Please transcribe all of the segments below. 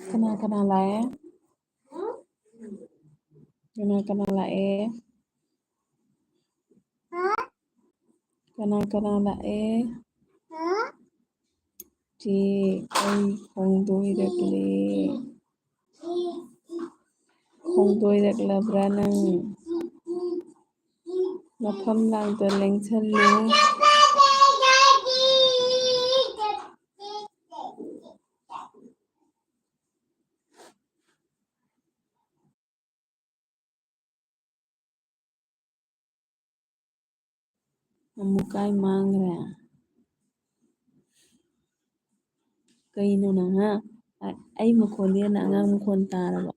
Kena lae. Kena lae. Kena lae. Chị ơi không tôi được lì. Không tôi được là bra năng. Mafam lang to leng chân lu. Amukai mang ra. Kayno na nga. Ay mukon yan na nga mukon tara ba.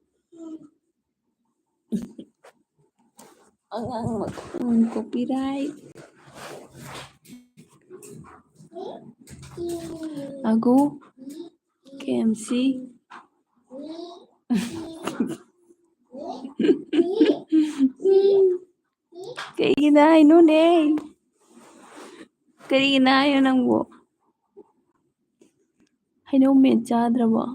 Ang copyright. Aku KMC. Kaya nun eh. Kaya yun ang bo. Hinaw med chadra ba.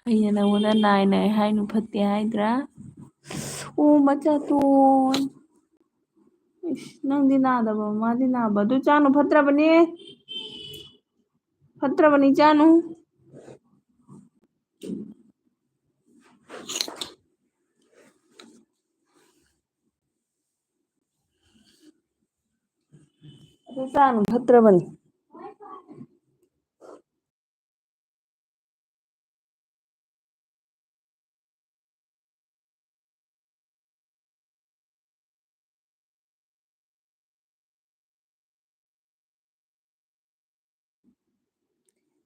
Ay na wala na hay no pati hydra. Macha ton. Nang dinada ba ma dinaba. Do chano phatra bani. Phatra bani chano. Do chano phatra bani.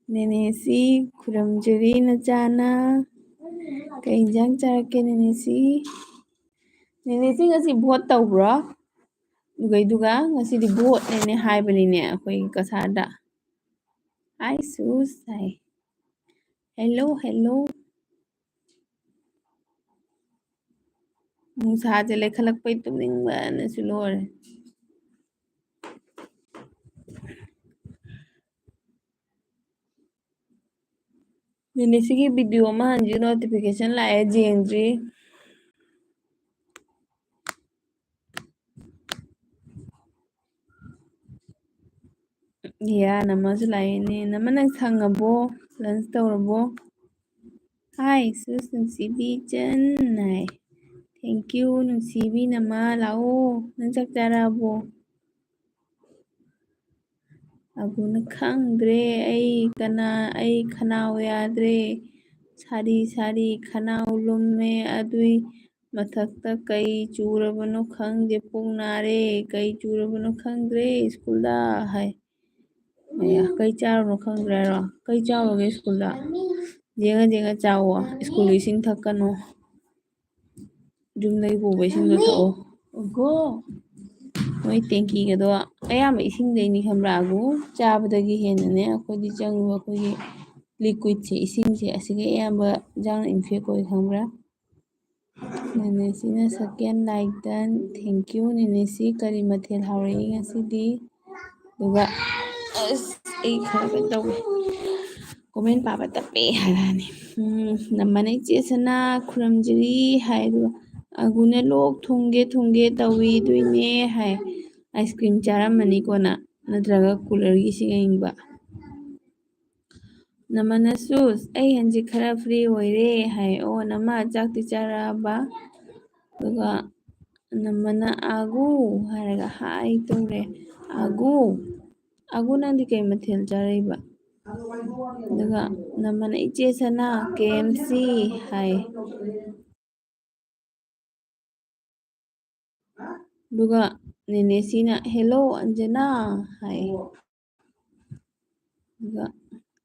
Nenesi kuramjari na chana. Kay jang charake nenesi. Nenesi ngasi vote tawbra. Dugay-duga ngasi di vote nene hai bani ne akoy kasada. Hi sus. Hi. Hello, hello. Nusa jale khalak pay tumning ba na sulor. Nenesi ki video ma hanji notification lae jengji. Yeah, namazu lae ne. Namanang sangabo. Lunch tawrabo. Hi, sus nungsibi chan. Hi. Thank you nungsibi nama lao. Nang chakjarabo. Aguna khangdre ay kana ay khanaw yadre. Sari khanaw lumme adui mathakta kai churabano khangde pungnare kai churabano khangdre school da hai. ꯑꯌꯥ ꯀꯩ ꯆꯥꯔꯨꯅꯣ ꯈꯪꯗ꯭ꯔꯦꯔꯣ ꯀꯩ ꯆꯥꯎꯔꯒꯦ ꯁ꯭ꯀꯨꯜꯗ ꯌꯦꯡꯉ ꯌꯦꯡꯉ ꯆꯥꯋꯣ school ꯏꯁꯤꯡ ꯊꯛꯀꯅꯨ ꯌꯨꯝꯗꯒꯤ ꯄꯨꯕ ꯏꯁꯤꯡꯗꯣ ꯊꯛꯑꯣ ꯑꯣꯒꯣ ꯃꯣꯏ ꯇꯦꯡꯀꯤꯒꯗꯣ ꯑꯌꯥꯝꯕ ꯏꯁꯤꯡꯗꯩꯅꯤ ꯈꯪꯕ꯭ꯔꯥ ꯑꯒꯨ ꯆꯥꯕꯗꯒꯤ ꯍꯦꯟꯅꯅꯦ ꯑꯩꯈꯣꯏꯗꯤ ꯆꯪꯉꯤꯕ ꯑꯩꯈꯣꯏꯒꯤ ꯂꯤꯀ꯭ꯋꯤꯠꯁꯦ ꯏꯁꯤꯡꯁꯦ ꯑꯁꯤꯒ ꯑꯌꯥꯝꯕ ꯏꯟꯖꯥꯡꯅ ꯏꯟꯐꯦꯛ ꯑꯣꯏ ꯈꯪꯕ꯭ꯔꯥ ꯅꯦꯅꯦꯁꯤꯅ ꯁꯦꯀꯦꯟ ꯂꯥꯏꯛꯇꯟ ꯊꯦꯡꯀ꯭ꯌꯨ ꯅꯦꯅꯦꯁꯤ ꯀꯔꯤ ꯃꯊꯦꯜ ꯍꯥꯎꯔꯛꯏ ꯉꯁꯤꯗꯤ ꯑꯗꯨꯒ ꯑꯁ ꯑꯩ ꯈꯔ ꯀꯩꯅꯣ ꯇꯧꯋꯦ ꯀꯣꯃꯦꯟ ꯄꯥꯕ ꯇꯞꯄꯦ ꯍꯥꯏꯔꯛꯑꯅꯤ ꯅꯝꯃꯅ ꯏꯆꯦ ꯁꯅꯥ ꯈꯨꯔꯨꯝꯖꯔꯤ ꯍꯥꯏ ꯑꯗꯨꯒ ꯑꯒꯨꯅ ꯂꯣꯛ ꯊꯨꯡꯒꯦ ꯊꯨꯡꯒꯦ ꯇꯧꯏꯗꯣꯏꯅꯦ ꯍꯥꯏ ꯑꯥꯏꯁ ꯀ꯭ꯔꯤꯝ ꯆꯥꯔꯝꯃꯅꯤꯀꯣꯅ ꯅꯠꯇ꯭ꯔꯒ ꯀꯨꯂꯔꯒꯤ ꯏꯁꯤꯡ ꯑꯌꯤꯡꯕ ꯅꯃꯅꯁꯨ ꯑꯩ ꯍꯟꯖꯤꯛ ꯈꯔ ꯐ꯭ꯔꯤ ꯑꯣꯏꯔꯦ ꯍꯥꯏ ꯑꯣ ꯅꯃ ꯆꯥꯛꯇꯤ ꯆꯥꯔꯛꯑꯕ ꯑꯗꯨꯒ ꯅꯝꯃꯅ ꯑꯒꯨ ꯍꯥꯏꯔꯒ ꯍꯥꯏ ꯇꯧꯔꯦ ꯑꯒꯨ ꯑꯒꯨ ꯅꯪꯗꯤ ꯀꯩ ꯃꯊꯦꯜ ꯆꯥꯔꯛꯏꯕ ꯑꯗꯨꯒ ꯅꯃꯅ ꯏꯆꯦ ꯁꯅꯥ KFC ꯍꯥꯏ ꯑꯗꯨꯒ ꯅꯦꯅꯦꯁꯤꯅ ꯍꯦꯜꯂꯣ ꯑꯟꯖꯅꯥ ꯍꯥꯏ ꯑꯗꯨꯒ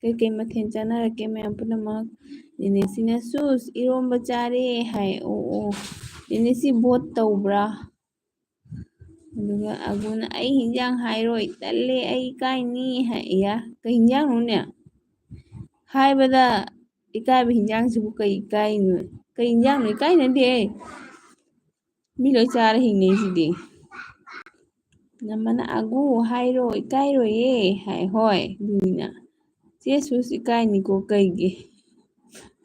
ꯀꯩꯀꯩ ꯃꯊꯦꯜ ꯆꯥꯅꯔꯛꯀꯦ ꯃꯌꯥꯝ ꯄꯨꯝꯅꯃꯛ ꯅꯦꯅꯦꯁꯤꯅ ꯁꯨꯁ ꯏꯔꯣꯝꯕ ꯆꯥꯔꯦ ꯍꯥꯏ ꯑꯣ ꯑꯣ ꯅꯦꯅꯦꯁꯤ ꯚꯣꯠ ꯇꯧꯕ꯭ꯔꯥ ꯑꯗꯨꯒ ꯑꯒꯨꯅ ꯑꯩ ꯍꯤꯟꯖꯥꯡ ꯍꯥꯏꯔꯣꯏ ꯇꯜꯂꯦ ꯑꯩ ꯏꯀꯥꯏꯅꯤ ꯍꯥꯏ ꯑꯌꯥ ꯀꯩ ꯍꯤꯟꯖꯥꯡꯅꯣꯅꯦ ꯍꯥꯏꯕꯗ ꯏꯀꯥꯏꯕ ꯍꯤꯟꯖꯥꯡꯁꯤꯕꯨ ꯀꯩ ꯏꯀꯥꯏꯅꯣ ꯀꯩ ꯍꯤꯟꯖꯥꯡꯅꯣ ꯏꯀꯥꯏꯅꯗꯦꯍꯦ ꯃꯤ ꯂꯣꯏ ꯆꯥꯔ ꯍꯤꯡꯅꯩꯁꯤꯗꯤ ꯅꯝꯃꯅ ꯑꯒꯨ ꯍꯥꯏꯔꯣ ꯏꯀꯥꯏꯔꯣꯏꯌꯦ ꯍꯥꯏ ꯍꯣꯏ ꯑꯗꯨꯅꯤꯅ ꯆꯦ ꯁꯨꯁ ꯏꯀꯥꯏꯅꯤꯀꯣ ꯀꯩꯒꯤ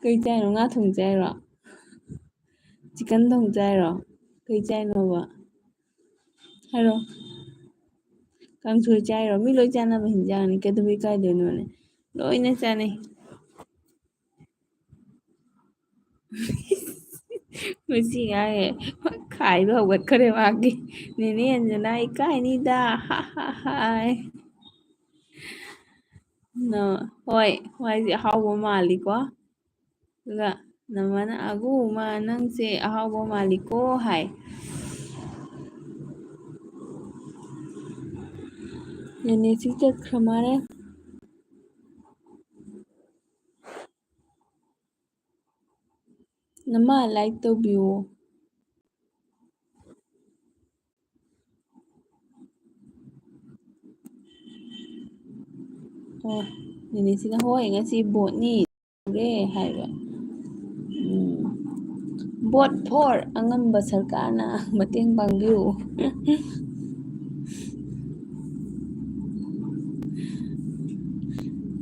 ꯀꯩ ꯆꯥꯏꯅꯣ ꯉꯥ ꯊꯣꯡ ꯆꯥꯏꯔꯣ ꯆꯤꯛꯀꯟ ꯊꯣꯡ ꯆꯥꯏꯔꯣ ꯀꯩ ꯆꯥꯏꯅꯣꯕ ꯍꯥꯏꯔꯣ ꯀꯥꯡꯁꯣꯏ ꯆꯥꯏꯔꯣ ꯃꯤ ꯂꯣꯏ ꯆꯥꯅꯕ ꯍꯤꯟꯖꯥꯡꯅꯤ ꯀꯩꯗꯧꯕꯩ ꯏꯀꯥꯏꯗꯣꯏꯅꯣꯅꯦ ꯂꯣꯏꯅ ꯆꯥꯅꯩ ꯃꯁꯤ ꯑꯉꯥꯡꯁꯦ ꯈꯥꯏꯕ ꯍꯧꯒꯠꯈꯔꯦ ꯃꯥꯒꯤ ꯅꯦꯅꯦ ꯑꯟꯖꯅꯥ ꯏꯀꯥꯏꯅꯤꯗ ꯍꯥ ꯍꯥ ꯍꯥꯏ ꯍꯣꯏ ꯃꯥꯏꯁꯦ ꯑꯍꯥꯎꯕ ꯃꯥꯜꯂꯤꯀꯣ ꯑꯗꯨꯒ ꯅꯃꯅ ꯑꯒꯨ ꯃꯥ ꯅꯪꯁꯦ ꯑꯍꯥꯎꯕ ꯃꯥꯜꯂꯤꯀꯣ ꯍꯥꯏ ꯅꯦꯅꯦꯁꯤ ꯆꯠꯈ꯭ꯔ ꯃꯥꯜꯂꯦ ꯅꯃ ꯂꯥꯏꯛ ꯇꯧꯕꯤꯌꯣ ꯑꯣ ꯅꯦꯅꯦꯁꯤꯅ ꯍꯣꯏ ꯉꯁꯤ ꯕꯣꯠꯅꯤ ꯇꯧꯔꯦ ꯍꯥꯏꯕ ꯚꯣꯠ ꯐꯣꯔ ꯑꯉꯝꯕ ꯁꯔꯀꯥꯔꯅ ꯃꯇꯦꯡ ꯄꯥꯡꯕꯤꯌꯨ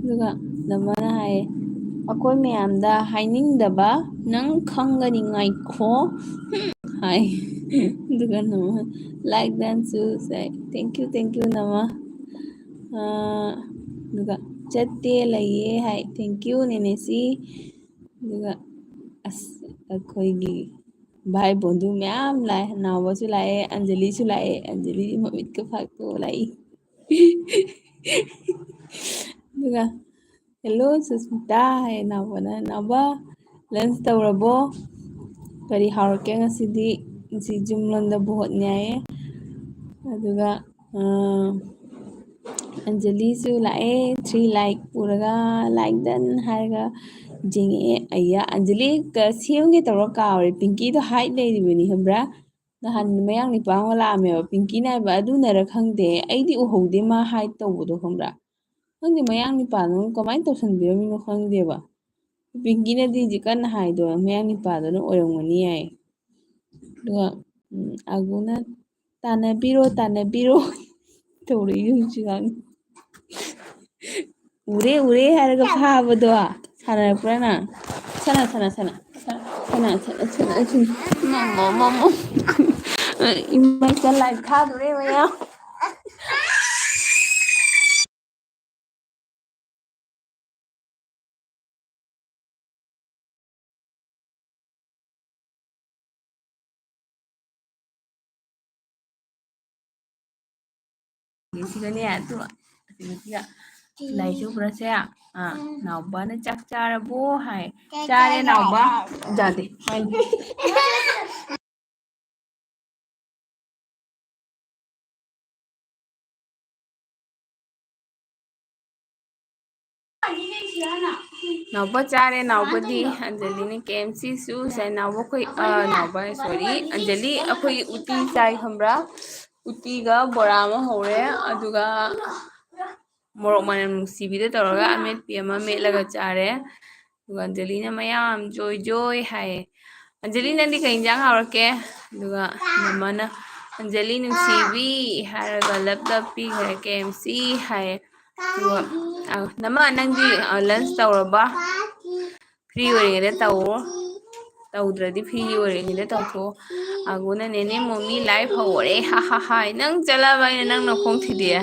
ꯑꯗꯨꯒ ꯅꯃꯅ ꯍꯥꯏꯌꯦ ꯑꯩꯈꯣꯏ ꯃꯌꯥꯝꯗ ꯍꯥꯏꯅꯤꯡꯗꯕ ꯅꯪ ꯈꯪꯒꯅꯤ ꯉꯥꯏꯈꯣ ꯍꯥꯏ ꯑꯗꯨꯒ ꯅꯃ ꯂꯥꯏꯛ ꯗꯦꯟꯁꯨ ꯊꯦꯡꯀ꯭ꯌꯨ ꯅꯃ ꯑꯗꯨꯒ ꯆꯠꯇꯦ ꯂꯩꯌꯦ ꯍꯥꯏ ꯊꯦꯡꯀ꯭ꯌꯨ ꯅꯦꯅꯦꯁꯤ ꯑꯗꯨꯒ ꯑꯁ ꯑꯩꯈꯣꯏꯒꯤ ꯚꯥꯏ ꯕꯣꯟꯙꯨ ꯃꯌꯥꯝ ꯂꯥꯛꯑꯦ ꯅꯥꯎꯕꯁꯨ ꯂꯥꯛꯑꯦ ꯑꯟꯖꯂꯤꯁꯨ ꯂꯥꯛꯑꯦ ꯑꯟꯖꯂꯤ ꯃꯃꯤꯠꯀ ꯐꯥꯛꯇꯣꯛꯑ ꯂꯥꯛꯏ ꯑꯗꯨꯒ ꯍꯦꯜꯂꯣ ꯁꯨꯁꯃꯤꯇꯥ ꯍꯥꯏꯌꯦ ꯅꯥꯎꯕꯅ ꯅꯥꯎꯕ ꯂꯟꯁ ꯇꯧꯔꯕꯣ ꯀꯔꯤ ꯍꯥꯎꯔꯛꯀꯦ ꯉꯁꯤꯗꯤ ꯉꯁꯤ ꯖꯨꯝꯂꯣꯟꯗ ꯚꯣꯠꯅꯤ ꯍꯥꯏꯌꯦ ꯑꯗꯨꯒ ꯑꯟꯖꯂꯤꯁꯨ ꯂꯥꯛꯑꯦ 3 ꯂꯥꯏꯛ ꯄꯨꯔꯒ ꯂꯥꯏꯛ ꯗꯟ ꯍꯥꯏꯔꯒ ꯌꯦꯡꯉꯛꯑꯦ ꯑꯩꯌꯥ ꯑꯟꯖꯂꯤ ꯁꯦꯝꯒꯦ ꯇꯧꯔ ꯀꯥꯎꯔꯦ ꯄꯤꯡꯀꯤꯗꯣ ꯍꯥꯏꯠ ꯂꯩꯔꯤꯕꯅꯤ ꯈꯪꯕ꯭ꯔꯥ ꯅꯍꯥꯟ ꯃꯌꯥꯡ ꯅꯨꯄꯥ ꯑꯃ ꯂꯥꯛꯑꯝꯃꯦꯕ ꯄꯤꯡꯀꯤꯅ ꯍꯥꯏꯕ ꯑꯗꯨꯅꯔ ꯈꯪꯗꯦ ꯑꯩꯗꯤ ꯎꯍꯧꯗꯦ ꯃꯥ ꯍꯥꯏꯠ ꯇꯧꯕꯗꯣ ꯈꯪꯕ꯭ꯔꯥ ꯈꯪꯗꯦ ꯃꯌꯥꯡ ꯅꯨꯄꯥꯗꯨꯅ ꯀꯃꯥꯏꯅ ꯇꯧꯁꯟꯕꯤꯔꯝꯃꯤꯅꯣ ꯈꯪꯗꯦꯕ ꯄꯤꯡꯀꯤꯅꯗꯤ ꯍꯧꯖꯤꯛ ꯀꯟꯅ ꯍꯥꯏꯗꯣ ꯃꯌꯥꯡ ꯅꯨꯄꯥꯗꯨꯅ ꯑꯣꯏꯔꯝꯒꯅꯤ ꯌꯥꯏ ꯑꯗꯨꯒ ꯑꯒꯨꯅ ꯇꯥꯟꯅꯕꯤꯔꯣ ꯇꯧꯔꯛꯏ ꯍꯧꯖꯤꯛꯀꯥꯟ ꯎꯔꯦ ꯍꯥꯏꯔꯒ ꯐꯥꯕꯗꯣ ꯁꯥꯟꯅꯔꯛꯄ꯭ꯔꯥ ꯅꯪ ꯏꯃꯩꯇ ꯂꯥꯏꯚ ꯊꯥꯗꯣꯔꯦ ꯃꯌꯥꯝ ꯁꯤꯒꯅꯦ ꯑꯗꯨ ꯑꯁꯤꯒ ꯂꯩꯁꯨ ꯅꯥꯎꯕꯅ ꯆꯥꯛ ꯆꯥꯔꯕꯣ ꯍꯥꯏ ꯆꯥꯔꯦ ꯅꯥꯎꯕ ꯌꯥꯗꯦ Nào bớt cha đây nào bớt đi Anjali này KFC su sai nào bớt khơi nào bớt sorry Anjali khơi uti chai hambra uti ga bora ma hore aduga morok manam sibida toroga amet piyama metlaga chare aduga Anjali na mayam joy joy hai Anjali nandi ka injang hawrake aduga namana Anjali nungsibi haraga lap lap pi hai KFC hai aduga nama nangdi lunch tawraba free ꯑꯣꯏꯔꯤꯉꯩꯗ ꯇꯧꯑꯣ ꯇꯧꯗ꯭ꯔꯗꯤ free ꯑꯣꯏꯔꯤꯉꯩꯗ ꯇꯧꯊꯣꯛꯑꯣ ꯑꯒꯨꯅ ꯅꯦꯅꯦ ꯃꯣꯃꯤ life ꯍꯧꯔꯦ ꯍꯥ ꯍꯥ ꯍꯥꯏ ꯅꯪ ꯆꯠꯂꯕ ꯑꯩꯅ ꯅꯪ ꯅꯈꯣꯡ ꯊꯤꯗꯤꯑꯦ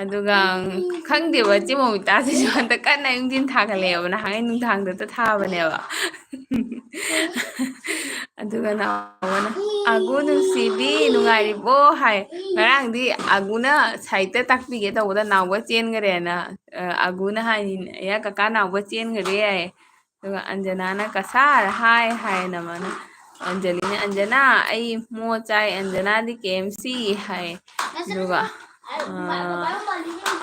ꯑꯗꯨꯒ ꯈꯪꯗꯦꯕ ꯆꯦ ꯃꯣꯃꯤꯇꯥꯁꯤꯁꯨ ꯍꯟꯗꯛ ꯀꯟꯅ ꯅꯨꯡꯊꯤꯟ ꯊꯥꯒꯠꯂꯛꯑꯦꯕ ꯅꯍꯥꯟꯒꯩ ꯅꯨꯡꯗꯥꯡꯗꯇ ꯊꯥꯕꯅꯦꯕ ꯑꯗꯨꯒ ꯅꯥꯎꯕꯅ ꯑꯒꯨ ꯅꯨꯡꯁꯤꯕꯤ ꯅꯨꯡꯉꯥꯏꯔꯤꯕꯣ ꯍꯥꯏ ꯉꯔꯥꯡꯗꯤ ꯑꯒꯨꯅ ꯁꯥꯏꯠꯇ ꯇꯥꯛꯄꯤꯒꯦ ꯇꯧꯕꯗ ꯅꯥꯎꯕ ꯆꯦꯟꯈꯔꯦꯅ ꯑꯒꯨꯅ ꯍꯥꯏꯅꯤ ꯑꯌꯥ ꯀꯀꯥ ꯅꯥꯎꯕ ꯆꯦꯟꯈꯔꯦ ꯌꯥꯏ ꯑꯗꯨꯒ ꯑꯟꯖꯅꯥꯅ ꯀꯁꯥꯔ ꯍꯥꯏ ꯍꯥꯏꯅ ꯃꯥꯅ ꯑꯟꯖꯂꯤꯅ ꯑꯟꯖꯅꯥ ꯑꯩ ꯃꯣ ꯆꯥꯏ ꯑꯟꯖꯅꯥꯗꯤ KFC ꯍꯥꯏ ꯑꯗꯨꯒ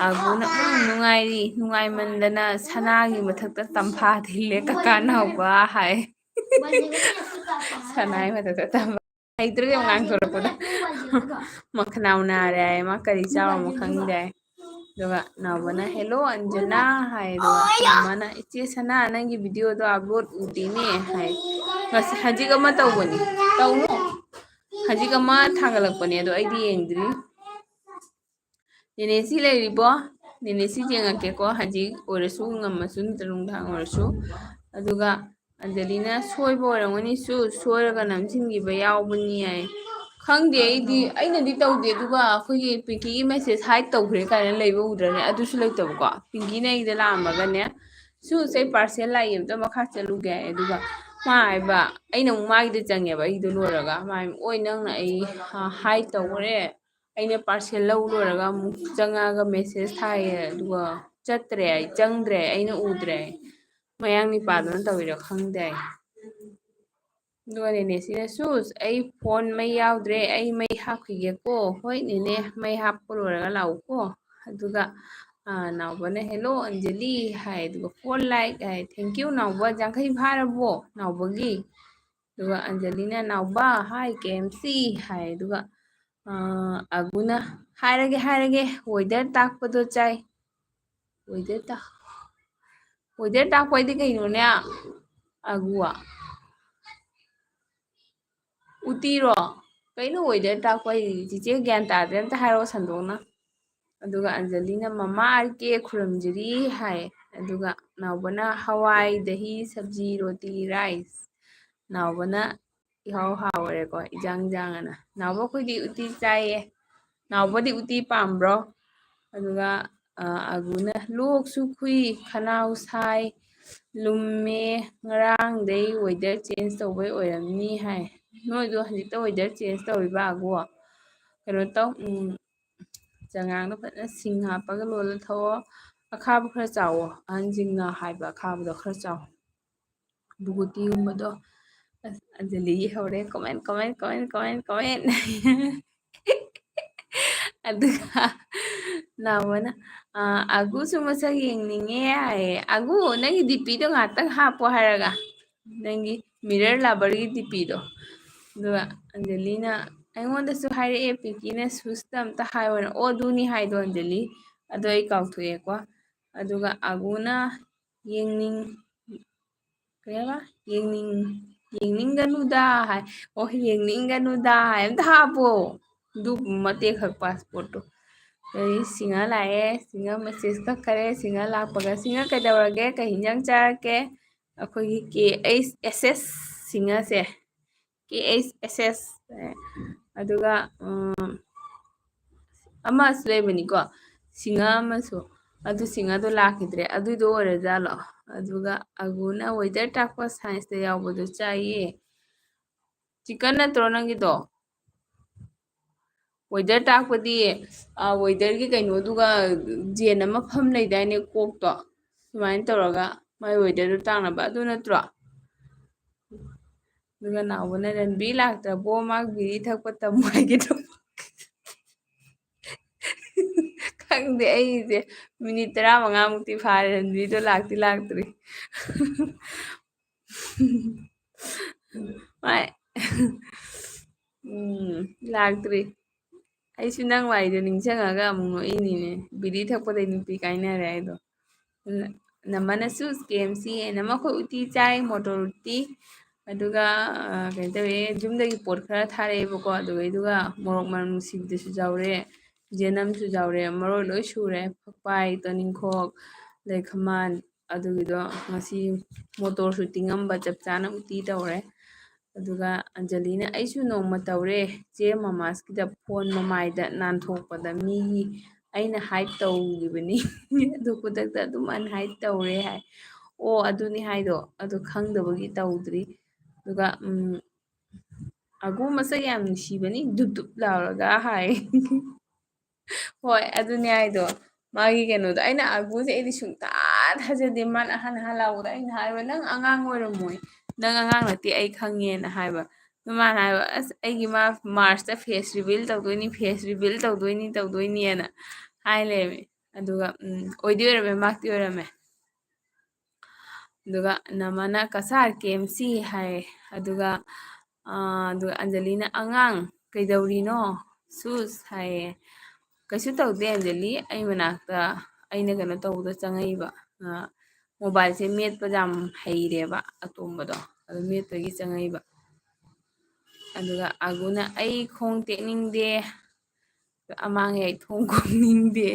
ꯑꯒꯨꯅ ꯅꯨꯡꯉꯥꯏꯔꯤ ꯅꯨꯡꯉꯥꯏꯃꯟꯗꯅ ꯁꯅꯥꯒꯤ ꯃꯊꯛꯇ ꯇꯝꯐꯥ ꯊꯤꯜꯂꯦ ꯀꯀꯥ ꯅꯥꯎꯕ ꯍꯥꯏ ꯁꯅꯥꯒꯤ ꯃꯊꯛꯇ ꯇꯝꯐꯥ ꯍꯩꯇ꯭ꯔꯒ ꯌꯥꯝ ꯉꯥꯡꯊꯣꯔꯛꯄꯗꯣ ꯃꯈꯅꯥꯎ ꯅꯥꯔꯦ ꯍꯥꯏ ꯃꯥ ꯀꯔꯤ ꯆꯥꯎꯔꯃꯣ ꯈꯪꯗꯦ ꯍꯥꯏ ꯑꯗꯨꯒ ꯅꯥꯎꯕꯅ ꯍꯦꯜꯂꯣ ꯑꯟꯖꯅꯥ ꯍꯥꯏ ꯑꯗꯨꯒ ꯃꯥꯅ ꯏꯆꯦ ꯁꯅꯥ ꯅꯪꯒꯤ ꯚꯤꯗꯤꯑꯣꯗꯣ ꯑꯞꯂꯣꯗ ꯎꯗꯦꯅꯦ ꯍꯥꯏ ꯉꯁꯤ ꯍꯧꯖꯤꯛ ꯑꯃ ꯇꯧꯕꯅꯤ ꯇꯧꯅꯨ ꯍꯧꯖꯤꯛ ꯑꯃ ꯊꯥꯒꯠꯂꯛꯄꯅꯦ ꯑꯗꯣ ꯑꯩꯗꯤ ꯌꯦꯡꯗ꯭ꯔꯤ ꯅꯦꯅꯦꯁꯤ ꯂꯩꯔꯤꯕꯣ ꯅꯦꯅꯦꯁꯤ ꯌꯦꯡꯉꯛꯀꯦꯀꯣ ꯍꯧꯖꯤꯛ ꯑꯣꯏꯔꯁꯨ ꯉꯝꯃꯁꯨ ꯅꯠꯇ꯭ꯔꯒ ꯅꯨꯡꯗꯥꯡ ꯑꯣꯏꯔꯁꯨ ꯑꯗꯨꯒ ꯑꯟꯖꯂꯤꯅ ꯁꯣꯏꯕ ꯑꯣꯏꯔꯝꯒꯅꯤꯁꯨ ꯁꯣꯏꯔꯒ ꯅꯝꯁꯤꯟꯈꯤꯕ ꯌꯥꯎꯕꯅꯤ ꯌꯥꯏ ꯈꯪꯗꯦ ꯑꯩꯅꯗꯤ ꯇꯧꯗꯦ ꯑꯗꯨꯒ ꯑꯩꯈꯣꯏꯒꯤ ꯄꯤꯡꯀꯤꯒꯤ ꯃꯦꯁꯦꯁ ꯍꯥꯏꯠ ꯇꯧꯈ꯭ꯔꯦ ꯀꯥꯏꯅ ꯂꯩꯕ ꯎꯗ꯭ꯔꯅꯦ ꯑꯗꯨꯁꯨ ꯂꯩꯇꯕꯀꯣ ꯄꯤꯡꯀꯤꯅ ꯑꯩꯗ ꯂꯥꯛꯑꯝꯃꯒꯅꯦ ꯁꯨꯁꯦ ꯄꯥꯔꯁꯦꯜ ꯂꯥꯛꯏ ꯑꯝꯇ ꯃꯈꯥ ꯆꯠꯂꯨꯒꯦ ꯍꯥꯏ ꯑꯗꯨꯒ ꯃꯥ ꯍꯥꯏꯕ ꯑꯩꯅ ꯑꯃꯨꯛ ꯃꯥꯒꯤꯗ ꯆꯪꯉꯦꯕ ꯑꯩꯗꯣ ꯂꯣꯏꯔꯒ ꯃꯥ ꯑꯣꯏ ꯅꯪꯅ ꯑꯩ ꯍꯥꯏꯠ ꯇꯧꯈ꯭ꯔꯦ ꯑꯩꯅ ꯄꯥꯔꯁꯦꯜ ꯂꯧ ꯂꯣꯏꯔꯒ ꯑꯃꯨꯛ ꯆꯪꯉꯛꯑꯒ ꯃꯦꯁꯦꯁ ꯊꯥꯏꯌꯦ ꯑꯗꯨꯒ ꯆꯠꯇ꯭ꯔꯦ ꯑꯩ ꯆꯪꯗ꯭ꯔꯦ ꯑꯩꯅ ꯎꯗ꯭ꯔꯦ ꯃꯌꯥꯡ ꯅꯤꯄꯥꯗꯨꯅ ꯇꯧꯔꯤꯔꯣ ꯈꯪꯗꯦ ꯑꯗꯨꯒ ꯅꯦꯅꯦꯁꯤꯅ ꯁꯨꯁ ꯑꯩ ꯐꯣꯟ ꯃꯩ ꯌꯥꯎꯗ꯭ꯔꯦ ꯑꯩ ꯃꯩ ꯍꯥꯞꯈꯤꯒꯦꯀꯣ ꯍꯣꯏ ꯅꯦꯅꯦ ꯃꯩ ꯍꯥꯞꯄ ꯂꯣꯏꯔꯒ ꯂꯥꯛꯎꯀꯣ ꯑꯗꯨꯒ ꯅꯥꯎꯕꯅ ꯍꯦꯜꯂꯣ ꯑꯟꯖꯂꯤ ꯍꯥꯏ ꯑꯗꯨꯒ 4 ꯂꯥꯏꯛ ꯍꯥꯏ ꯊꯦꯡꯀ꯭ꯌꯨ ꯅꯥꯎꯕ ꯌꯥꯡꯈꯩ ꯐꯥꯔꯕꯣ ꯅꯥꯎꯕꯒꯤ ꯑꯗꯨꯒ ꯑꯟꯖꯂꯤꯅ ꯅꯥꯎꯕ ꯍꯥꯏ KFC ꯍꯥꯏ ꯑꯗꯨꯒ ꯑꯒꯨꯅ ꯍꯥꯏꯔꯒꯦ ꯋꯦꯗꯔ ꯇꯥꯛꯄꯗꯣ ꯆꯥꯏ ꯋꯦꯗꯔ ꯇꯥꯛꯄ ꯍꯥꯏꯗꯤ ꯀꯩꯅꯣꯅꯦ ꯑꯒꯨꯋꯥ ꯎꯇꯤꯔꯣ ꯀꯩꯅꯣ ꯋꯦꯗꯔ ꯇꯥꯛꯄ ꯍꯥꯏꯗꯤ ꯆꯤꯆꯦ ꯒ꯭ꯌꯥꯟ ꯇꯥꯗ꯭ꯔꯦ ꯑꯝꯇ ꯍꯥꯏꯔꯛꯑꯣ ꯁꯟꯗꯣꯛꯅ ꯑꯗꯨꯒ ꯑꯟꯖꯂꯤꯅ ꯃꯃꯥ ꯑꯔꯀꯦ ꯈꯨꯔꯨꯝꯖꯔꯤ ꯍꯥꯏ ꯑꯗꯨꯒ ꯅꯥꯎꯕꯅ ꯍꯋꯥꯏ ꯗꯍꯤ ꯁꯕꯖꯤ ꯔꯣꯇꯤ ꯔꯥꯏꯁ ꯅꯥꯎꯕꯅ ꯏꯍꯥꯎ ꯍꯥꯎꯔꯦꯀꯣ ꯏꯟꯖꯥꯡ ꯅꯥꯎꯕ ꯑꯩꯈꯣꯏꯗꯤ ꯎꯇꯤ ꯆꯥꯏꯌꯦ ꯅꯥꯎꯕꯗꯤ ꯎꯇꯤ ꯄꯥꯝꯕ꯭ꯔꯣ ꯑꯗꯨꯒ ꯑꯒꯨꯅ ꯂꯣꯛꯁꯨ ꯈꯨꯏ ꯈꯅꯥꯎ ꯁꯥꯏ ꯂꯨꯝꯃꯦ ꯉꯔꯥꯡꯗꯩ ꯋꯦꯗꯔ ꯆꯦꯟꯖ ꯇꯧꯕꯩ ꯑꯣꯏꯔꯝꯅꯤ ꯍꯥꯏ ꯅꯣꯏꯗꯣ ꯍꯧꯖꯤꯛꯇ ꯋꯦꯗꯔ ꯆꯦꯟꯖ ꯇꯧꯔꯤꯕ ꯑꯒꯨ ꯀꯩꯅꯣ ꯇꯧ ꯆꯉꯥꯡꯗꯣ ꯐꯖꯅ ꯁꯤꯡ ꯍꯥꯞꯄꯒ ꯂꯣꯜꯂ ꯊꯛꯑꯣ ꯑꯈꯥꯕ ꯈꯔ ꯆꯥꯎꯋꯣ ꯑꯍꯟꯁꯤꯡꯅ ꯍꯥꯏꯕ ꯑꯈꯥꯕꯗꯣꯈꯔ ꯆꯥꯎ ꯕꯨꯒꯨꯇꯤꯒꯨꯝꯕꯗꯣ ꯑꯟꯖꯂꯤꯒꯤ ꯍꯧꯔꯦ ꯀꯃꯦꯟ ꯑꯗꯨꯒ ꯅꯥꯎꯕꯅ ꯑꯒꯨꯁꯨ ꯃꯁꯛ ꯌꯦꯡꯅꯤꯡꯉꯦ ꯍꯥꯏꯌꯦ ꯑꯒꯨ ꯅꯪꯒꯤ ꯗꯤꯄꯤꯗꯣ ꯉꯥꯛꯇꯪ ꯍꯥꯞꯄꯣ ꯍꯥꯏꯔꯒ ꯅꯪꯒꯤ ꯃꯤꯔꯔ ꯂꯥꯕꯔꯒꯤ ꯗꯤꯄꯤꯗꯣ ꯑꯗꯨꯒ ꯑꯟꯖꯂꯤꯅ ꯑꯩꯉꯣꯟꯗꯁꯨ ꯍꯥꯏꯔꯛꯑꯦ ꯄꯤꯡꯀꯤꯅ ꯁꯨꯁꯇ ꯑꯝꯇ ꯍꯥꯏꯌꯣꯅ ꯑꯣ ꯑꯗꯨꯅꯤ ꯍꯥꯏꯗꯣ ꯑꯟꯖꯂꯤ ꯑꯗꯣ ꯑꯩ ꯀꯥꯎꯊꯣꯛꯑꯦꯀꯣ ꯑꯗꯨꯒ ꯑꯒꯨꯅ ꯌꯦꯡꯅꯤꯡ ꯀꯩ ꯍꯥꯏꯕ ꯌꯦꯡꯅꯤꯡꯒꯅꯨꯗ ꯍꯥꯏ ꯑꯣ ꯌꯦꯡꯅꯤꯡꯒꯅꯨꯗ ꯍꯥꯏ ꯑꯝꯇ ꯍꯥꯞꯄꯣ ꯑꯗꯨ ꯃꯇꯦꯛ ꯈꯛ ꯄꯥꯁꯄꯣꯔꯠꯇꯣ ꯑꯩ ꯁꯤꯡꯍ ꯂꯥꯛꯑꯦ ꯁꯤꯡꯍ ꯃꯦꯁꯦꯖ ꯀꯛꯈꯔꯦ ꯁꯤꯡꯍ ꯂꯥꯛꯄꯒ ꯁꯤꯡꯍ ꯀꯩꯗꯧꯔꯒꯦ ꯀꯩ ꯍꯤꯟꯖꯥꯡ ꯆꯥꯔꯛꯀꯦ ꯑꯩꯈꯣꯏꯒꯤ KHSS ꯁꯤꯡꯍꯁꯦ KHSS ꯑꯗꯨꯒ ꯑꯃꯁꯨ ꯂꯩꯕꯅꯤꯀꯣ ꯁꯤꯡꯍ ꯑꯃꯁꯨ ꯑꯗꯨ ꯁꯤꯡꯍꯗꯣ ꯂꯥꯛꯈꯤꯗ꯭ꯔꯦ ꯑꯗꯨꯏꯗꯣ ꯑꯣꯏꯔꯖꯥꯠꯂꯣ ꯑꯗꯨꯒ ꯑꯒꯨꯅ ꯋꯦꯗꯔ ꯇꯥꯛꯄ ꯁꯥꯏꯟꯁꯇ ꯌꯥꯎꯕꯗꯣ ꯆꯥꯏꯌꯦ ꯆꯤꯛꯀꯟ ꯅꯠꯇ꯭ꯔꯣ ꯅꯪꯒꯤꯗꯣ ꯋꯦꯗꯔ ꯇꯥꯛꯄꯗꯤ ꯋꯦꯗꯔꯒꯤ ꯀꯩꯅꯣꯗꯨꯒ ꯖꯦꯟ ꯑꯃ ꯐꯝ ꯂꯩꯗꯥꯏꯅꯦ ꯀꯣꯛꯇꯣ ꯁꯨꯃꯥꯏꯅ ꯇꯧꯔꯒ ꯃꯥꯏ ꯋꯦꯗꯔꯗꯨ ꯇꯥꯛꯅꯕ ꯑꯗꯨ ꯅꯠꯇ꯭ꯔꯣ ꯑꯗꯨꯒ ꯅꯥꯎꯕꯅ ꯔꯟꯕꯤ ꯂꯥꯛꯇ꯭ꯔꯕꯣ ꯃꯥ ꯕꯤꯔꯤ ꯊꯛꯄ ꯇꯝꯃꯨ ꯍꯥꯏꯒꯦ ꯈꯪꯗꯦ ꯑꯩꯁꯦ ꯃꯤꯅꯤꯠ 15ꯃꯨꯛꯇꯤ ꯐꯥꯔꯦ ꯔꯟꯕꯤꯗꯣ ꯂꯥꯛꯇꯤ ꯂꯥꯛꯇ꯭ꯔꯤ ꯍꯣꯏ ꯂꯥꯛꯇ꯭ꯔꯤ ꯑꯩꯁꯨ ꯅꯪ ꯋꯥꯔꯤꯗꯣ ꯅꯤꯡꯁꯤꯡꯉꯒ ꯑꯃꯨꯛ ꯅꯣꯛꯏꯅꯤꯅꯦ ꯕꯤꯔꯤ ꯊꯛꯄꯗꯩ ꯅꯨꯄꯤ ꯀꯥꯏꯅꯔꯦ ꯍꯥꯏꯗꯣ ꯅꯝꯃꯅꯁꯨ ꯀꯦꯝꯁꯤ ꯅꯝꯃ ꯑꯩꯈꯣꯏ ꯎꯇꯤ ꯆꯥꯏ ꯃꯣꯇꯣꯔ ꯎꯇꯤ ꯑꯗꯨꯒ ꯀꯩꯅꯣ ꯇꯧꯋꯦ ꯌꯨꯝꯗꯒꯤ ꯄꯣꯠ ꯈꯔ ꯊꯥꯔꯛꯑꯦꯕꯀꯣ ꯑꯗꯨꯒ ꯃꯣꯔꯣꯛ ꯃꯅꯝ ꯅꯨꯡꯁꯤꯕꯗꯁꯨ ꯌꯥꯎꯔꯦ ꯌꯦꯅꯝꯁꯨ ꯌꯥꯎꯔꯦ ꯃꯔꯣꯏ ꯂꯣꯏ ꯁꯨꯔꯦ ꯐꯛꯄꯥꯏ ꯇꯣꯅꯤꯡꯈꯣꯛ ꯂꯩꯈꯃꯥꯟ ꯑꯗꯨꯒꯤꯗꯣ ꯉꯁꯤ ꯃꯣꯇꯣꯔꯁꯨ ꯇꯤꯡꯉꯝꯕ ꯆꯞ ꯆꯥꯅ ꯎꯇꯤ ꯇꯧꯔꯦ ꯑꯗꯨꯒ ꯑꯟꯖꯂꯤꯅ ꯑꯩꯁꯨ ꯅꯣꯡꯃ ꯇꯧꯔꯦ ꯆꯦ ꯃꯃꯥꯁꯀꯤꯗ ꯐꯣꯟ ꯃꯃꯥꯏꯗ ꯅꯥꯟꯊꯣꯛꯄꯗ ꯃꯤꯒꯤ ꯑꯩꯅ ꯍꯥꯏꯠ ꯇꯧꯈꯤꯕꯅꯤ ꯑꯗꯨ ꯈꯨꯗꯛꯇ ꯑꯗꯨꯝ ꯑꯟꯍꯥꯏꯠ ꯇꯧꯔꯦ ꯍꯥꯏ ꯑꯣ ꯑꯗꯨꯅꯤ ꯍꯥꯏꯗꯣ ꯑꯗꯨ ꯈꯪꯗꯕꯒꯤ ꯇꯧꯗ꯭ꯔꯤ ꯑꯗꯨꯒ ꯑꯒꯨ ꯃꯁꯛ ꯌꯥꯝ ꯅꯨꯡꯁꯤꯕꯅꯤ ꯙꯨꯞ ꯙꯨꯞ ꯂꯥꯎꯔꯒ ꯍꯥꯏ ꯍꯣꯏ ꯑꯗꯨꯅꯦ ꯍꯥꯏꯗꯣ ꯃꯥꯒꯤ ꯀꯩꯅꯣꯗꯣ ꯑꯩꯅ ꯑꯒꯨꯁꯦ ꯑꯩꯗꯤ ꯁꯨꯡꯊꯥ ꯊꯥꯖꯗꯦ ꯃꯥꯅ ꯑꯍꯥꯟ ꯂꯥꯎꯕꯗ ꯑꯩꯅ ꯍꯥꯏꯕ ꯅꯪ ꯑꯉꯥꯡ ꯑꯣꯏꯔꯝꯃꯣꯏ ꯅꯪ ꯑꯉꯥꯡ ꯅꯠꯇꯦ ꯑꯩ ꯈꯪꯉꯦꯅ ꯍꯥꯏꯕ ꯃꯥꯅ ꯍꯥꯏꯕ ꯑꯁ ꯑꯩꯒꯤ ꯃꯥꯔꯁꯇ ꯐꯦꯁ ꯔꯤꯚꯤꯜ ꯇꯧꯗꯣꯏꯅꯤ ꯐꯦꯁ ꯔꯤꯚꯤꯜ ꯇꯧꯗꯣꯏꯅꯤꯅ ꯍꯥꯏ ꯂꯩꯔꯝꯃꯦ ꯑꯗꯨꯒ ꯑꯣꯏꯗꯤ ꯑꯣꯏꯔꯝꯃꯦ ꯃꯥꯛꯇꯤ ꯑꯣꯏꯔꯝꯃꯦ ꯑꯗꯨꯒ ꯅꯃꯅ ꯀꯁꯥꯔ ꯀꯦꯝꯁꯤ ꯍꯥꯏ ꯑꯗꯨꯒ ꯑꯗꯨꯒ ꯑꯟꯖꯂꯤꯅ ꯑꯉꯥꯡ ꯀꯩꯗꯧꯔꯤꯅꯣ ꯁꯨꯁ ꯍꯥꯏꯌꯦ ꯀꯩꯁꯨ ꯇꯧꯗꯦ ꯑꯟꯖꯂꯤ ꯑꯩ ꯃꯅꯥꯛꯇ ꯑꯩꯅ ꯀꯩꯅꯣ ꯇꯧꯕꯗ ꯆꯪꯉꯛꯏꯕ ꯃꯣꯕꯥꯏꯜꯁꯦ ꯃꯦꯠꯄꯗ ꯌꯥꯝ ꯍꯩꯔꯦꯕ ꯑꯇꯣꯝꯕꯗꯣ ꯑꯗꯨ ꯃꯦꯠꯄꯒꯤ ꯆꯪꯉꯛꯏꯕ ꯑꯗꯨꯒ ꯑꯒꯨꯅ ꯑꯩ ꯈꯣꯡ ꯇꯦꯛꯅꯤꯡꯗꯦ ꯑꯃꯥꯡꯉꯦ ꯊꯣꯡ ꯈꯣꯡꯅꯤꯡꯗꯦ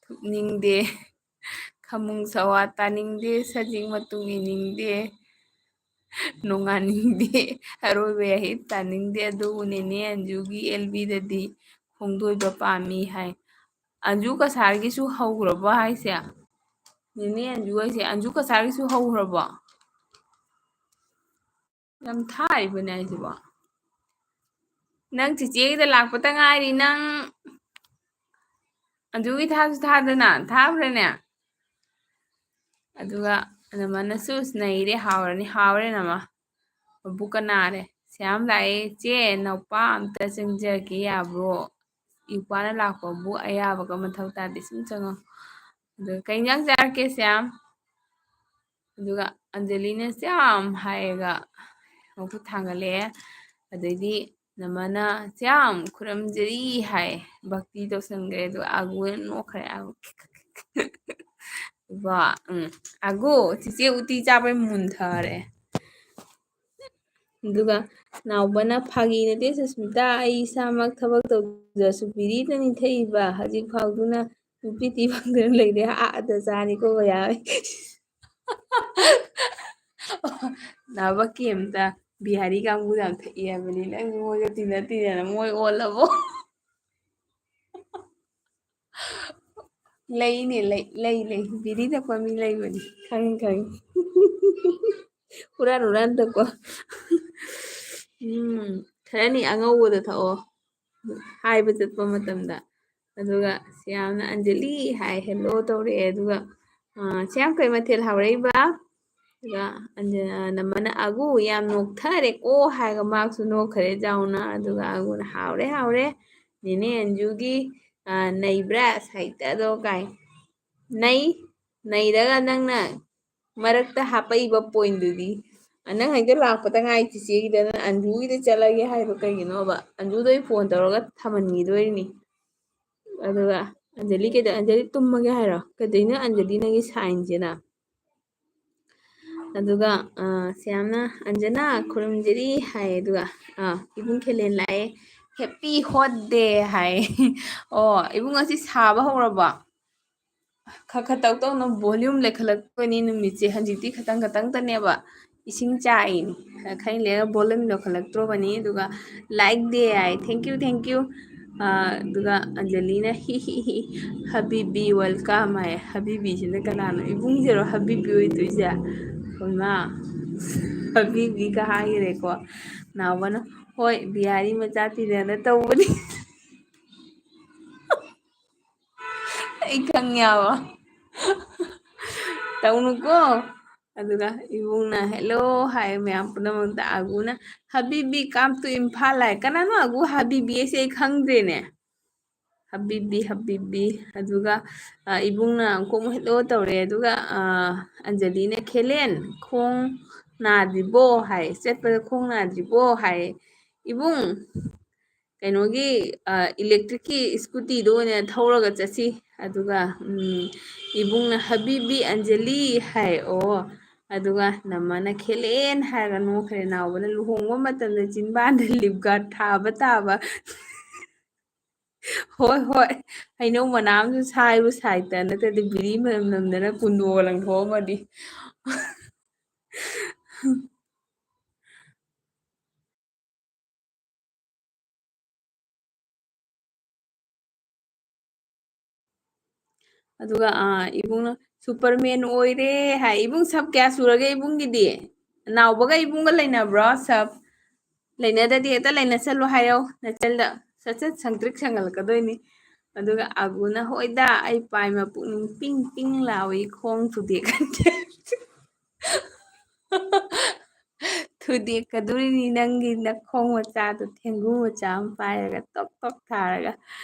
ꯊꯨꯞꯅꯤꯡꯗꯦ ꯈꯃꯨꯡ ꯁꯋꯥ ꯇꯥꯅꯤꯡꯗꯦ ꯁꯖꯤꯡ ꯃꯇꯨ ꯏꯅꯤꯡꯗꯦ ꯅꯣꯡꯉꯥꯟꯅꯤꯡꯗꯦ ꯑꯔꯣꯏꯕ ꯌꯥꯍꯤꯞ ꯇꯥꯅꯤꯡꯗꯦ ꯑꯗꯨꯕꯨ ꯅꯦꯅꯦ ꯑꯟꯖꯨꯒꯤ ꯑꯦꯜꯕꯤꯗꯗꯤ ꯈꯣꯡꯗꯣꯏꯕ ꯄꯥꯝꯃꯤ ꯍꯥꯏ ꯑꯟꯖꯨ ꯀꯁꯥꯔꯒꯤꯁꯨ ꯍꯧꯈ꯭ꯔꯕꯣ ꯍꯥꯏꯁꯦ ꯅꯦꯅꯦ ꯑꯟꯖꯨ ꯍꯥꯏꯁꯦ ꯑꯟꯖꯨ ꯀꯁꯥꯔꯒꯤꯁꯨ ꯍꯧꯈ꯭ꯔꯕꯣ ꯌꯥꯝ ꯊꯥꯔꯤꯕꯅꯦ ꯍꯥꯏꯁꯤꯕꯣ ꯅꯪ ꯆꯤꯆꯦꯒꯤꯗ ꯂꯥꯛꯄꯇ ꯉꯥꯏꯔꯤ ꯅꯪ ꯑꯟꯖꯨꯒꯤ ꯊꯥꯁꯨ ꯊꯥꯗꯅ ꯊꯥꯈ꯭ꯔꯦꯅꯦ ꯑꯗꯨꯒ ꯅꯃꯅꯁꯨ ꯅꯩꯔꯦ ꯍꯥꯎꯔꯅꯤ ꯍꯥꯎꯔꯦ ꯅꯃ ꯃꯕꯨꯛꯀ ꯅꯥꯔꯦ ꯁꯌꯥꯝ ꯂꯥꯛꯑꯦ ꯏꯆꯦ ꯅꯎꯄꯥ ꯑꯝꯇ ꯆꯪꯖꯒꯦ ꯌꯥꯕ꯭ꯔꯣ ꯏꯎꯄꯥꯅ ꯂꯥꯛꯄꯕꯨ ꯑꯌꯥꯕꯒ ꯃꯊꯧ ꯇꯥꯗꯦ ꯁꯨꯝ ꯆꯪꯉꯣ ꯑꯗꯨꯒ ꯀꯩ ꯏꯟꯖꯥꯡ ꯆꯥꯔꯛꯀꯦ ꯁꯌꯥꯝ ꯑꯗꯨꯒ ꯑꯟꯖꯂꯤꯅ ꯁꯌꯥꯝ ꯍꯥꯏꯔꯒ ꯃꯈꯨꯠ ꯊꯥꯡꯒꯠꯂꯛꯑꯦ ꯑꯗꯩꯗꯤ ꯅꯃꯅ ꯁꯌꯥꯝ ꯈꯨꯔꯨꯝꯖꯔꯤ ꯍꯥꯏ ꯚꯛꯇꯤ ꯇꯧꯁꯟꯈ꯭ꯔꯦ ꯑꯗꯨꯒ ꯑꯒꯨꯅ ꯅꯣꯛꯈ꯭ꯔꯦ ꯑꯒꯨ ꯆꯤꯆꯦ ꯎꯇꯤ ꯆꯥꯕꯩ ꯃꯨꯟꯊꯔꯦ ꯑꯗꯨꯒ ꯅꯥꯎꯕꯅ ꯐꯥꯒꯤ ꯅꯠꯇꯦ ꯁꯨꯁꯃꯤꯇꯥ ꯑꯩ ꯏꯁꯥꯃꯛ ꯊꯕꯛ ꯇꯧꯗ꯭ꯔꯁꯨ ꯕꯤꯔꯤꯗ ꯅꯤꯡꯊꯏꯕ ꯍꯧꯖꯤꯛ ꯐꯥꯎꯗꯨꯅ ꯅꯨꯄꯤ ꯊꯤ ꯐꯪꯗꯅ ꯂꯩꯔꯦ ꯑꯥꯗ ꯆꯥꯅꯤꯀꯣ ꯌꯥꯎꯋꯦ ꯅꯥꯕ ꯀꯦꯝꯇ ꯕꯤꯍꯥꯔꯤ ꯀꯥꯡꯕꯨ ꯌꯥꯝ ꯊꯛꯏ ꯍꯥꯏꯕꯅꯤ ꯅꯪ ꯃꯣꯏꯒ ꯇꯤꯟꯅ ꯃꯣꯏ ꯑꯣꯜꯂꯕꯣ ꯂꯩꯅꯦ ꯂꯩ ꯕꯤꯔꯤ ꯊꯛꯄ ꯃꯤ ꯂꯩꯕꯅꯤ ꯈꯪꯉꯤ ꯍꯨꯔꯥꯟ ꯊꯛꯄ ꯈꯔꯅꯤ ꯑꯉꯧꯕꯗ ꯊꯛꯑꯣ ꯍꯥꯏꯕ ꯆꯠꯄ ꯃꯇꯝꯗ ꯑꯗꯨꯒ ꯁꯌꯥꯝꯅ ꯑꯟꯖꯂꯤ ꯍꯥꯏ ꯍꯦꯜꯂꯣ ꯇꯧꯔꯛꯑꯦ ꯑꯗꯨꯒ ꯁꯌꯥꯝ ꯀꯩ ꯃꯊꯦꯜ ꯍꯧꯔꯛꯏꯕ ꯑꯗꯨꯒ ꯅꯃꯅ ꯑꯒꯨ ꯌꯥꯝ ꯅꯣꯛꯊꯔꯦꯀꯣ ꯍꯥꯏꯔꯒ ꯃꯥꯛꯁꯨ ꯅꯣꯛꯈꯔꯦ ꯆꯥꯎꯅ ꯑꯗꯨꯒ ꯑꯒꯨꯅ ꯍꯥꯎꯔꯦ ꯅꯦꯅꯦ ꯑꯟꯖꯨꯒꯤ ꯅꯩꯕ꯭ꯔꯥ ꯁꯥꯍꯤꯇ꯭ꯌꯗꯣ ꯀꯥꯏ ꯅꯩꯔꯒ ꯅꯪꯅ ꯃꯔꯛꯇ ꯍꯥꯞꯄꯛꯏꯕ ꯄꯣꯏꯟꯗꯨꯗꯤ ꯅꯪ ꯍꯦꯛꯇ ꯂꯥꯛꯄꯗ ꯉꯥꯏ ꯆꯤꯆꯦꯒꯤꯗ ꯅꯪ ꯑꯟꯖꯨꯒꯤꯗ ꯆꯠꯂꯒꯦ ꯍꯥꯏꯕ ꯀꯩꯒꯤꯅꯣꯕ ꯑꯟꯖꯨꯗ ꯑꯩ ꯐꯣꯟ ꯇꯧꯔꯒ ꯊꯝꯍꯟꯈꯤꯗꯣꯏꯅꯤ ꯑꯗꯨꯒ ꯑꯟꯖꯂꯤ ꯑꯟꯖꯂꯤ ꯇꯨꯝꯃꯒꯦ ꯍꯥꯏꯔꯣ ꯀꯩꯗꯧꯅꯣ ꯑꯟꯖꯂꯤ ꯅꯪꯒꯤ ꯁꯥꯏꯟꯁꯤꯅ ꯑꯗꯨꯒ ꯁꯌꯥꯝꯅ ꯑꯟꯖꯅꯥ ꯈꯨꯔꯨꯝꯖꯔꯤ ꯍꯥꯏ ꯑꯗꯨꯒ ꯏꯕꯨꯡ ꯈꯦꯂꯦꯟ ꯂꯥꯛꯑꯦ ꯍꯦꯞꯄꯤ ꯍꯣꯠ ꯗꯦ ꯍꯥꯏ ꯑꯣ ꯏꯕꯨꯡ ꯉꯁꯤ ꯁꯥꯕ ꯍꯧꯔꯕꯣ ꯇꯧ ꯇꯧꯅ ꯚꯣꯂ꯭ꯌꯨꯝ ꯂꯩꯈꯠꯂꯛꯄꯅꯤ ꯅꯨꯃꯤꯠꯁꯦ ꯍꯧꯖꯤꯛꯇꯤ ꯈꯇꯪꯇꯅꯦꯕ ꯏꯁꯤꯡ ꯆꯥꯏꯅꯤ ꯈꯔ ꯂꯩꯔꯒ ꯚꯣꯂ꯭ꯌꯨꯝ ꯂꯩꯈꯠꯂꯛꯇ꯭ꯔꯕꯅꯤ ꯑꯗꯨꯒ ꯂꯥꯏꯛ ꯗꯦ ꯍꯥꯏ ꯊꯦꯡꯀ꯭ꯌꯨ ꯑꯗꯨꯒ ꯑꯟꯖꯂꯤꯅ ꯍꯤ ꯍꯕꯤꯕꯤ ꯋꯦꯜꯀꯝ ꯍꯥꯏ ꯍꯕꯤꯕꯤꯁꯤꯅ ꯀꯅꯥꯅꯣ ꯏꯕꯨꯡꯁꯤꯔꯣ ꯍꯕꯤꯕꯤ ꯑꯣꯏꯗꯣꯏꯁꯦ ꯍꯩꯃꯥ ꯍꯕꯤꯕꯤꯒ ꯍꯥꯏꯈꯔꯦꯀꯣ ꯅꯥꯎꯕꯅ ꯍꯣꯏ ꯕꯤꯍꯥꯔꯤ ꯃꯆꯥ ꯇꯤꯟꯅꯅ ꯇꯧꯕꯅꯤ ꯑꯩ ꯈꯪꯉꯦꯕ ꯇꯧꯅꯨꯀꯣ ꯑꯗꯨꯒ ꯏꯕꯨꯡꯅ ꯍꯦꯜꯂꯣ ꯍꯥꯏ ꯃꯌꯥꯝ ꯄꯨꯝꯅꯃꯛꯇ ꯑꯒꯨꯅ ꯍꯕꯤꯕꯤ ꯀꯥꯝ ꯇꯨ ꯏꯝꯐꯥꯜ ꯍꯥꯏ ꯀꯅꯥꯅꯣ ꯑꯒꯨ ꯍꯕꯤꯕꯤ ꯍꯥꯏꯁꯦ ꯑꯩ ꯈꯪꯗ꯭ꯔꯦꯅꯦ ꯍꯕꯤꯕꯤ ꯍꯕꯤꯕꯤ ꯑꯗꯨꯒ ꯏꯕꯨꯡꯅ ꯑꯃꯨꯛ ꯍꯦꯜꯂꯣ ꯇꯧꯔꯦ ꯑꯗꯨꯒ ꯑꯟꯖꯂꯤꯅ ꯈꯦꯂꯦꯟ ꯈꯣꯡ ꯅꯥꯗ꯭ꯔꯤꯕꯣ ꯍꯥꯏ ꯆꯠꯄꯗ ꯈꯣꯡ ꯅꯥꯗ꯭ꯔꯤꯕꯣ ꯍꯥꯏ ꯏꯕꯨꯡ ꯀꯩꯅꯣꯒꯤ ꯏꯂꯦꯛꯇ꯭ꯔꯤꯛꯀꯤ ꯁ꯭ꯀꯨꯇꯤꯗꯣ ꯑꯣꯏꯅ ꯊꯧꯔꯒ ꯆꯠꯁꯤ ꯑꯗꯨꯒ ꯏꯕꯨꯡꯅ ꯍꯕꯤꯕꯤ ꯑꯟꯖꯂꯤ ꯍꯥꯏ ꯑꯣ ꯑꯗꯨꯒ ꯅꯝꯃꯅ ꯈꯦꯂꯦꯟ ꯍꯥꯏꯔꯒ ꯅꯣꯛꯈ꯭ꯔꯦ ꯅꯥꯎꯕꯅ ꯂꯨꯍꯣꯡꯕ ꯃꯇꯝꯗ ꯆꯤꯟꯕꯥꯟꯗ ꯂꯤꯞ ꯒꯥꯔꯗ ꯊꯥꯕ ꯇꯥꯕ ꯍꯣꯏ ꯍꯣꯏ ꯍꯩꯅꯧ ꯃꯅꯥ ꯑꯃꯁꯨ ꯁꯥꯏꯕꯨ ꯁꯥꯏꯇ ꯅꯠꯇ꯭ꯔꯗꯤ ꯕꯤꯔꯤ ꯃꯅꯝ ꯅꯝꯗꯅ ꯀꯨꯟꯗꯣꯒ ꯂꯪꯊꯣꯛꯑꯝꯃꯗꯤ ꯑꯗꯨꯒ ꯏꯕꯨꯡꯅ ꯁꯨꯄꯔꯃꯦꯟ ꯑꯣꯏꯔꯦ ꯍꯥꯏ ꯏꯕꯨꯡ ꯁꯞ ꯀꯌꯥ ꯁꯨꯔꯒꯦ ꯏꯕꯨꯡꯒꯤꯗꯤ ꯅꯥꯎꯕꯒ ꯏꯕꯨꯡꯒ ꯂꯩꯅꯕ꯭ꯔꯣ ꯁꯞ ꯂꯩꯅꯗꯗꯤ ꯍꯦꯛꯇ ꯂꯩꯅꯁꯜꯂꯨ ꯍꯥꯏꯌꯣ ꯅꯆꯜꯗ ꯁꯠ ꯁꯠ ꯁꯪꯇ꯭ꯔꯤꯛ ꯁꯪꯒꯠꯂꯛꯀꯗꯣꯏꯅꯤ ꯑꯗꯨꯒ ꯑꯒꯨꯅ ꯍꯣꯏꯗ ꯑꯩ ꯄꯥꯏꯃ ꯄꯨꯛꯅꯤꯡ ꯄꯤꯡ ꯄꯤꯡ ꯂꯥꯎꯏ ꯈꯣꯡ ꯊꯨꯗꯦꯛꯀꯟꯗꯦ ꯊꯨꯗꯦꯛꯀꯗꯣꯔꯤꯅꯤ ꯅꯪꯒꯤ ꯅꯈꯣꯡ ꯃꯆꯥꯗꯣ ꯊꯦꯡꯒꯨ ꯃꯆꯥ ꯑꯃ ꯄꯥꯏꯔꯒ ꯇꯣꯛ ꯇꯣꯛ ꯊꯥꯔꯒ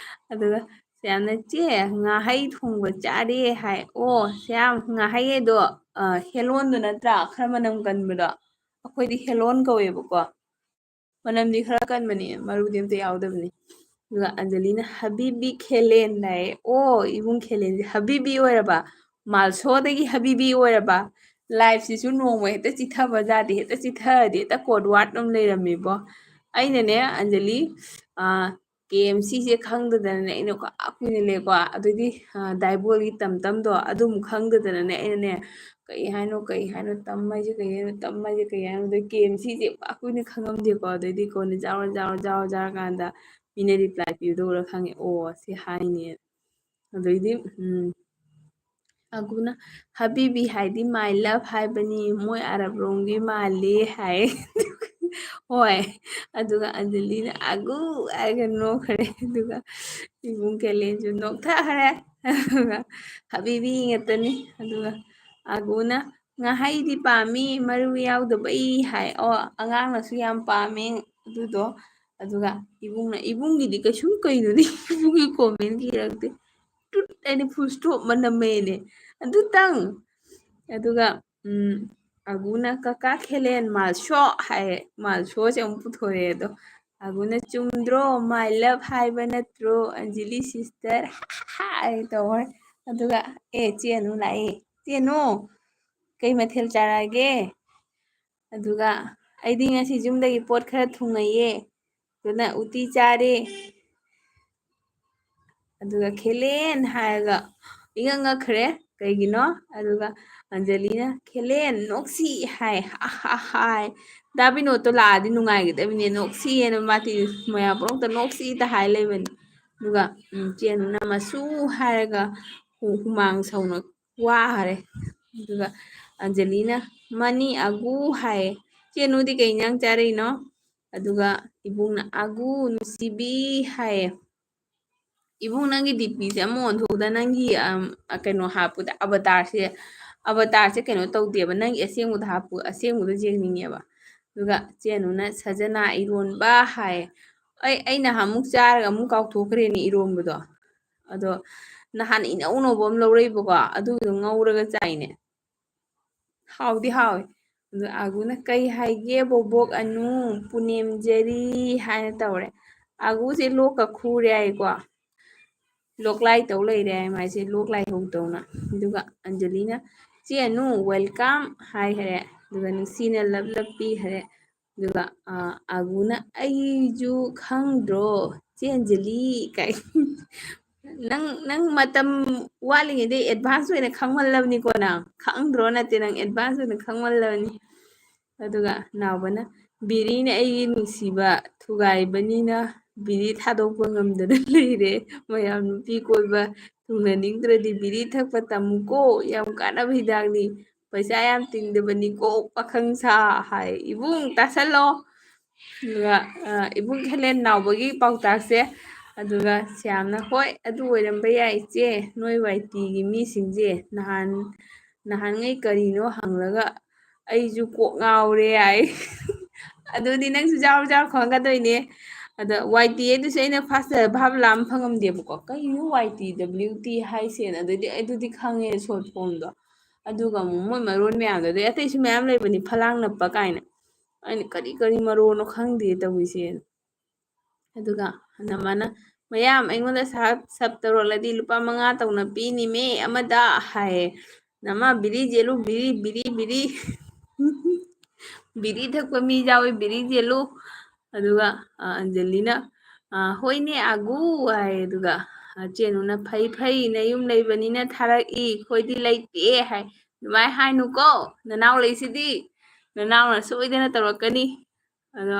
ꯑꯗꯨꯒ ꯁꯌꯥꯝꯅ ꯆꯦ ꯉꯥꯍꯩ ꯊꯣꯡꯕ ꯆꯥꯔꯦ ꯍꯥꯏ ꯑꯣ ꯁꯌꯥꯝ ꯉꯥꯍꯩ ꯑꯗꯣ ꯍꯦꯂꯣꯟꯗꯣ ꯅꯠꯇ꯭ꯔꯥ ꯈꯔ ꯃꯅꯝ ꯀꯟꯕꯗꯣ ꯑꯩꯈꯣꯏꯗꯤ ꯍꯦꯂꯣꯟ ꯀꯧꯋꯦꯕꯀꯣ ꯃꯅꯝꯗꯤ ꯈꯔ ꯀꯟꯕꯅꯤ ꯃꯔꯨꯗꯤ ꯑꯝꯇ ꯌꯥꯎꯗꯕꯅꯤ ꯑꯗꯨꯒ ꯑꯟꯖꯂꯤꯅ ꯍꯕꯤꯕꯤ ꯈꯦꯂꯦꯟ ꯍꯥꯏꯌꯦ ꯑꯣ ꯏꯕꯨꯡ ꯈꯦꯂꯦꯟꯁꯦ ꯍꯕꯤꯕꯤ ꯑꯣꯏꯔꯕ ꯃꯥꯜꯁꯣꯗꯒꯤ ꯍꯕꯤꯕꯤ ꯑꯣꯏꯔꯕ ꯂꯥꯏꯐꯁꯤꯁꯨ ꯅꯣꯡꯃ ꯍꯦꯛꯇ ꯆꯤꯊꯕ ꯖꯥꯠꯗꯤ ꯍꯦꯛꯇ ꯆꯤꯊꯔꯗꯤ ꯍꯦꯛꯇ ꯀꯣꯠ ꯋꯥꯔꯗ ꯑꯃ ꯂꯩꯔꯝꯃꯤꯕꯣ ꯑꯩꯅꯅꯦ ꯑꯟꯖꯂꯤ ꯀꯦ ꯑꯦꯝ ꯁꯤꯁꯦ ꯈꯪꯗꯗꯅꯅꯦ ꯑꯩꯅ ꯀꯨꯏꯅ ꯑꯗꯩꯗꯤ ꯗꯥꯏꯕꯣꯜꯒꯤ ꯇꯝꯗꯣ ꯑꯗꯨꯝ ꯈꯪꯗꯗꯅꯅꯦ ꯑꯩꯅꯅꯦ ꯀꯩ ꯍꯥꯏꯅꯣ ꯇꯝ ꯍꯥꯏꯁꯦ ꯀꯩ ꯍꯥꯏꯅꯣ ꯇꯝ ꯍꯥꯏꯁꯦ ꯀꯩ ꯍꯥꯏꯅꯣ ꯑꯗꯩ ꯀꯦ ꯑꯦꯝ ꯁꯤꯁꯦ ꯀꯨꯏꯅ ꯈꯪꯉꯝꯗꯦꯀꯣ ꯑꯗꯩꯗꯤ ꯀꯣꯟꯅ ꯖꯥꯔꯀꯥꯟꯗ ꯃꯤꯅ ꯔꯤꯄ꯭ꯂꯥꯏ ꯄꯤꯕꯗ ꯈꯪꯉꯦ ꯑꯣ ꯁꯤ ꯍꯥꯏꯅꯤ ꯑꯗꯩꯗꯤ ꯑꯒꯨꯅ ꯍꯕꯤꯕꯤ ꯍꯥꯏꯗꯤ ꯃꯥꯏ ꯂꯚ ꯍꯥꯏꯕꯅꯤ ꯃꯣꯏ ꯑꯔꯕ ꯔꯣꯝꯒꯤ ꯃꯥꯜꯂꯤ ꯍꯥꯏ ꯍꯣꯏ ꯑꯗꯨꯒ ꯑꯟꯖꯂꯤꯅ ꯑꯒꯨ ꯍꯥꯏꯔꯒ ꯅꯣꯛꯈ꯭ꯔꯦ ꯑꯗꯨꯒ ꯏꯕꯨꯡ ꯀꯦꯂꯦꯟꯁꯨ ꯅꯣꯛꯊꯈ꯭ꯔꯦ ꯑꯗꯨꯒ ꯍꯕꯤꯕꯤ ꯉꯥꯛꯇꯅꯤ ꯑꯗꯨꯒ ꯑꯒꯨꯅ ꯉꯥꯍꯩꯗꯤ ꯄꯥꯝꯃꯤ ꯃꯔꯨ ꯌꯥꯎꯗꯕꯩ ꯍꯥꯏ ꯑꯣ ꯑꯉꯥꯡꯅꯁꯨ ꯌꯥꯝ ꯄꯥꯝꯃꯦ ꯑꯗꯨꯗꯣ ꯑꯗꯨꯒ ꯏꯕꯨꯡꯒꯤꯗꯤ ꯀꯩꯁꯨꯝ ꯀꯩꯅꯣꯅꯤ ꯏꯕꯨꯡꯒꯤ ꯀꯣꯃꯦꯟ ꯏꯔꯛꯇꯦ ꯇꯨꯠ ꯑꯩꯅ ꯐꯨꯜ ꯏꯁꯇꯣꯞ ꯑꯃ ꯅꯝꯃꯦꯅꯦ ꯑꯗꯨꯇꯪ ꯑꯗꯨꯒ ꯑꯒꯨꯅ ꯀꯀꯥ ꯈꯦꯂꯦꯟ ꯃꯥꯜꯁꯣ ꯍꯥꯏꯌꯦ ꯃꯥꯜꯁꯣꯁꯦ ꯑꯃꯨꯛ ꯄꯨꯊꯣꯔꯛꯑꯦ ꯑꯗꯣ ꯑꯒꯨꯅ ꯆꯨꯝꯗ꯭ꯔꯣ ꯃꯥꯏ ꯂꯚ ꯍꯥꯏꯕ ꯅꯠꯇ꯭ꯔꯣ ꯑꯟꯖꯂꯤ ꯁꯤꯁꯇꯔ ꯍꯥꯏ ꯇꯧꯈ꯭ꯔꯦ ꯑꯗꯨꯒ ꯆꯦꯅꯨ ꯂꯥꯛꯑꯦ ꯆꯦꯅꯨ ꯀꯩ ꯃꯊꯦꯜ ꯆꯥꯔꯛꯑꯒꯦ ꯑꯗꯨꯒ ꯑꯩꯗꯤ ꯉꯁꯤ ꯌꯨꯝꯗꯒꯤ ꯄꯣꯠ ꯈꯔ ꯊꯨꯡꯉꯩꯌꯦ ꯑꯗꯨꯅ ꯎꯇꯤ ꯆꯥꯔꯦ ꯑꯗꯨꯒ ꯈꯦꯂꯦꯟ ꯍꯥꯏꯔꯒ ꯏꯉꯛ ꯉꯛꯈ꯭ꯔꯦ ꯀꯩꯒꯤꯅꯣ ꯑꯗꯨꯒ ꯑꯟꯖꯂꯤꯅ ꯈꯦꯂꯦꯟ ꯅꯣꯛꯁꯤ ꯍꯥꯏ ꯍꯥꯏ ꯗꯥ ꯕꯤꯅꯣꯠꯇꯣ ꯂꯥꯛꯑꯗꯤ ꯅꯨꯡꯉꯥꯏꯒꯗꯕꯅꯦ ꯅꯣꯛꯁꯤꯑꯅ ꯃꯥꯗꯤ ꯃꯌꯥꯝ ꯄꯨꯝꯅꯃꯛꯇ ꯅꯣꯛꯁꯤꯗ ꯍꯥꯏ ꯂꯩꯕꯅꯤ ꯑꯗꯨꯒ ꯆꯦꯅꯨꯅ ꯃꯁꯨ ꯍꯥꯏꯔꯒ ꯍꯨꯃꯥꯡ ꯁꯧꯅ ꯋꯥꯈꯔꯦ ꯑꯗꯨꯒ ꯑꯟꯖꯂꯤꯅ ꯃꯅꯤ ꯑꯒꯨ ꯍꯥꯏꯌꯦ ꯆꯦꯅꯨꯗꯤ ꯀꯩ ꯏꯟꯖꯥꯡ ꯆꯥꯔꯛꯏꯅꯣ ꯑꯗꯨꯒ ꯏꯕꯨꯡꯅ ꯑꯒꯨ ꯅꯨꯡꯁꯤꯕꯤ ꯍꯥꯏꯌꯦ ꯏꯕꯨꯡ ꯅꯪꯒꯤ ꯗꯤꯄꯤꯁꯦ ꯑꯃ ꯑꯣꯟꯊꯣꯛꯗ ꯅꯪꯒꯤ ꯀꯩꯅꯣ ꯍꯥꯞꯄꯗ ꯑꯕꯇꯥꯔꯁꯦ ꯀꯩꯅꯣ ꯇꯧꯗꯦꯕ ꯅꯪꯒꯤ ꯑꯁꯦꯡꯕꯗ ꯍꯥꯞꯄꯨ ꯑꯁꯦꯡꯕꯗ ꯌꯦꯡꯅꯤꯡꯉꯦꯕ ꯑꯗꯨꯒ ꯆꯦꯅꯨꯅ ꯁꯖꯅꯥ ꯏꯔꯣꯟꯕ ꯍꯥꯏꯌꯦ ꯑꯩ ꯅꯍꯥꯟꯃꯨꯛ ꯆꯥꯔꯒ ꯑꯃꯨꯛ ꯀꯥꯎꯊꯣꯛꯈ꯭ꯔꯦꯅꯦ ꯏꯔꯣꯟꯕꯗꯣ ꯑꯗꯣ ꯅꯍꯥꯟ ꯏꯅꯧ ꯅꯧꯕ ꯑꯃ ꯂꯧꯔꯛꯏꯕꯀꯣ ꯑꯗꯨꯗꯣ ꯉꯧꯔꯒ ꯆꯥꯏꯅꯦ ꯍꯥꯎꯗꯤ ꯍꯥꯎꯋꯦ ꯑꯗꯨ ꯑꯒꯨꯅ ꯀꯩ ꯍꯥꯏꯒꯦ ꯕꯣꯕꯣꯛ ꯑꯅꯨ ꯄꯨꯅꯦꯝꯖꯔꯤ ꯍꯥꯏꯅ ꯇꯧꯔꯦ ꯑꯒꯨꯁꯦ ꯂꯣꯛꯀ ꯈꯨꯔꯦ ꯍꯥꯏꯀꯣ ꯂꯣꯛꯂꯥꯏ ꯇꯧ ꯂꯩꯔꯦ ꯍꯥꯏ ꯃꯥꯏꯁꯦ ꯂꯣꯛ ꯂꯥꯏꯍꯧ ꯇꯧꯅ ꯑꯗꯨꯒ ꯑꯟꯖꯂꯤꯅ ꯆꯦꯅꯨ ꯋꯦꯜꯀꯝ ꯍꯥꯏꯈꯔꯦ ꯑꯗꯨꯒ ꯅꯨꯡꯁꯤꯅ ꯂꯞ ꯂꯞ ꯄꯤꯈꯔꯦ ꯑꯗꯨꯒ ꯑꯒꯨꯅ ꯑꯩꯁꯨ ꯈꯪꯗ꯭ꯔꯣ ꯆꯦꯟꯖꯂꯤ ꯀꯥꯏ ꯅꯪ ꯃꯇꯝ ꯋꯥꯠꯂꯤꯉꯩꯗꯩ ꯑꯦꯗꯚꯥꯟꯁ ꯑꯣꯏꯅ ꯈꯪꯃꯜꯂꯕꯅꯤꯀꯣ ꯅꯪ ꯈꯪꯗ꯭ꯔꯣ ꯅꯠꯇꯦ ꯅꯪ ꯑꯦꯗꯚꯥꯟꯁ ꯑꯣꯏꯅ ꯈꯪꯃꯜꯂꯕꯅꯤ ꯑꯗꯨꯒ ꯅꯥꯎꯕꯅ ꯕꯤꯔꯤꯅ ꯑꯩꯒꯤ ꯅꯨꯡꯁꯤꯕ ꯊꯨꯒꯥꯏꯕꯅꯤꯅ ꯕꯤꯔꯤ ꯊꯥꯗꯣꯛꯄ ꯉꯝꯗꯅ ꯂꯩꯔꯦ ꯃꯌꯥꯝ ꯅꯨꯄꯤ ꯀꯣꯏꯕ ꯊꯨꯡꯅꯅꯤꯡꯗ꯭ꯔꯗꯤ ꯕꯤꯔꯤ ꯊꯛꯄ ꯇꯝꯃꯨꯀꯣ ꯌꯥꯝ ꯀꯥꯟꯅꯕ ꯍꯤꯗꯥꯛꯅꯤ ꯄꯩꯁꯥ ꯌꯥꯝ ꯇꯤꯡꯗꯕꯅꯤꯀꯣ ꯄꯥꯈꯪ ꯁꯥ ꯍꯥꯏ ꯏꯕꯨꯡ ꯇꯥꯁꯜꯂꯣ ꯑꯗꯨꯒ ꯏꯕꯨꯡ ꯈꯦꯂꯦꯟ ꯅꯥꯎꯕꯒꯤ ꯄꯥꯎꯇꯥꯛꯁꯦ ꯑꯗꯨꯒ ꯁꯌꯥꯝꯅ ꯍꯣꯏ ꯑꯗꯨ ꯑꯣꯏꯔꯝꯕ ꯌꯥꯏ ꯏꯆꯦ ꯅꯣꯏ ꯋꯥꯏꯇꯤꯒꯤ ꯃꯤꯁꯤꯡꯁꯦ ꯅꯍꯥꯟꯉꯩ ꯀꯔꯤꯅꯣ ꯍꯪꯂꯒ ꯑꯩꯁꯨ ꯀꯣꯛ ꯉꯥꯎꯔꯦ ꯍꯥꯏ ꯑꯗꯨꯗꯤ ꯅꯪꯁꯨ ꯖꯥꯎ ꯈꯪꯒꯗꯣꯏꯅꯦ ꯑꯗ ꯋꯥꯏ ꯇꯤ ꯑꯗꯨꯁꯨ ꯑꯩꯅ ꯐꯥꯁꯇ ꯚꯥꯕ ꯂꯥꯝ ꯐꯪꯉꯝꯗꯦꯕꯀꯣ ꯀꯩꯅꯣ ꯋꯥꯏ ꯇꯤ ꯗꯕ꯭ꯂꯤꯎ ꯇꯤ ꯍꯥꯏꯁꯦꯅ ꯑꯗꯨꯗꯤ ꯑꯩꯗꯨꯗꯤ ꯈꯪꯉꯦ ꯁꯣꯔꯠ ꯐꯣꯝꯗꯣ ꯑꯗꯨꯒ ꯑꯃꯨꯛ ꯃꯣꯏ ꯃꯔꯣꯟ ꯃꯌꯥꯝꯗꯣ ꯑꯗꯩ ꯑꯇꯩꯁꯨ ꯃꯌꯥꯝ ꯂꯩꯕꯅꯤ ꯐꯂꯥꯡ ꯅꯞꯄ ꯀꯥꯏꯅ ꯑꯩꯅ ꯀꯔꯤ ꯀꯔꯤ ꯃꯔꯣꯅꯣ ꯈꯪꯗꯦ ꯇꯧꯔꯤꯁꯦ ꯑꯗꯨꯒ ꯅꯃꯅ ꯃꯌꯥꯝ ꯑꯩꯉꯣꯟꯗ ꯁꯞ ꯇꯧꯔꯛꯂꯗꯤ ꯂꯨꯄꯥ 5 ꯇꯧꯅ ꯄꯤꯅꯤꯃꯦ ꯑꯃꯗ ꯍꯥꯏꯌꯦ ꯅꯃ ꯕꯤꯔꯤ ꯆꯦꯜꯂꯨ ꯕꯤꯔꯤ ꯕꯤꯔꯤ ꯕꯤꯔꯤ ꯕꯤꯔꯤ ꯊꯛꯄ ꯃꯤ ꯌꯥꯎꯋꯤ ꯕꯤꯔꯤ ꯆꯦꯜꯂꯨ ꯑꯗꯨꯒ ꯑꯟꯖꯂꯤꯅ ꯍꯣꯏꯅꯦ ꯑꯒꯨ ꯍꯥꯏ ꯑꯗꯨꯒ ꯆꯦꯅꯨꯅ ꯐꯩ ꯐꯩ ꯅꯌꯨꯝ ꯂꯩꯕꯅꯤꯅ ꯊꯥꯔꯛꯏ ꯑꯩꯈꯣꯏꯗꯤ ꯂꯩꯇꯦ ꯍꯥꯏ ꯑꯗꯨꯃꯥꯏꯅ ꯍꯥꯏꯅꯨꯀꯣ ꯅꯅꯥꯎ ꯂꯩꯁꯤꯗꯤ ꯅꯅꯥꯎꯅ ꯁꯣꯏꯗꯅ ꯇꯧꯔꯛꯀꯅꯤ ꯑꯗꯣ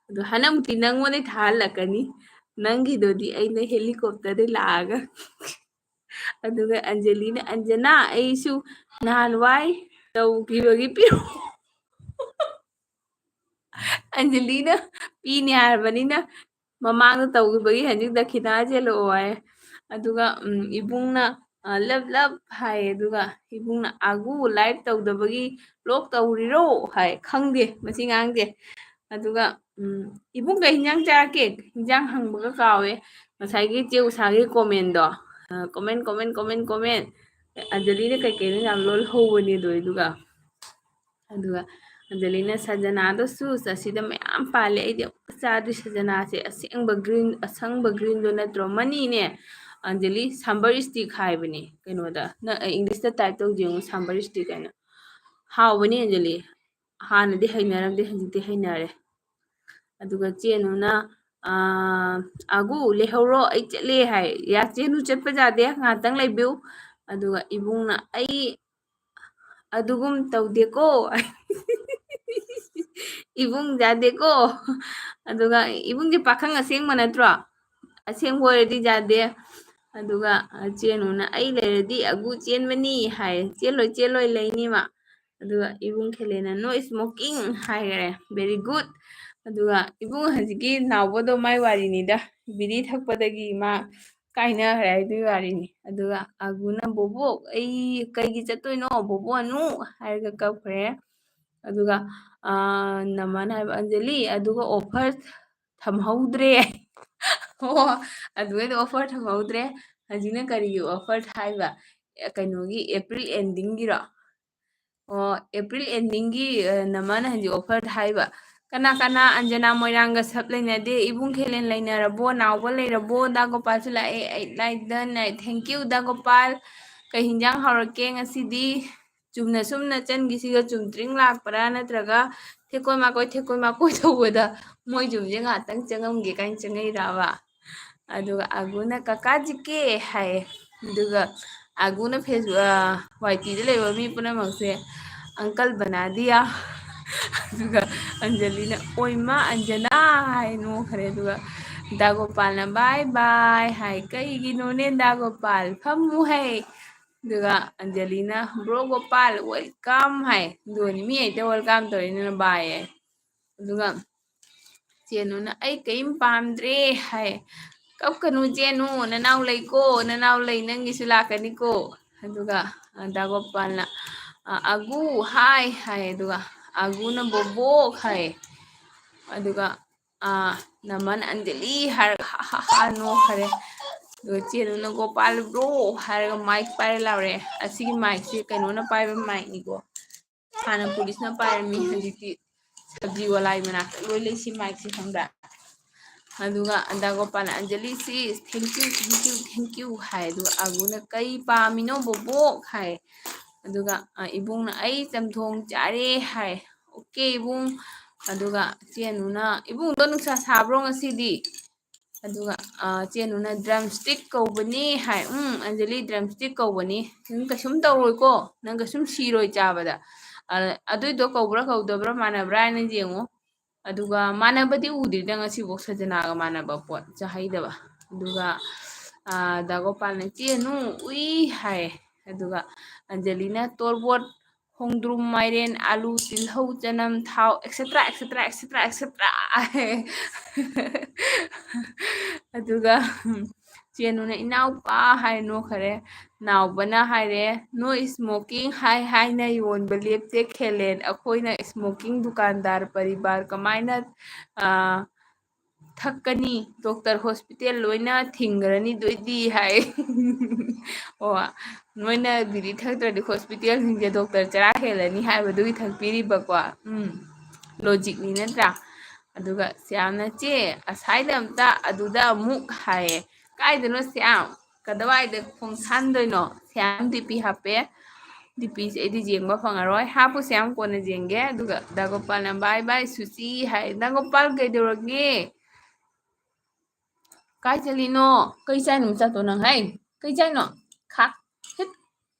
ꯑꯗꯣ ꯍꯟꯗꯛꯃꯨꯛꯇꯤ ꯅꯪꯉꯣꯟꯗꯩ ꯊꯥꯍꯜꯂꯛꯀꯅꯤ ꯅꯪꯒꯤꯗꯨꯗꯤ ꯑꯩꯅ ꯍꯦꯂꯤꯀꯣꯞꯇꯔꯗꯩ ꯂꯥꯛꯑꯒ ꯑꯗꯨꯒ ꯑꯟꯖꯂꯤꯅ ꯑꯟꯖꯅꯥ ꯑꯩꯁꯨ ꯅꯍꯥꯟꯋꯥꯏ ꯇꯧꯈꯤꯕꯒꯤ ꯄꯤꯔꯛꯑꯣ ꯑꯟꯖꯂꯤꯅ ꯄꯤꯅꯤ ꯍꯥꯏꯔꯕꯅꯤꯅ ꯃꯃꯥꯡꯗ ꯇꯧꯈꯤꯕꯒꯤ ꯍꯧꯖꯤꯛ ꯗꯈꯤꯅꯥ ꯆꯦꯜꯂꯛꯑꯣ ꯍꯥꯏ ꯑꯗꯨꯒ ꯏꯕꯨꯡꯅ ꯂꯞ ꯂꯞ ꯍꯥꯏ ꯑꯗꯨꯒ ꯏꯕꯨꯡꯅ ꯑꯥꯒꯨ ꯂꯥꯏꯚ ꯇꯧꯗꯕꯒꯤ ꯂꯣꯛ ꯇꯧꯔꯤꯔꯣ ꯍꯥꯏ ꯈꯪꯗꯦ ꯃꯁꯤ ꯉꯥꯡꯗꯦ ꯑꯗꯨꯒ ꯏꯕꯨꯡ ꯀꯩ ꯍꯤꯟꯖꯥꯡ ꯆꯥꯔꯛꯀꯦ ꯍꯤꯟꯖꯥꯡ ꯍꯪꯕꯒ ꯀꯥꯎꯋꯦ ꯉꯁꯥꯏꯒꯤ ꯆꯦ ꯎꯁꯥꯒꯤ ꯀꯣꯃꯦꯟꯗꯣ ꯀꯣꯃꯦꯟ ꯀꯣꯃꯦꯟ ꯀꯣꯃꯦꯟ ꯀꯣꯃꯦꯟ ꯑꯟꯖꯂꯤꯅ ꯀꯩꯀꯩꯅꯣ ꯌꯥꯝ ꯂꯣꯜꯍꯧꯕꯅꯦ ꯑꯗꯨꯒ ꯑꯟꯖꯂꯤꯅ ꯁꯖꯅꯥꯗꯣ ꯆꯨꯁ ꯑꯁꯤꯗ ꯃꯌꯥꯝ ꯄꯥꯜꯂꯦ ꯑꯩꯗꯤ ꯑꯃꯨꯛꯇ ꯆꯥꯗ꯭ꯔꯤ ꯁꯖꯅꯥꯁꯦ ꯑꯁꯦꯡꯕ ꯒ꯭ꯔꯤꯟ ꯑꯁꯪꯕ ꯒ꯭ꯔꯤꯟꯗꯣ ꯅꯠꯇ꯭ꯔꯣ ꯃꯅꯤꯅꯦ ꯑꯟꯖꯂꯤ ꯁꯝꯕꯔ ꯏꯁꯇꯤꯛ ꯍꯥꯏꯕꯅꯦ ꯀꯩꯅꯣꯗ ꯅꯪ ꯏꯪꯂꯤꯁꯇ ꯇꯥꯏꯞ ꯇꯧꯗꯦ ꯌꯦꯡꯉꯨ ꯁꯝꯕꯔ ꯏꯁꯇꯤꯛ ꯍꯥꯏꯅ ꯍꯥꯎꯕꯅꯤ ꯑꯟꯖꯂꯤ ꯍꯥꯟꯅꯗꯤ ꯍꯩꯅꯔꯝꯗꯦ ꯍꯧꯖꯤꯛꯇꯤ ꯍꯩꯅꯔꯦ ꯑꯗꯨꯒ ꯆꯦꯅꯨꯅ ꯑꯒꯨ ꯂꯩꯍꯧꯔꯣ ꯑꯩ ꯆꯠꯂꯦ ꯍꯥꯏ ꯆꯦꯅꯨ ꯆꯠꯄ ꯌꯥꯗꯦ ꯉꯥꯏꯍꯥꯛꯇꯪ ꯂꯩꯕꯤꯌꯨ ꯑꯗꯨꯒ ꯏꯕꯨꯡꯅ ꯑꯩ ꯑꯗꯨꯒꯨꯝ ꯇꯧꯗꯦꯀꯣ ꯏꯕꯨꯡ ꯌꯥꯗꯦꯀꯣ ꯑꯗꯨꯒ ꯏꯕꯨꯡꯁꯦ ꯄꯥꯈꯪ ꯑꯁꯦꯡꯕ ꯅꯠꯇ꯭ꯔꯣ ꯑꯁꯦꯡꯕ ꯑꯣꯏꯔꯗꯤ ꯌꯥꯗꯦ ꯑꯗꯨꯒ ꯆꯦꯅꯨꯅ ꯑꯩ ꯂꯩꯔꯗꯤ ꯑꯒꯨ ꯆꯦꯟꯕꯅꯤ ꯍꯥꯏ ꯆꯦꯜꯂꯣꯏ ꯆꯦꯜꯂꯣꯏ ꯂꯩꯅꯤꯃ ꯑꯗꯨꯒ ꯏꯕꯨꯡ ꯈꯦꯂꯦꯅ ꯅꯣ ꯏꯁꯃꯣꯀꯤꯡ ꯍꯥꯏꯈꯔꯦ ꯚꯦꯔꯤ ꯒꯨꯗ ꯑꯗꯨꯒ ꯏꯕꯨꯡ ꯍꯧꯖꯤꯛꯀꯤ ꯅꯥꯎꯕꯗꯣ ꯃꯥꯏ ꯋꯥꯔꯤꯅꯤꯗ ꯕꯤꯔꯤ ꯊꯛꯄꯗꯒꯤ ꯃꯥ ꯀꯥꯏꯅꯈ꯭ꯔꯦ ꯍꯥꯏꯗꯨꯒꯤ ꯋꯥꯔꯤꯅꯤ ꯑꯗꯨꯒ ꯑꯒꯨꯅ ꯕꯣꯕꯣꯛ ꯑꯩ ꯀꯩꯒꯤ ꯆꯠꯇꯣꯏꯅꯣ ꯕꯣꯕꯣꯛꯑꯅꯨ ꯍꯥꯏꯔꯒ ꯀꯞꯈ꯭ꯔꯦ ꯑꯗꯨꯒ ꯅꯃꯅ ꯍꯥꯏꯕ ꯑꯟꯖꯂꯤ ꯑꯗꯨꯒ ꯑꯣꯐꯔ ꯊꯝꯍꯧꯗ꯭ꯔꯦ ꯑꯣ ꯑꯗꯨꯒꯩꯗꯣ ꯑꯣꯐꯔ ꯊꯝꯍꯧꯗ꯭ꯔꯦ ꯍꯧꯖꯤꯛꯅ ꯀꯔꯤꯒꯤ ꯑꯣꯐꯔ ꯍꯥꯏꯕ ꯀꯩꯅꯣꯒꯤ ꯑꯦꯄ꯭ꯔꯤꯜ ꯑꯦꯟꯗꯤꯡꯒꯤꯔꯣ ꯑꯣ ꯑꯦꯄ꯭ꯔꯤꯜ ꯑꯦꯟꯗꯤꯡꯒꯤ ꯅꯃꯅ ꯍꯧꯖꯤꯛ ꯑꯣꯐꯔ ꯍꯥꯏꯕ ꯀꯅꯥ ꯀꯅꯥ ꯑꯟꯖꯅꯥ ꯃꯣꯏꯔꯥꯡꯒ ꯁꯞ ꯂꯩꯅꯗꯦ ꯏꯕꯨꯡ ꯈꯦꯂꯦꯟ ꯂꯩꯅꯔꯕꯣ ꯅꯥꯎꯕ ꯂꯩꯔꯕꯣ ꯗꯥ ꯒꯣꯄꯥꯜꯁꯨ ꯂꯥꯛꯑꯦ ꯑꯩ ꯂꯥꯏꯛ ꯗꯟ ꯊꯦꯡꯀ꯭ꯌꯨ ꯗꯥ ꯒꯣꯄꯥꯜ ꯀꯩ ꯍꯤꯟꯖꯥꯡ ꯍꯧꯔꯛꯀꯦ ꯉꯁꯤꯗꯤ ꯆꯨꯝꯅ ꯁꯨꯝ ꯅꯆꯟꯒꯤꯁꯤꯒ ꯆꯨꯝꯗ꯭ꯔꯤꯡ ꯂꯥꯛꯄ꯭ꯔꯥ ꯅꯠꯇ꯭ꯔꯒ ꯊꯦꯛꯀꯣꯏ ꯃꯥꯀꯣꯏ ꯇꯧꯕꯗ ꯃꯣꯏ ꯌꯨꯝꯁꯦ ꯉꯥꯛꯇꯪ ꯆꯪꯉꯝꯒꯦ ꯀꯥꯏꯅ ꯆꯪꯉꯛꯏꯔꯕ ꯑꯗꯨꯒ ꯑꯒꯨꯅ ꯀꯀꯥ ꯖꯤꯀꯦ ꯍꯥꯏꯌꯦ ꯑꯗꯨꯒ ꯑꯒꯨꯅ ꯐꯦꯁꯕꯨꯛ ꯋꯥꯏꯇꯤꯗ ꯂꯩꯕ ꯃꯤ ꯄꯨꯝꯅꯃꯛꯁꯦ ꯑꯪꯀꯜ ꯕꯅꯥꯗꯤꯌꯥ ꯑꯗꯨꯒ ꯑꯟꯖꯂꯤꯅ ꯑꯣꯏꯃ ꯑꯟꯖꯅꯥ ꯍꯥꯏ ꯅꯣꯛꯈ꯭ꯔꯦ ꯑꯗꯨꯒ ꯗꯥꯒꯣꯄꯥꯜꯅ ꯕꯥꯏ ꯕꯥꯏ ꯍꯥꯏ ꯀꯩꯒꯤꯅꯣꯅꯦ ꯗꯥꯒꯣꯄꯥꯜ ꯐꯝꯃꯨ ꯍꯩ ꯑꯗꯨꯒ ꯑꯟꯖꯂꯤꯅ ꯕ꯭ꯔꯣ ꯒꯣꯄꯥꯜ ꯋꯦꯜꯀꯝ ꯍꯥꯏ ꯑꯗꯨꯒꯅꯤ ꯃꯤ ꯍꯦꯛꯇ ꯋꯦꯜꯀꯝ ꯇꯧꯔꯤꯅꯤꯅ ꯕꯥꯏ ꯍꯥꯏ ꯑꯗꯨꯒ ꯆꯦꯅꯨꯅ ꯑꯩ ꯀꯔꯤꯝ ꯄꯥꯝꯗ꯭ꯔꯦ ꯍꯥꯏ ꯀꯞꯀꯅꯨ ꯆꯦꯅꯨ ꯅꯅꯥꯎ ꯂꯩꯀꯣ ꯅꯅꯥꯎ ꯂꯩ ꯅꯪꯒꯤꯁꯨ ꯂꯥꯛꯀꯅꯤꯀꯣ ꯑꯗꯨꯒ ꯗꯥꯒꯣꯄꯥꯜꯅ ꯑꯒꯨ ꯍꯥꯏ ꯍꯥꯏ ꯑꯗꯨꯒ ꯑꯒꯨꯅ ꯕꯣꯕꯣꯛ ꯍꯥꯏ ꯑꯗꯨꯒ ꯅꯃꯟ ꯑꯟꯖꯂꯤ ꯍꯥꯏꯔꯒ ꯍꯥ ꯅꯣꯛꯈꯔꯦ ꯑꯗꯨꯒ ꯆꯦꯅꯨꯅ ꯒꯣꯄꯥꯜ ꯕ꯭ꯔꯣ ꯍꯥꯏꯔꯒ ꯃꯥꯏꯛ ꯄꯥꯏꯔ ꯂꯥꯎꯔꯛꯑꯦ ꯑꯁꯤꯒꯤ ꯃꯥꯏꯛꯁꯦ ꯀꯩꯅꯣꯅ ꯄꯥꯏꯕ ꯃꯥꯏꯛꯅꯤꯀꯣ ꯍꯥꯟꯅ ꯄꯨꯂꯤꯁꯅ ꯄꯥꯏꯔꯝꯃꯤ ꯍꯧꯖꯤꯛꯇꯤ ꯁꯕꯖꯤ ꯋꯥꯂꯥꯏ ꯃꯅꯥꯛꯇ ꯂꯣꯏ ꯂꯩ ꯁꯤ ꯃꯥꯏꯛꯁꯦ ꯈꯪꯕ꯭ꯔꯥ ꯑꯗꯨꯒ ꯗꯥꯒꯣꯄꯥꯜꯅ ꯑꯟꯖꯂꯤ ꯁꯤꯁ ꯊꯦꯡꯀ꯭ꯌꯨ ꯊꯦꯡꯀ꯭ꯌꯨ ꯊꯦꯡꯀ꯭ꯌꯨ ꯍꯥꯏ ꯑꯗꯨꯒ ꯑꯒꯨꯅ ꯀꯩ ꯄꯥꯝꯃꯤꯅꯣ ꯕꯣꯕꯣꯛ ꯍꯥꯏ ꯑꯗꯨꯒ ꯏꯕꯨꯡꯅ ꯑꯩ ꯆꯝꯊꯣꯡ ꯆꯥꯔꯦ ꯍꯥꯏ ꯑꯣꯀꯦ ꯏꯕꯨꯡ ꯑꯗꯨꯒ ꯆꯦꯅꯨꯅ ꯏꯕꯨꯡꯗꯣ ꯅꯨꯡꯁꯥ ꯁꯥꯕ꯭ꯔꯣ ꯉꯁꯤꯗꯤ ꯑꯗꯨꯒ ꯆꯦꯅꯨꯅ ꯗ꯭ꯔꯝ ꯏꯁꯇꯤꯛ ꯀꯧꯕꯅꯤ ꯍꯥꯏ ꯑꯟꯖꯂꯤ ꯗ꯭ꯔꯝ ꯏꯁꯇꯤꯛ ꯀꯧꯕꯅꯤ ꯅꯪ ꯀꯩꯁꯨꯝ ꯇꯧꯔꯣꯏꯀꯣ ꯅꯪ ꯀꯩꯁꯨꯝ ꯁꯤꯔꯣꯏ ꯆꯥꯕꯗ ꯑꯗꯨꯏꯗꯣ ꯀꯧꯕ꯭ꯔꯥ ꯀꯧꯗꯕ꯭ꯔꯥ ꯃꯥꯟꯅꯕ꯭ꯔꯥ ꯍꯥꯏꯅ ꯌꯦꯡꯉꯨ ꯑꯗꯨꯒ ꯃꯥꯟꯅꯕꯗꯤ ꯎꯗ꯭ꯔꯤꯗ ꯉꯁꯤꯐꯥꯎ ꯁꯖꯅꯥꯒ ꯃꯥꯟꯅꯕ ꯄꯣꯠ ꯆꯥꯍꯩꯗꯕ ꯑꯗꯨꯒ ꯗꯥꯒꯣꯄꯥꯜꯅ ꯆꯦꯅꯨ ꯎꯏ ꯍꯥꯏ ꯑꯗꯨꯒ ꯑꯟꯖꯂꯤꯅ ꯇꯣꯔꯕꯣꯠ ꯈꯣꯡꯗ꯭ꯔꯨꯝ ꯃꯥꯏꯔꯦꯟ ꯑꯥꯂꯨ ꯇꯤꯜꯍꯧ ꯆꯅꯝ ꯊꯥꯎ ꯑꯦꯛꯁꯦꯇ꯭ꯔꯥ ꯑꯦꯛꯁꯦꯇ꯭ꯔꯥ ꯑꯦꯛꯁꯦꯇ꯭ꯔꯥ ꯑꯦꯛꯁꯦꯇ꯭ꯔꯥ ꯑꯗꯨꯒ ꯆꯦꯅꯨꯅ ꯏꯅꯥꯎꯄꯥ ꯍꯥꯏꯔ ꯅꯣꯛꯈꯔꯦ ꯅꯥꯎꯕꯅ ꯍꯥꯏꯔꯦ ꯅꯣ ꯏꯁꯃꯣꯀꯤꯡ ꯍꯥꯏ ꯍꯥꯏꯅ ꯌꯣꯟꯕ ꯂꯦꯞꯇꯦ ꯈꯦꯂꯦꯟ ꯑꯩꯈꯣꯏꯅ ꯏꯁꯃꯣꯀꯤꯡ ꯗꯨꯀꯥꯟꯗꯥꯔ ꯄꯔꯤꯕꯥꯔ ꯀꯃꯥꯏꯅ ꯊꯛꯀꯅꯤ ꯗꯣꯛꯇꯔ ꯍꯣꯁꯄꯤꯇꯥꯜ ꯂꯣꯏꯅ ꯊꯤꯡꯈ꯭ꯔꯅꯤ ꯗꯣꯏꯗꯤ ꯍꯥꯏ ꯑꯣ ꯅꯣꯏꯅ ꯕꯤꯗꯤ ꯊꯛꯇ꯭ꯔꯗꯤ ꯍꯣꯁꯄꯤꯇꯥꯜꯁꯤꯡꯁꯦ ꯗꯣꯛꯇꯔ ꯆꯔꯥ ꯍꯦꯜꯂꯅꯤ ꯍꯥꯏꯕꯗꯨꯒꯤ ꯊꯛꯄꯤꯔꯤꯕꯀꯣ ꯂꯣꯖꯤꯛꯅꯤ ꯅꯠꯇ꯭ꯔꯥ ꯑꯗꯨꯒ ꯁ꯭ꯌꯥꯝꯅ ꯆꯦ ꯑꯁꯥꯏꯗ ꯑꯝꯇ ꯑꯗꯨꯗ ꯑꯃꯨꯛ ꯍꯥꯏꯌꯦ ꯀꯥꯏꯗꯅꯣ ꯁ꯭ꯌꯥꯝ ꯀꯗꯥꯋꯥꯏꯗ ꯈꯣꯡ ꯁꯥꯟꯗꯣꯏꯅꯣ ꯁ꯭ꯌꯥꯝ ꯗꯤꯄꯤ ꯍꯥꯞꯄꯦ ꯗꯤꯄꯤꯁꯦ ꯑꯩꯗꯤ ꯌꯦꯡꯕ ꯐꯪꯉꯔꯣꯏ ꯍꯥꯞꯄꯨꯁꯦ ꯌꯥꯝ ꯀꯣꯟꯅ ꯌꯦꯡꯒꯦ ꯑꯗꯨꯒ ꯗꯥꯒꯣꯄꯥꯜꯅ ꯕꯥꯏ ꯕꯥꯏ ꯁꯨꯆꯤ ꯍꯥꯏ ꯗꯥꯒꯣꯄꯥꯜ ꯀꯩꯗꯧꯔꯒꯦ ꯀꯥꯏ ꯆꯠꯂꯤꯅꯣ ꯀꯩ ꯆꯥꯏꯅꯣ ꯆꯠꯇꯣ ꯅꯪ ꯍꯥꯏ ꯀꯩ ꯆꯥꯏꯅꯣ ꯈꯥ ꯍꯤꯠ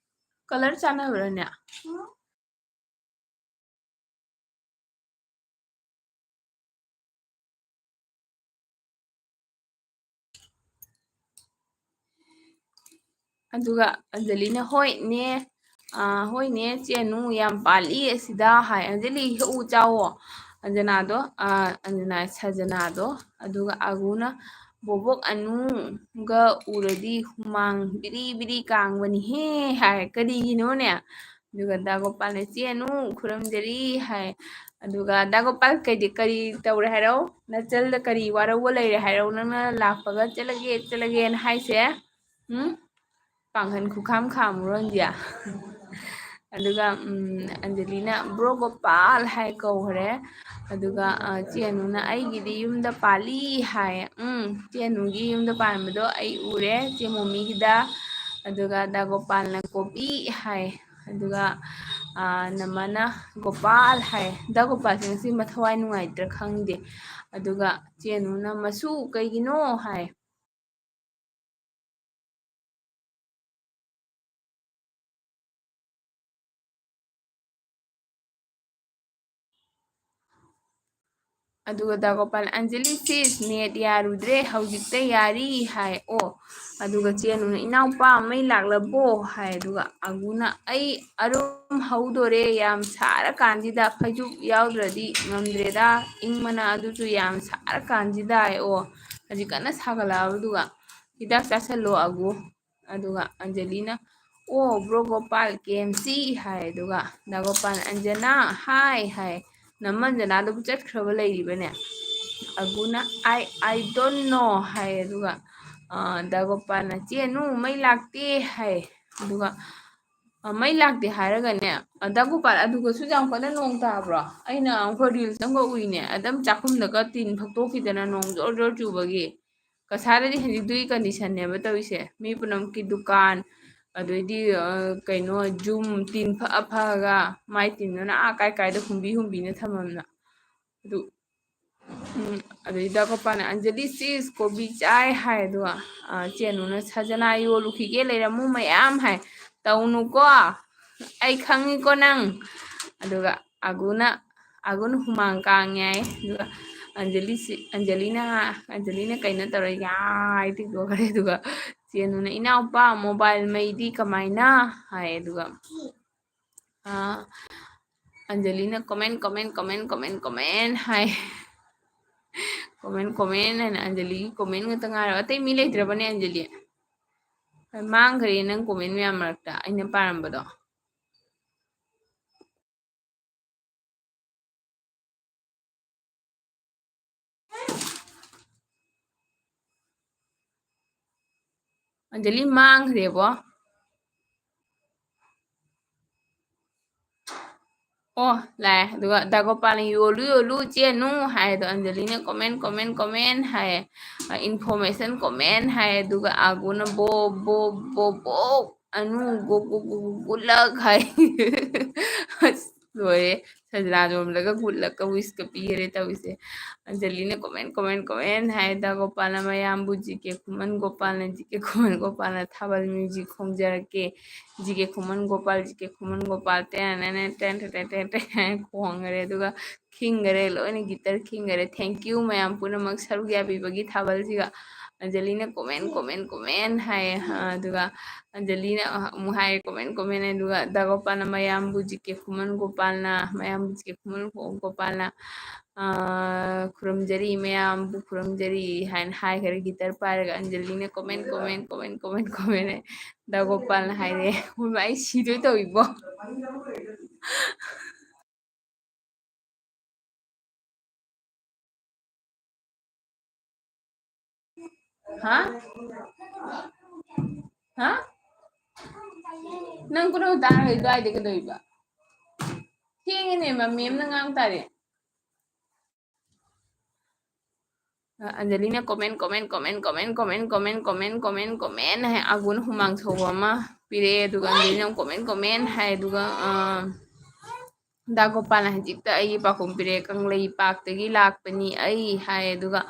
ꯀꯂꯔ ꯆꯥꯟꯅꯕ꯭ꯔꯅꯦ ꯑꯗꯨꯒ ꯑꯟꯖꯂꯤꯅ ꯍꯣꯏꯅꯦ ꯍꯣꯏꯅꯦ ꯆꯦꯅꯨ ꯌꯥꯝ ꯄꯥꯜꯂꯤ ꯑꯁꯤꯗ ꯍꯥꯏ ꯑꯟꯖꯂꯤ ꯍꯦꯛꯎ ꯆꯥꯋꯣ ꯑꯟꯖꯅꯥꯗꯣ ꯑꯟꯖꯅꯥ ꯁꯖꯅꯥꯗꯣ ꯑꯗꯨꯒ ꯑꯒꯨꯅ ꯕꯣꯕꯣꯛ ꯑꯅꯨꯒ ꯎꯔꯗꯤ ꯍꯨꯃꯥꯡ ꯕꯤꯔꯤ ꯕꯤꯔꯤ ꯀꯥꯡꯕꯅꯤꯍꯦ ꯍꯥꯏ ꯀꯔꯤꯒꯤꯅꯣꯅꯦ ꯑꯗꯨꯒ ꯗꯥꯒꯣꯄꯥꯜꯅ ꯆꯦꯅꯨ ꯈꯨꯔꯨꯝꯖꯔꯤ ꯍꯥꯏ ꯑꯗꯨꯒ ꯗꯥꯒꯣꯄꯥꯜ ꯀꯔꯤ ꯇꯧꯔꯦ ꯍꯥꯏꯔꯧ ꯅꯆꯜꯗ ꯀꯔꯤ ꯋꯥꯔꯧꯕ ꯂꯩꯔꯦ ꯍꯥꯏꯔꯧ ꯅꯪꯅ ꯂꯥꯛꯄꯒ ꯆꯠꯂꯒꯦꯅ ꯍꯥꯏꯁꯦ ꯄꯥꯡꯒꯟ ꯈꯨꯈꯥꯝ ꯈꯥꯝꯃꯨꯔꯣꯟꯗꯤ ꯑꯗꯨꯒ ꯑꯟꯖꯂꯤꯅ ꯕ꯭ꯔꯣ ꯒꯣꯄꯥꯜ ꯍꯥꯏ ꯀꯧꯈ꯭ꯔꯦ ꯑꯗꯨꯒ ꯆꯦꯅꯨꯅ ꯑꯩꯒꯤꯗꯤ ꯌꯨꯝꯗ ꯄꯥꯜꯂꯤ ꯍꯥꯏ ꯆꯦꯅꯨꯒꯤ ꯌꯨꯝꯗ ꯄꯥꯟꯕꯗꯣ ꯑꯩ ꯎꯔꯦ ꯆꯦ ꯃꯣꯃꯤꯒꯤꯗ ꯑꯗꯨꯒ ꯗꯥꯒꯣꯄꯥꯜꯅ ꯀꯣꯕꯤ ꯍꯥꯏ ꯑꯗꯨꯒ ꯅꯃꯅ ꯒꯣꯄꯥꯜ ꯍꯥꯏ ꯗꯥꯒꯣꯄꯥꯜꯁꯦ ꯉꯁꯤ ꯃꯊꯋꯥꯏ ꯅꯨꯡꯉꯥꯏꯇ꯭ꯔꯥ ꯈꯪꯗꯦ ꯑꯗꯨꯒ ꯆꯦꯅꯨꯅ ꯃꯁꯨ ꯀꯩꯒꯤꯅꯣ ꯍꯥꯏ ꯑꯗꯨꯒ ꯗꯥꯒꯣꯄꯥꯜ ꯑꯟꯖꯂꯤ ꯁꯤꯁ ꯅꯦꯠ ꯌꯥꯔꯨꯗ꯭ꯔꯦ ꯍꯧꯖꯤꯛꯇ ꯌꯥꯔꯤ ꯍꯥꯏ ꯑꯣ ꯑꯗꯨꯒ ꯆꯦꯅꯨꯅ ꯏꯅꯥꯎꯄꯥ ꯃꯩ ꯂꯥꯛꯂꯕꯣ ꯍꯥꯏ ꯑꯗꯨꯒ ꯑꯒꯨꯅ ꯑꯩ ꯑꯔꯨꯝ ꯍꯧꯗꯣꯔꯦ ꯌꯥꯝ ꯁꯥꯔꯀꯥꯟꯁꯤꯗ ꯐꯩꯖꯨꯞ ꯌꯥꯎꯗ꯭ꯔꯗꯤ ꯉꯝꯗ꯭ꯔꯦꯗ ꯏꯪꯕꯅ ꯑꯗꯨꯁꯨ ꯌꯥꯝ ꯁꯥꯔꯀꯥꯟꯁꯤꯗ ꯑꯣ ꯍꯧꯖꯤꯛ ꯀꯟꯅ ꯁꯥꯒꯠꯂꯛꯑꯕꯗꯨꯒ ꯍꯤꯗꯥꯛ ꯆꯥꯁꯤꯜꯂꯣ ꯑꯒꯨ ꯑꯗꯨꯒ ꯑꯟꯖꯂꯤꯅ ꯑꯣ ꯕ꯭ꯔꯣ ꯒꯣꯄꯥꯜ ꯀꯦꯝꯁꯤ ꯍꯥꯏ ꯑꯗꯨꯒ ꯗꯥꯒꯣꯄꯥꯜ ꯑꯟꯖꯅꯥ ꯍꯥꯏ ꯍꯥꯏ ꯅꯝꯃꯟꯖꯅꯥꯗꯨꯕꯨ ꯆꯠꯈ꯭ꯔꯕ ꯂꯩꯔꯤꯕꯅꯦ ꯑꯒꯨꯅ ꯑꯥꯏ ꯗꯣꯟ ꯅꯣ ꯍꯥꯏ ꯑꯗꯨꯒ ꯗꯥꯒꯣꯄꯥꯜꯅ ꯆꯦꯅꯨ ꯃꯩ ꯂꯥꯛꯇꯦ ꯍꯥꯏ ꯑꯗꯨꯒ ꯃꯩ ꯂꯥꯛꯇꯦ ꯍꯥꯏꯔꯒꯅꯦ ꯗꯥꯒꯣꯄꯥꯜ ꯑꯗꯨꯒꯁꯨ ꯌꯥꯝ ꯀꯟꯅ ꯅꯣꯡ ꯇꯥꯕ꯭ꯔꯣ ꯑꯩꯅ ꯑꯃꯨꯛꯀ ꯔꯤꯜꯁ ꯑꯃꯒ ꯎꯏꯅꯦ ꯑꯗꯨꯝ ꯆꯥꯛꯈꯨꯝꯗꯒ ꯇꯤꯟ ꯐꯛꯇꯣꯛꯈꯤꯗꯅ ꯅꯣꯡ ꯖꯣꯔ ꯖꯣꯔ ꯆꯨꯕꯒꯤ ꯀꯁꯥꯔꯗꯗꯤ ꯍꯧꯖꯤꯛꯇꯨꯒꯤ ꯀꯟꯗꯤꯁꯟꯅꯦꯕ ꯇꯧꯔꯤꯁꯦ ꯃꯤ ꯄꯨꯝꯅꯃꯛꯀꯤ ꯗꯨꯀꯥꯟ ꯑꯗꯩꯗꯤ ꯀꯩꯅꯣ ꯖꯨꯝ ꯇꯤꯟ ꯐꯛꯑ ꯐꯛꯑꯒ ꯃꯥꯏ ꯇꯤꯟꯗꯨꯅ ꯀꯥꯏ ꯀꯥꯏꯗ ꯍꯨꯝꯕꯤꯅ ꯊꯝꯃꯝꯅ ꯑꯗꯨ ꯑꯗꯩ ꯗꯥꯒꯣꯄꯥꯜꯅ ꯑꯟꯖꯂꯤ ꯆꯤꯁ ꯀꯣꯕꯤ ꯆꯥꯏ ꯍꯥꯏ ꯑꯗꯨꯒ ꯆꯦꯅꯨꯅ ꯁꯖꯅꯥ ꯌꯣꯜꯂꯨꯈꯤꯒꯦ ꯂꯩꯔꯝꯃꯨ ꯃꯌꯥꯝ ꯍꯥꯏ ꯇꯧꯅꯨꯀꯣ ꯑꯩ ꯈꯪꯉꯤꯀꯣ ꯅꯪ ꯑꯗꯨꯒ ꯑꯒꯨꯅ ꯍꯨꯃꯥꯡ ꯀꯥꯡꯉꯦ ꯍꯥꯏ ꯑꯗꯨꯒ ꯑꯟꯖꯂꯤꯅ ꯀꯩꯅꯣ ꯇꯧꯔ ꯌꯥꯏ ꯇꯤꯡꯊꯣꯛꯈ꯭ꯔꯦ ꯑꯗꯨꯒ ꯆꯦꯅꯨꯅ ꯏꯅꯥꯎꯄꯥ ꯃꯣꯕꯥꯏꯜ ꯃꯩꯗꯤ ꯀꯃꯥꯏꯅ ꯍꯥꯏ ꯑꯗꯨꯒ ꯑꯟꯖꯂꯤꯅ ꯀꯣꯃꯦꯟ ꯍꯥꯏ ꯀꯣꯃꯦꯟ ꯍꯥꯏꯅ ꯑꯟꯖꯂꯤꯒꯤ ꯀꯣꯃꯦꯟ ꯉꯥꯛꯇ ꯉꯥꯏꯔꯕ ꯑꯇꯩ ꯃꯤ ꯂꯩꯇ꯭ꯔꯕꯅꯦ ꯑꯟꯖꯂꯤ ꯃꯥꯡꯈ꯭ꯔꯦ ꯅꯪ ꯀꯣꯃꯦꯟ ꯃꯌꯥꯝ ꯃꯔꯛꯇ ꯑꯩꯅ ꯄꯥꯔꯝꯕꯗꯣ ꯑꯟꯖꯂꯤ ꯃꯥꯡꯈ꯭ꯔꯦꯕꯣ ꯑꯣ ꯂꯥꯛꯑꯦ ꯑꯗꯨꯒ ꯗꯥꯒꯣꯄꯥꯜꯅ ꯌꯣꯜꯂꯨ ꯆꯦꯅꯨ ꯍꯥꯏꯗꯣ ꯑꯟꯖꯂꯤꯅ ꯀꯣꯃꯦꯟ ꯍꯥꯏꯌꯦ ꯏꯟꯐꯣꯔꯃꯦꯁꯟ ꯀꯣꯃꯦꯟ ꯍꯥꯏ ꯑꯗꯨꯒ ꯑꯒꯨꯅ ꯕꯣꯛ ꯑꯅꯨ ꯒꯨꯠꯂꯛ ꯍꯥꯏ ꯑꯁ ꯂꯣꯏꯔꯦ ꯁꯖꯅꯥꯗꯣꯝꯗꯒ ꯒꯨꯠꯂꯛꯀ ꯋꯤꯁꯀ ꯄꯤꯈꯔꯦ ꯇꯧꯔꯤꯁꯦ ꯑꯟꯖꯂꯤꯅ ꯀꯣꯃꯦꯟ ꯍꯥꯏ ꯗꯥꯒꯣꯄꯥꯜꯅ ꯃꯌꯥꯝꯕꯨ ꯖꯤꯀꯦ ꯈꯨꯃꯟ ꯒꯣꯄꯥꯜꯅ ꯖꯤꯀꯦ ꯈꯨꯃꯟ ꯒꯣꯄꯥꯜꯅ ꯊꯥꯕꯜ ꯃ꯭ꯌꯨꯖꯤꯛ ꯈꯣꯡꯖꯔꯛꯀꯦ ꯖꯤꯀꯦ ꯈꯨꯃꯟ ꯒꯣꯄꯥꯜ ꯈꯣꯡꯈꯔꯦ ꯑꯗꯨꯒ ꯈꯤꯡꯈꯔꯦ ꯂꯣꯏꯅ ꯒꯤꯇꯔ ꯈꯤꯡꯈꯔꯦ ꯊꯦꯡꯀ꯭ꯌꯨ ꯃꯌꯥꯝ ꯄꯨꯝꯅꯃꯛ ꯁꯔꯨꯛ ꯌꯥꯕꯤꯕꯒꯤ ꯊꯥꯕꯜꯁꯤꯒ ꯑꯟꯖꯂꯤꯅ ꯀꯣꯃꯦꯟ ꯍꯥꯏꯌꯦ ꯑꯗꯨꯒ ꯑꯟꯖꯂꯤꯅ ꯑꯃꯨꯛ ꯍꯥꯏꯌꯦ ꯀꯣꯃꯦꯟ ꯑꯗꯨꯒ ꯗꯥꯒꯣꯄꯥꯜꯅ ꯃꯌꯥꯝꯕꯨ ꯖꯤꯀꯦ ꯈꯨꯃꯟ ꯒꯣꯄꯥꯜꯅ ꯃꯌꯥꯝꯕꯨ ꯖꯤꯀꯦ ꯈꯨꯃꯟ ꯒꯣꯄꯥꯜꯅ ꯈꯨꯔꯨꯝꯖꯔꯤ ꯃꯌꯥꯝꯕꯨ ꯈꯨꯔꯨꯝꯖꯔꯤ ꯍꯥꯏꯅ ꯍꯥꯏꯈꯔꯦ ꯒꯤꯇꯔ ꯄꯥꯏꯔꯒ ꯑꯟꯖꯂꯤꯅ ꯀꯣꯃꯦꯟ ꯗꯥꯒꯣꯄꯥꯜꯅ ꯍꯥꯏꯔꯦ ꯍꯣꯏꯕ ꯑꯩ ꯁꯤꯗꯣꯏ ꯇꯧꯏꯕꯣ ha ha nang kuno tara dai de ka doi ba thengene ma mem na ngang tare Angelina comment comment comment comment comment comment comment comment comment hai agun humang thowa ma pire duga Angelina comment comment hai duga Dagopal hajikta ai pakum pire kanglei pak tagi lakpani ai hai duga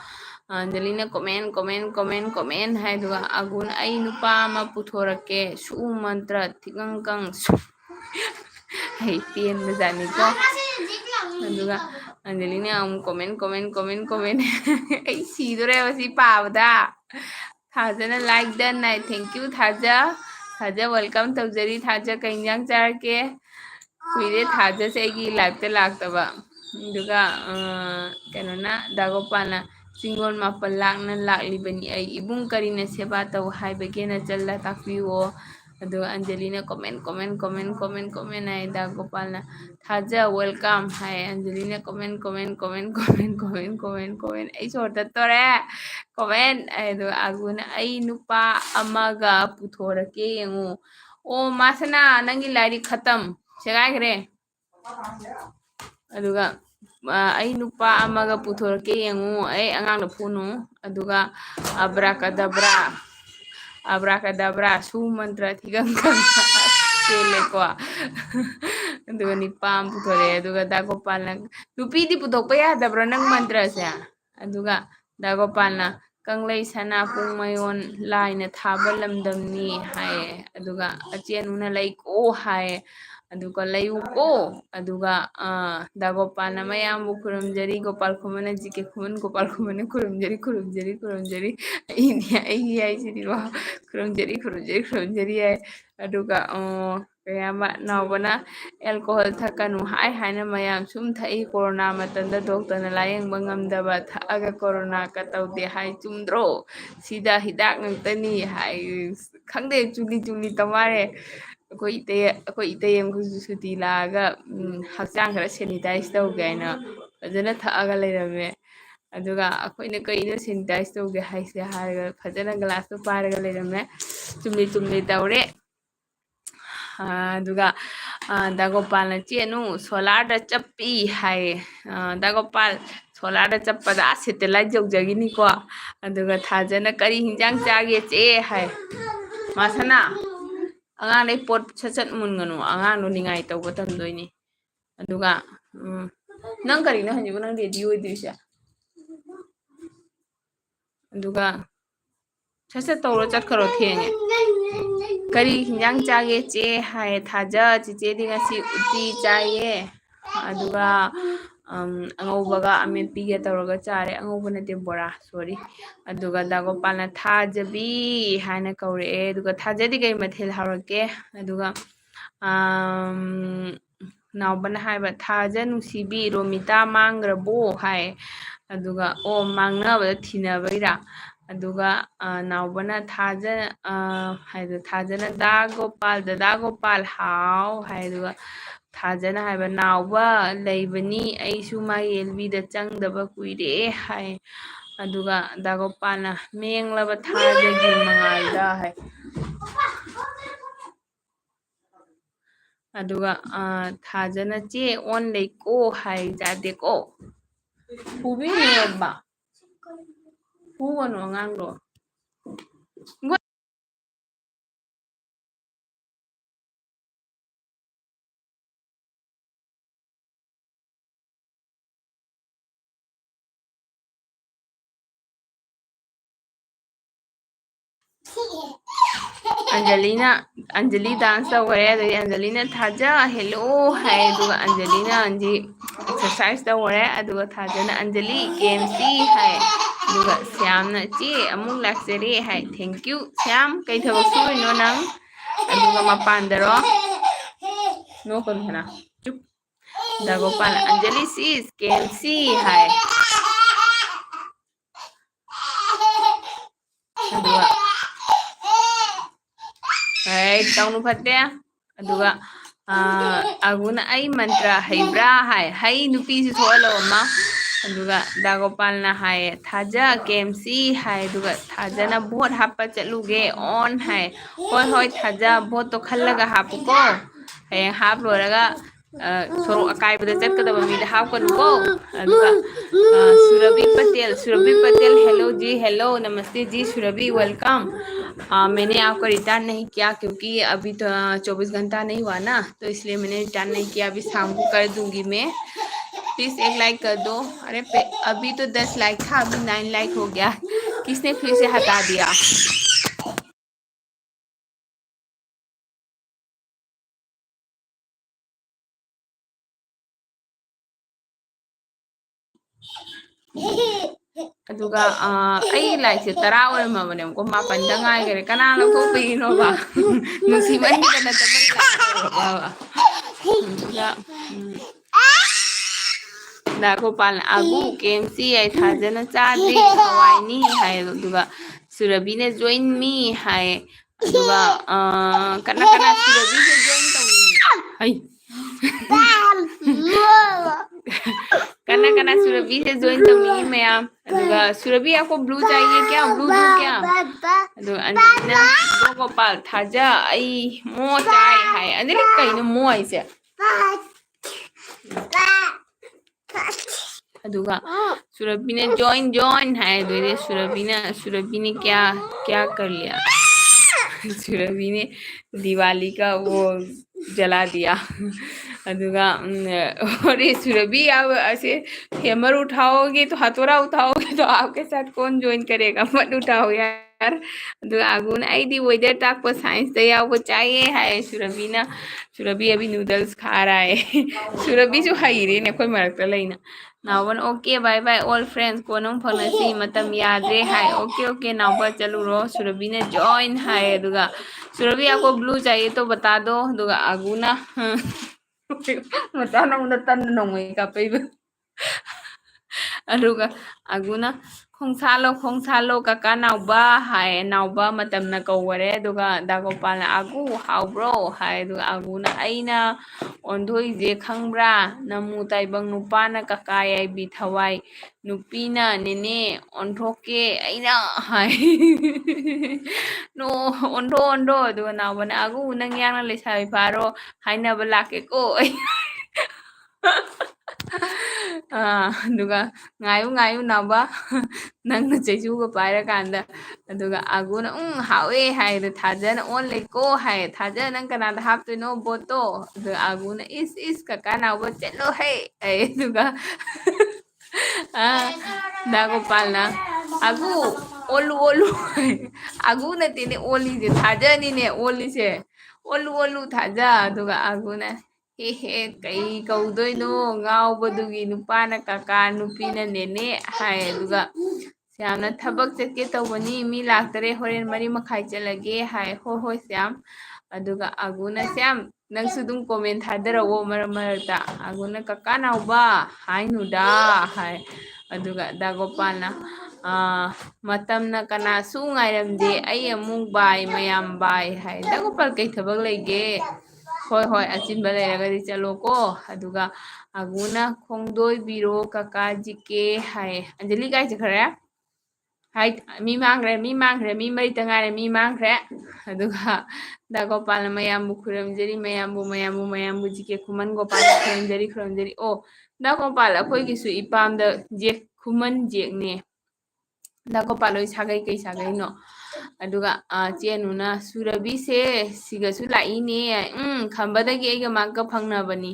Angelina comment comment comment comment hai duga agun ai nupa ma puthorake su mantra thingangkang su hai tien bajani ko aduga Angelina comment comment comment comment ai sidore basi pavda Thajana like the night thank you Thaja welcome tawjari Thaja kainjang charke kuire Thaja se gi live te laktaba aduga kanona Dagopalna Singol mapal lakna laklibani ai ibung karina seba taw haibage na challa takpiwo aduga Angelina comment comment comment comment comment ai Dagopalna Thaja welcome hai Angelina comment comment comment comment comment comment comment ai sorta tore comment ai do aguna ai nupa amaga puthorake yengu o masana nangi lari khatam segaigre aduga ai nupa amaga puthorake yengu ai angang na phunu aduga abracadabra su mantra thigang kang sele ko aduga ni pam puthore aduga Dagopalna nupi di puthokpa yadabra nang mantra se aduga Dagopalna kanglei sana pung mayon laina thaba lamdamni hai aduga achenuna lai ko hai aduga layu ko aduga Dagopalna mayambu kuramjari Gopal khumana jike khuman Gopal khumana kuramjari ini ai sini wa kuramjari ai aduga kayama nawbana alcohol thakanu hai haina mayam sum thai corona matanda doctor na layeng bangamdaba thaga corona ka tawde hai chumdro sida hidak ngtani hai khangde chuli tamare ꯑꯩꯈꯣꯏ ꯏꯇꯩ ꯑꯃꯈꯛꯁꯨ ꯁꯨꯇꯤ ꯂꯥꯛꯑꯒ ꯍꯛꯆꯥꯡ ꯈꯔ sanitise ꯇꯧꯒꯦ ꯍꯥꯏꯅ ꯐꯖꯅ ꯊꯛꯑꯒ ꯂꯩꯔꯝꯃꯦ ꯑꯗꯨꯒ ꯑꯩꯈꯣꯏꯅ ꯀꯩꯅꯣ ꯁꯦꯅꯤꯇꯥꯏꯁ ꯇꯧꯒꯦ ꯍꯥꯏꯁꯦ ꯍꯥꯏꯔꯒ ꯐꯖꯅ ꯒ꯭ꯂꯥꯁꯇꯣ ꯄꯥꯏꯔꯒ ꯂꯩꯔꯝꯃꯦ ꯆꯨꯝꯂꯤ ꯇꯧꯔꯦ ꯑꯗꯨꯒ Dagopalna chenu solar chappi hai Dagopal solar chappada satellite jawjagini ko aduga Thajana kari hinjang chage che hai masana angang nei pot sachat munganu angang no ningai tawba tamdoini aduga nang kari na hanjibu nang ready oidrisa aduga sachat tawro chatkaro thenge kari hinjang chage che hai Thaja chiche di ngasi uti chaye aduga angaubaga amepiga tawraga chare angauba nate bora sorry aduga Dagopalna Thajabi haina kaure aduga Thajadi kai mathel haurake aduga naubana haiba Thaja nungsibi Romita mangrabo hai aduga o mangnaba thinabaira aduga naubana Thaja haido Thajana Dagopal hau haiduga Thajana haiba nauba leibani aisu magi LB da changdaba kuire hai aduga Dagopalna menglaba Thajagi mangalda hai aduga Thajana che on leiko hai jade ko hubi ba huwano ngangdo Anjali dance tawre adagi Angelina Thaja hello hai aduga Angelina anji exercise tawre aduga Thajana Anjali KMC hai aduga Syamna che amuk laksere hai thank you Syam kai thawak suino nang aduga mapandaro no kon hana chup Dagopal Anjali sis KMC hai aduga hai taunu phatte aduga aguna ai mantra haibra hai hai nupi si tholo ma अदुगा दागोपाल ना हाय थाजा KMC हाय दुगा थाजा ना vote Hapa चलुगे on हाय होय होय थाजा vote तो खल्लगा हापुको हे हाप लोरगा सोरो अकाई बदा चटकदबा मीदा हापकनुको अदुगा सुरभि पटेल हेलो जी हेलो नमस्ते जी सुरभि वेलकम। मैंने आपको रिटर्न नहीं किया क्योंकि अभी तो 24 घंटा नहीं हुआ ना, तो इसलिए मैंने रिटर्न नहीं किया। अभी शाम को कर दूंगी मैं। प्लीज एक लाइक कर दो। अरे अभी तो 10 लाइक था, अभी 9 लाइक हो गया। किसने फिर से हटा दिया? ꯑꯗꯨꯒ ꯑꯩꯒꯤ ꯂꯥꯏꯛꯁꯦ 10 ꯑꯣꯏꯔꯝꯃꯕꯅꯦꯕꯀꯣ 9ꯗ ꯉꯥꯏꯈꯔꯦ ꯀꯅꯥ ꯂꯧꯊꯣꯛꯄꯤꯅꯣꯕ ꯅꯨꯡꯁꯤꯃꯟꯗꯅ ꯗꯕꯜ ꯑꯗꯨꯒ ꯅꯥꯒꯣꯄꯥꯜ ꯑꯕꯨ ꯀꯦꯝꯁꯤ ꯑꯩ ꯊꯥꯖꯅ ꯆꯥꯗ꯭ꯔꯤ ꯍꯋꯥꯏꯅꯤ ꯍꯥꯏ ꯑꯗꯨꯒ ꯁꯨꯔꯕꯤꯅ ꯖꯣꯏꯟ ꯃꯤ ꯍꯥꯏ ꯑꯗꯨꯒ ꯀꯅꯥ ꯀꯅꯥ ꯁꯨꯔꯕꯤꯁꯦ ꯖꯣꯏꯟ ꯇꯧꯅꯤꯡꯉꯤ ꯍꯩ कना कना सुरभि से ज्वाइन तौनी मैम अदुगा सुरभि आपको ब्लू चाहिए क्या? ब्लू दो क्या? अदु अंजलिना दो गोपाल थाजा आई मो चाय हाय अंजलि कइनो मो आइसे अदुगा सुरभि ने ज्वाइन ज्वाइन है दोरे सुरभि ने क्या क्या कर लिया? सुरभि ने दिवाली का वो जला दिया। अदुगा अरे सुरभि आप ऐसे हैमर उठाओगे तो हथौड़ा उठाओगे तो आपके साथ कौन ज्वाइन करेगा? मत उठाओ यार। अदुगा आगुन आईदी वेदर ताक पर साइंस दे आपको चाहिए है सुरभि ना। सुरभि अभी नूडल्स खा रहा है। सुरभि जो हाई रे ने कोई मरकता लेना नावन okay bye bye all friends को नम फनसी मतम यादरे हाय ओके ओके नाव चलू रो सुरभि ने जॉइन हाय दुगा सुरभि आपको ब्लू चाहिए तो बता दो दुगा आगुना मता नंग तन नंग का पे अरुगा आगुना खोंसालो काका नावबा हाय नावबा मतम न कौवरे दुगा दागोपाल आगु हाउब्रो हाय दुगा आगुना अइना ओंधोइजे खंगब्रा नमु ताइबंग नुपाना काका याइबी थवाई नुपीना नेने ओंथोके अइना हाय नो ओंधो दुगा नावबना आगु नंग यांगना लेसाबी फारो हाइनाबा लाकेको ꯑꯗꯨꯒ ꯉꯥꯏꯌꯨ ꯉꯥꯏꯌꯨ ꯅꯥꯎꯕ ꯅꯪꯅ ꯆꯩꯁꯨꯒ ꯄꯥꯏꯔꯀꯥꯟꯗ ꯑꯗꯨꯒ ꯑꯒꯨꯅ ꯍꯥꯎꯋꯦ ꯍꯥꯏꯗꯣ ꯊꯥꯖꯅ ꯑꯣꯟꯂꯦꯀꯣ ꯍꯥꯏ ꯊꯥꯖ ꯅꯪ ꯀꯅꯥꯗ ꯍꯥꯞꯇꯣꯏꯅꯣ ꯕꯣꯠꯇꯣ ꯑꯗꯨꯒ ꯑꯒꯨꯅ ꯏꯁ ꯀꯀꯥ ꯅꯥꯎꯕ ꯆꯠꯂꯣ ꯍꯦ ꯑꯗꯨꯒ ꯅꯥꯒꯣꯄꯥꯜꯅ ꯑꯒꯨ ꯑꯣꯜꯂꯨ ꯑꯒꯨ ꯅꯠꯇꯦꯅꯦ ꯑꯣꯜꯂꯤꯁꯦ ꯊꯥꯖꯅꯤꯅꯦ ꯑꯣꯜꯂꯤꯁꯦ ꯑꯣꯜꯂꯨ ꯊꯥꯖ ꯑꯗꯨꯒ ꯑꯒꯨꯅ ꯍꯦ ꯀꯩ ꯀꯧꯗꯣꯏꯅꯣ ꯉꯥꯎꯕꯗꯨꯒꯤ ꯅꯨꯄꯥꯅ ꯀꯀꯥ ꯅꯨꯄꯤꯅ ꯅꯦꯅꯦ ꯍꯥꯏ ꯑꯗꯨꯒ ꯁ꯭ꯌꯥꯝꯅ ꯊꯕꯛ ꯆꯠꯀꯦ ꯇꯧꯕꯅꯤ ꯃꯤ ꯂꯥꯛꯇꯔꯦ ꯍꯣꯔꯦꯟ 3:30 ꯆꯠꯂꯒꯦ ꯍꯥꯏ ꯍꯣꯏ ꯁ꯭ꯌꯥꯝ ꯑꯗꯨꯒ ꯑꯒꯨꯅ ꯁ꯭ꯌꯥꯝ ꯅꯪꯁꯨ ꯑꯗꯨꯝ ꯀꯣꯃꯦꯟ ꯊꯥꯗꯔꯛꯑꯣ ꯃꯔꯛꯇ ꯑꯒꯨꯅ ꯀꯀꯥ ꯅꯥꯎꯕ ꯍꯥꯏꯅꯨꯗ ꯍꯥꯏ ꯑꯗꯨꯒ ꯗꯥꯒꯣꯄꯥꯜꯅ ꯃꯇꯝꯅ ꯀꯅꯥꯁꯨ ꯉꯥꯏꯔꯝꯗꯦ ꯑꯩ ꯑꯃꯨꯛ ꯕꯥꯏ ꯃꯌꯥꯝ ꯕꯥꯏ ꯍꯥꯏ ꯗꯥꯒꯣꯄꯥꯜ ꯀꯩ ꯊꯕꯛ ꯂꯩꯒꯦ ꯍꯣꯏ ꯑꯆꯤꯟꯕ ꯂꯩꯔꯒꯗꯤ ꯆꯠꯂꯣꯀꯣ ꯑꯗꯨꯒ ꯑꯒꯨꯅ ꯈꯣꯡꯗꯣꯏꯕꯤꯔꯣ ꯀꯀꯥ ꯖꯤꯀꯦ ꯍꯥꯏ ꯑꯟꯖꯂꯤ ꯀꯥꯏ ꯆꯠꯈ꯭ꯔꯦ ꯍꯥꯏ ꯃꯤ ꯃꯥꯡꯈ꯭ꯔꯦ ꯃꯤ ꯃꯔꯤꯇ ꯉꯥꯏꯔꯦ ꯃꯤ ꯃꯥꯡꯈ꯭ꯔꯦ ꯑꯗꯨꯒ ꯗꯥꯒꯣꯄꯥꯜꯅ ꯃꯌꯥꯝꯕꯨ ꯈꯨꯔꯨꯝꯖꯔꯤ ꯃꯌꯥꯝꯕꯨ ꯖꯤꯀꯦ ꯈꯨꯃꯟ ꯒꯣꯄꯥꯜ ꯈꯨꯔꯨꯝꯖꯔꯤ ꯑꯣ ꯗꯥꯒꯣꯄꯥꯜ ꯑꯩꯈꯣꯏꯒꯤꯁꯨ ꯏꯄꯥꯝꯗ ꯖꯦꯛ ꯈꯨꯃꯟ ꯖꯦꯛꯅꯦ ꯗꯥꯒꯣꯄꯥꯜ ꯍꯣꯏ ꯁꯥꯒꯩ ꯀꯩ ꯁꯥꯒꯩꯅꯣ ꯑꯗꯨꯒ ꯆꯦꯅꯨꯅ ꯁꯨꯔꯕꯤꯁꯦ ꯁꯤꯒꯁꯨ ꯂꯥꯛꯏꯅꯦ ꯈꯝꯕꯗꯒꯤ ꯑꯩꯒ ꯃꯥꯒ ꯐꯪꯅꯕꯅꯤ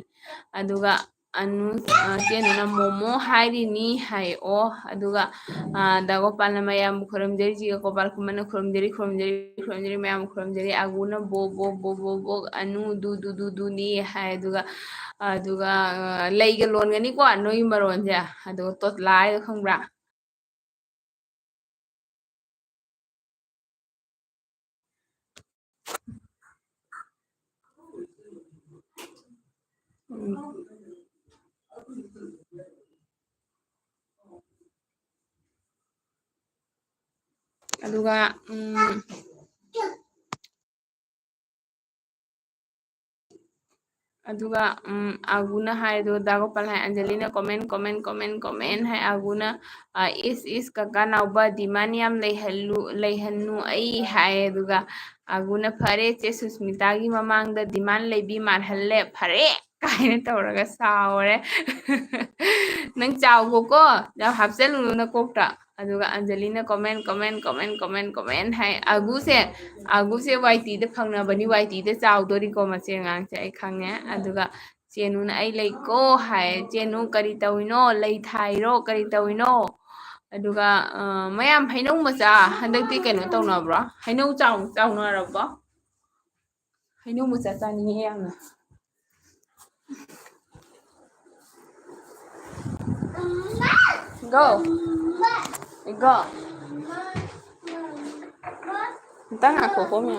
ꯑꯗꯨꯒ ꯆꯦꯅꯨꯅ ꯃꯣꯃꯣ ꯍꯥꯏꯔꯤꯅꯤ ꯍꯥꯏꯑꯣ ꯑꯗꯨꯒ ꯗꯥꯒꯣꯄꯥꯜꯅ ꯃꯌꯥꯝꯕꯨ ꯈꯨꯔꯨꯝꯖꯔꯤ ꯖꯤꯒ ꯒꯣꯄꯥꯜ ꯈꯨꯃꯟꯅ ꯈꯨꯔꯨꯝꯖꯔꯤ ꯃꯌꯥꯝꯕꯨ ꯈꯨꯔꯨꯝꯖꯔꯤ ꯑꯒꯨꯅ ꯕꯣꯛ ꯑꯅꯨ ꯗꯨꯅꯤ ꯍꯥꯏ ꯑꯗꯨꯒ ꯂꯩꯒ ꯂꯣꯟꯒꯅꯤꯀꯣ ꯅꯣꯏꯒꯤ ꯃꯔꯣꯟꯁꯦ ꯑꯗꯨꯒ ꯇꯣꯇꯂꯥ ꯍꯥꯏꯗꯣ ꯈꯪꯕ꯭ꯔꯥ ꯑꯗꯨꯒ अदुगा आगुना हाय दो दागोपाल हाय अंजलिना कमेंट हाय आगुना इस काका नाउबा डिमांड याम लेहन्नु आई हाय अदुगा आगुना फरे चे सुस्मिता की ममांग डिमांड लेबी मारहल्ले फरे कायने तौरगा सावरे नंग चावगोको जब हापसेलुनु नकोकटा अदुगा अंजलिना कमेंट हाय आगुसे वाईटी दे फंगनबनी वाईटी दे चावदोरिको मचे ngang से आई खंगे अदुगा चेनुना आई लेको हाय चेनु करी तविनो लई थाइरो करी तविनो अदुगा मयाम हैनौ मचा हंदक्ति कनो तौनब्रो हैनौ चावनरबो हैनौ मचा चानिए यामना go go Tang ako ko mo.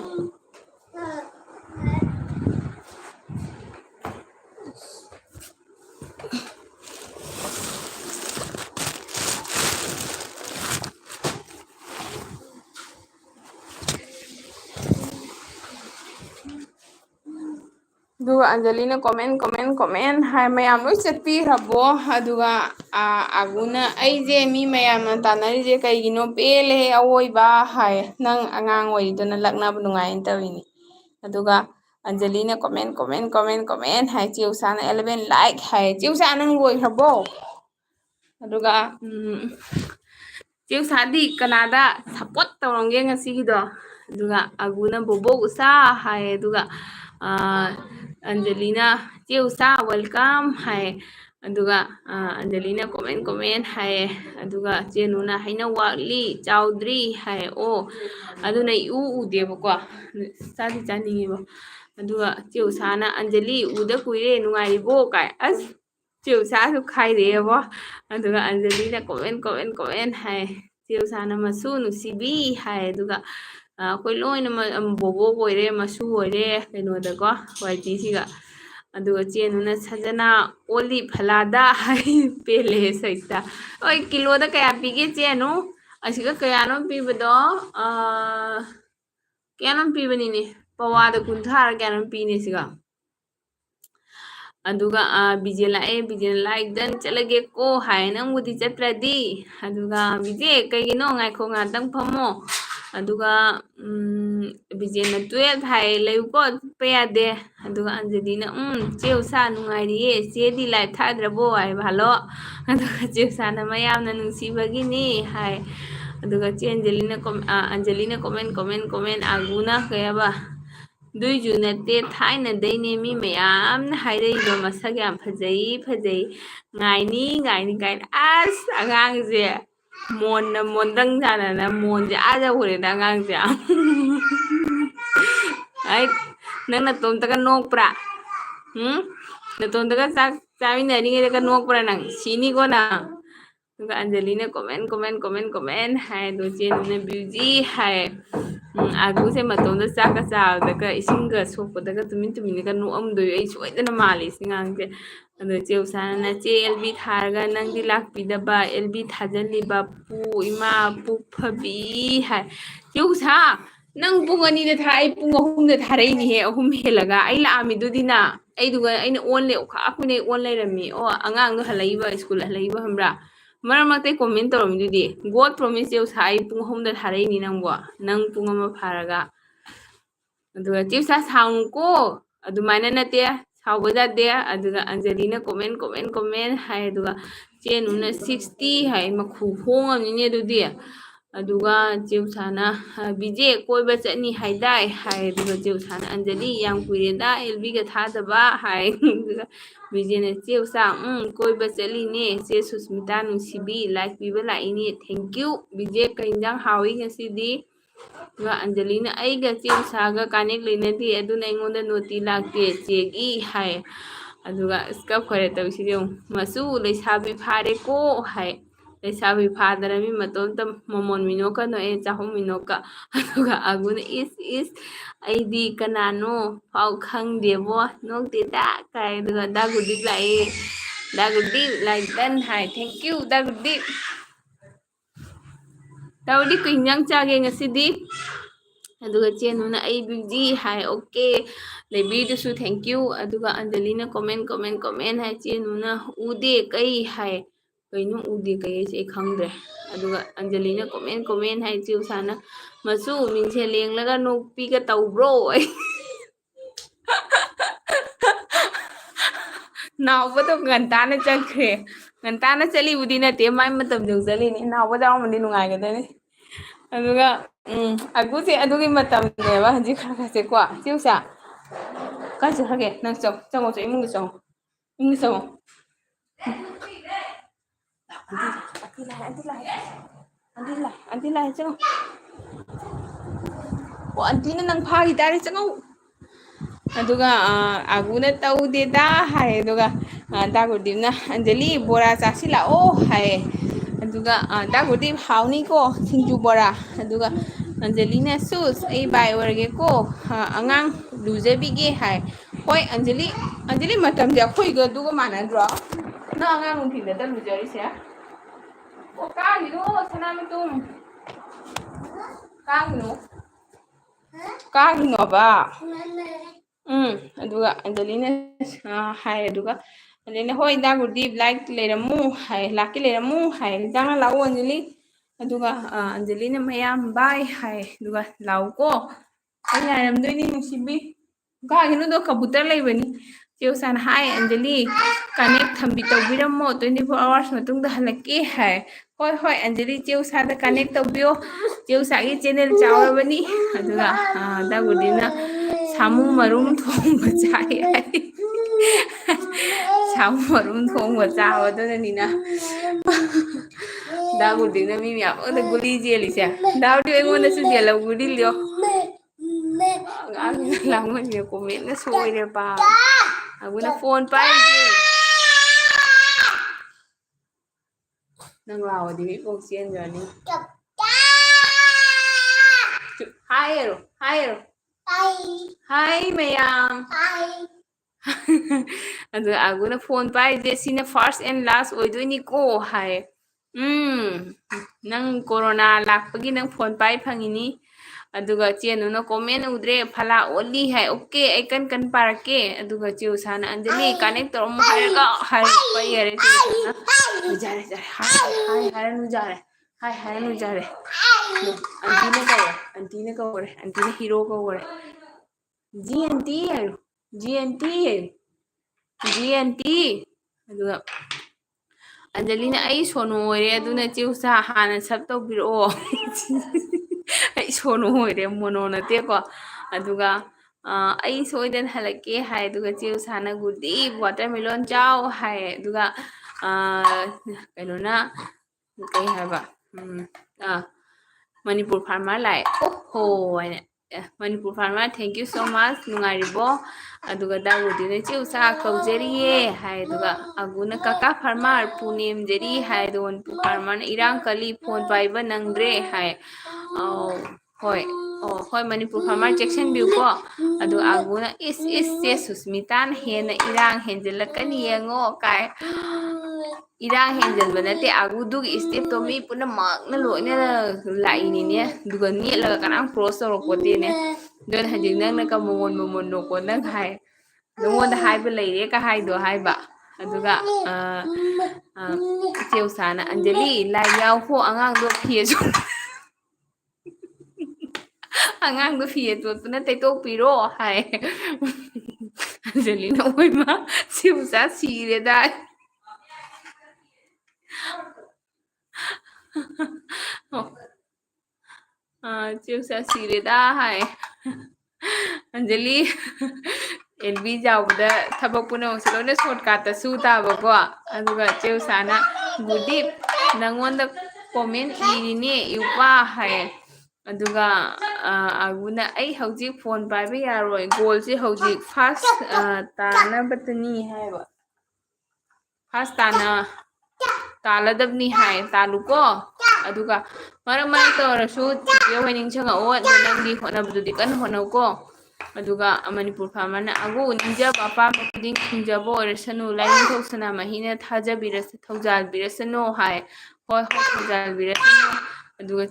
Duga Angelina comment hai mayam loi chatpi rabo aduga aguna aije mi mayam tanari je kaigino pele awoi ba hai nang angang oi dona lakna bunungai intawini aduga Angelina comment hai chiusana 11 like hai chiusana loi rabo aduga chiusadi kanada support tawronge ngasigido aduga aguna bobo usa hai aduga Angelina chiusa welcome hai aduga Angelina comment hai aduga chenuna haina wakli chaudri hai o aduna u debako sadi chani bo aduga chiusana Anjali uda kuire nungai bo kai as chiusa su khai re bo aduga Angelina comment hai chiusana masu nusibi hai aduga koi loina bobo oire masu oire kainodako waiti siga aduga chenuna sajana oli phalada hai pele saita oi kilo da kaya pige chenu asiga kaya no pibado kaya no pibani ne pawada kunthar kaya no pine siga aduga bijela dan chalage ko hai nang mudi chatradi aduga bije kaigino ngai ko ngatang phamo aduga bijena 12 hai leuko payade aduga Angelina cheusa nungairiye chedi lai thadrabo hai bhalo aduga cheusa na mayamna nungsibagini hai aduga Angelina comment aguna kayaba दुईजु नते थाइना दैने मी मयाम हाइरैबो मसक याम फजई gynae again आस अगांगजे मोंदंग जाना मोंजे आजा होरेदा अगांगजे आई नंग नतोमतगा नोकप्रा नतोमतगा चाक चामिनारिङेदगा नोकप्रा नंग सिनिको ना Angelina comment hai do chenuna beauty hai agu se matom da chaka cha daga isinga sokpadaga tumin ga no am do ai soidana mali singang se ado cheusana na che lb tharga nangdi lakpi da ba lb thajali ba pu ima pu phabi hai cheusa nang pung ani da thai pung ahum da tharai ni he ahum helaga ai la ami du dina ai duga aina on le kha akune on lai rami o angang do halaiba school halaiba hamra मरमते comment तौरमीदुदी God promise you sai pung homda tharai ni nangbo nang pung ama pharaga aduga chipsa sangko adumaina nate saubaja de aduga Angelina comment hai aduga chenuna 60 hai makhu khongam ni dudi aduga chipsana bije koiba chani haidai hai aduga chipsana Anjali yang kuireda LB ga thadaba hai Bijena cheusa koiba chali ne che Susmita nungsibi like piba laini thank you bije kainjang hawi ngasidi ga Angelina aiga cheusa ga kanek linadi aduna ingonda noti lakte chegi hai aduga skap khare tawsidi masu leisabi phare ko hai leisabi phadarami matonta momon minoka no e chahum minoka aduga aguna is aidi kanano pau khangdebo nokte da kai aduga dagudip like dan hai thank you dagudip tawdi kuinjang chage ngasidi aduga chenuna ai biji hai okay लेबीदुसु thank you अदुगा Angelina comment हाय चेनुना उदे कई हाय कइनु उदे कई से खंगदे अदुगा अंजलिना कमेंट हाय चिउसाना मसु मिंसे लेंगलगा नोपीगा तौब्रो नावबदो ngantana चखरे ngantana चलीबुदी नते माय मतम जों चलीनी नावबदा आउमनी नुंगाइगदनी अदुगा अगुसे अदुगी मतम नेबा हजि खरखसे को चिउसा काय चखगे नंग चंगो चो इमुंग चंगो इमुंग चंगो आंटी लाई चंगो ओ आंटी ने नंग फागी तारे चंगो अदुगा आगुना तौदेदा हाय अदुगा दागुदीना अंजलि बोरा चासिला ओ हाय अदुगा दागुदी हाउनी को सिंजू बोरा अदुगा अंजलिना सुस ए बाय ओरगे को अंगांग लुजेबिगे हाय होय अंजलि मतम जे खोइगो दुगा मानद्रो ना अंगांग उनथिदा द लुजरिसे ओ कागिनो सनाम तुम कागिनो कागिनो बा अदुगा अंजलिना हाय अदुगा अंजलिना होय दागुदी लाइक लेरमु हाय लाकी लेरमु हाय जांगा लाओ अंजलि अदुगा अंजलिना मयाम बाय हाय अदुगा लाओ को आई आरमदोइनी नुसिबी कागिनो दो कबूतर लेबनी चेउसान हाय अंजलि कनेक्ट थंबी तौबिरमो 24 आवर्स मतुंगदा हलके हाय होय होय अंजलि चेउसादा कनेक्ट तौबियो चेउसागी चैनल चावरबनी अदुगा दागुदीना सामू मरुम थोंबा चाय सामू मरुम थोंबा चावदननिना दागुदीना मी म्याम ओदा गुली जेलिसे दाउदी एंगोंदासु जेला गुली लियो लांगमनिया कोमेंटना सोइरे बा अगुना फोन पाइजे नंग लाओदी मी पोक चेंजरनी हाय हाय मैयाम अदु आगुना फोन पाइजे सिना फर्स्ट एंड लास्ट ओइदोइनी को हाय नंग कोरोना लापगी नंग फोन पाइ फंगिनी अदुगा चेनुना कमेंट उद्रे फला ओली है ओके ऐकन कन पारके अदुगा चिउसाना अंजलि कनेक्ट तोरम हायगा हाय पाइरे चिउसाना जारे जारे हाय हाय नुजारे हाय हाय नुजारे आंटी ने कौरे आंटी ने हीरो कौरे जी आंटी अदुगा अंजलिना आई सोनो होइरे अदुना चिउसा हाना सब तौबिरो आई सोनो होइरे मोनो नतेको अदुगा आई सोइदन हलके हाय अदुगा चिउसाना गुदी वाटरमेलन चाओ हाय अदुगा कइनोना कई हाबा मणिपुर फार्मर लाए ओहो Manipur farmer thank you so much नुंगारिबो अदुगा दागुदीना चिउसा कौजरिए हाय अदुगा अगुना काका फार्मर पुनेम जरी हाय दोन फार्मर इरांग कली फोन पाइबा नंगद्रे हाय होय होय मणिपुर फार्मर चेक्शन बिउ को अदु आगुना इस से सुस्मितान हेना इरांग हेंजलकनी येंगो काय इरांग हेंजल बनते आगुदु स्टेप तो मी पुना मागना लोइना लाइनिने दुगा नेलगा कनाम क्रॉस तौरपोतेने दोन हजिंग नंगना का मोमोन नोको नंग हाय नोंगोंदा हाइबा लेरे का हाइदो हाइबा अदुगा चेउसाना अंजलि लाई यावहो अंगांगदो फिएजो अंगांगदो फिएजोतुना तैतोकपिरो हाय अंजलिना ओइमा चिउसा सिरेदा चिउसा सिरेदा हाय अंजलि एलबी जावदा थबक पुना उसलोने शॉर्टकट सु ताबको अदुगा चिउसाना गुडी नंगोंदा कमेंट इरिने युपा हाय अदुगा आगुना आई हौजिक फोन पाइबा यारोय गोल से हौजिक फास्ट ताना बतनी हायबा फास्ट तालदबनी हाय तालुको अदुगा मरम तौरसु चिपियो होइनिंग छंगा ओ नंगी होनबदुदी कन होनौको अदुगा मणिपुर फार्मरना अगु निंजा बापा मकुदिंग खुंजबो ओरसनु लाइनिंग थोसना महिना थाजबिरस थौजाल बिरसनो हाय होय होय थौजाल बिरसनो अदुगा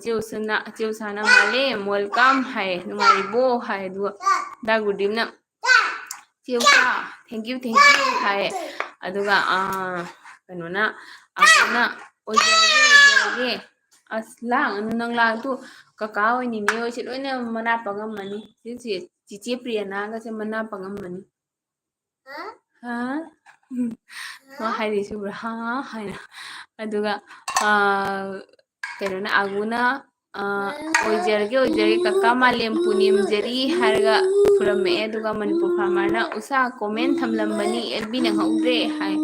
चिउसाना माले वेलकम हाय नुमारिबो हाय अदुगा दागुदीमना ꯆꯦꯎꯆꯥ thank you ꯍꯥꯏ ꯑꯗꯨꯒ ꯀꯩꯅꯣꯅ ꯑꯗꯨꯅ ꯑꯣꯏꯖꯔꯒꯦ ꯑꯁ ꯂꯥꯡꯉꯅꯨ ꯅꯪ ꯂꯥꯡꯇꯨ ꯀꯀꯥ ꯍꯣꯏ ꯅꯤꯅꯦ ꯍꯣꯏꯁꯦ ꯂꯣꯏꯅ ꯃꯅꯥ ꯄꯪꯉꯝꯃꯅꯤ ꯁꯤꯁꯦ ꯆꯤꯆꯦ ꯄ꯭ꯔꯤꯌꯥꯅꯥꯒꯁꯦ ꯃꯅꯥ ꯄꯪꯉꯝꯃꯅꯤ ꯍꯥ ꯍꯥꯏꯔꯤꯁꯤꯕ꯭ꯔꯥ ꯍꯥ ꯍꯥꯏꯅ ꯑꯗꯨꯒ ꯀꯩꯅꯣꯅ ꯑꯒꯨꯅ ꯑꯣꯏꯖꯔꯒꯦ ꯀꯀꯥ ꯃꯥꯂꯦꯝ ꯄꯨꯅꯦꯝꯖꯔꯤ ꯍꯥꯏꯔꯒ ꯈꯨꯔꯝꯃꯛꯑꯦ ꯑꯗꯨꯒ ꯃꯅꯤꯄꯨꯔ ꯐꯥꯔꯃꯔꯅ ꯎꯁꯥ ꯀꯣꯃꯦꯟ ꯊꯝꯂꯝꯕꯅꯤ ꯑꯦꯜꯕꯤ ꯅꯪꯍꯧꯗ꯭ꯔꯦ ꯍꯥꯏ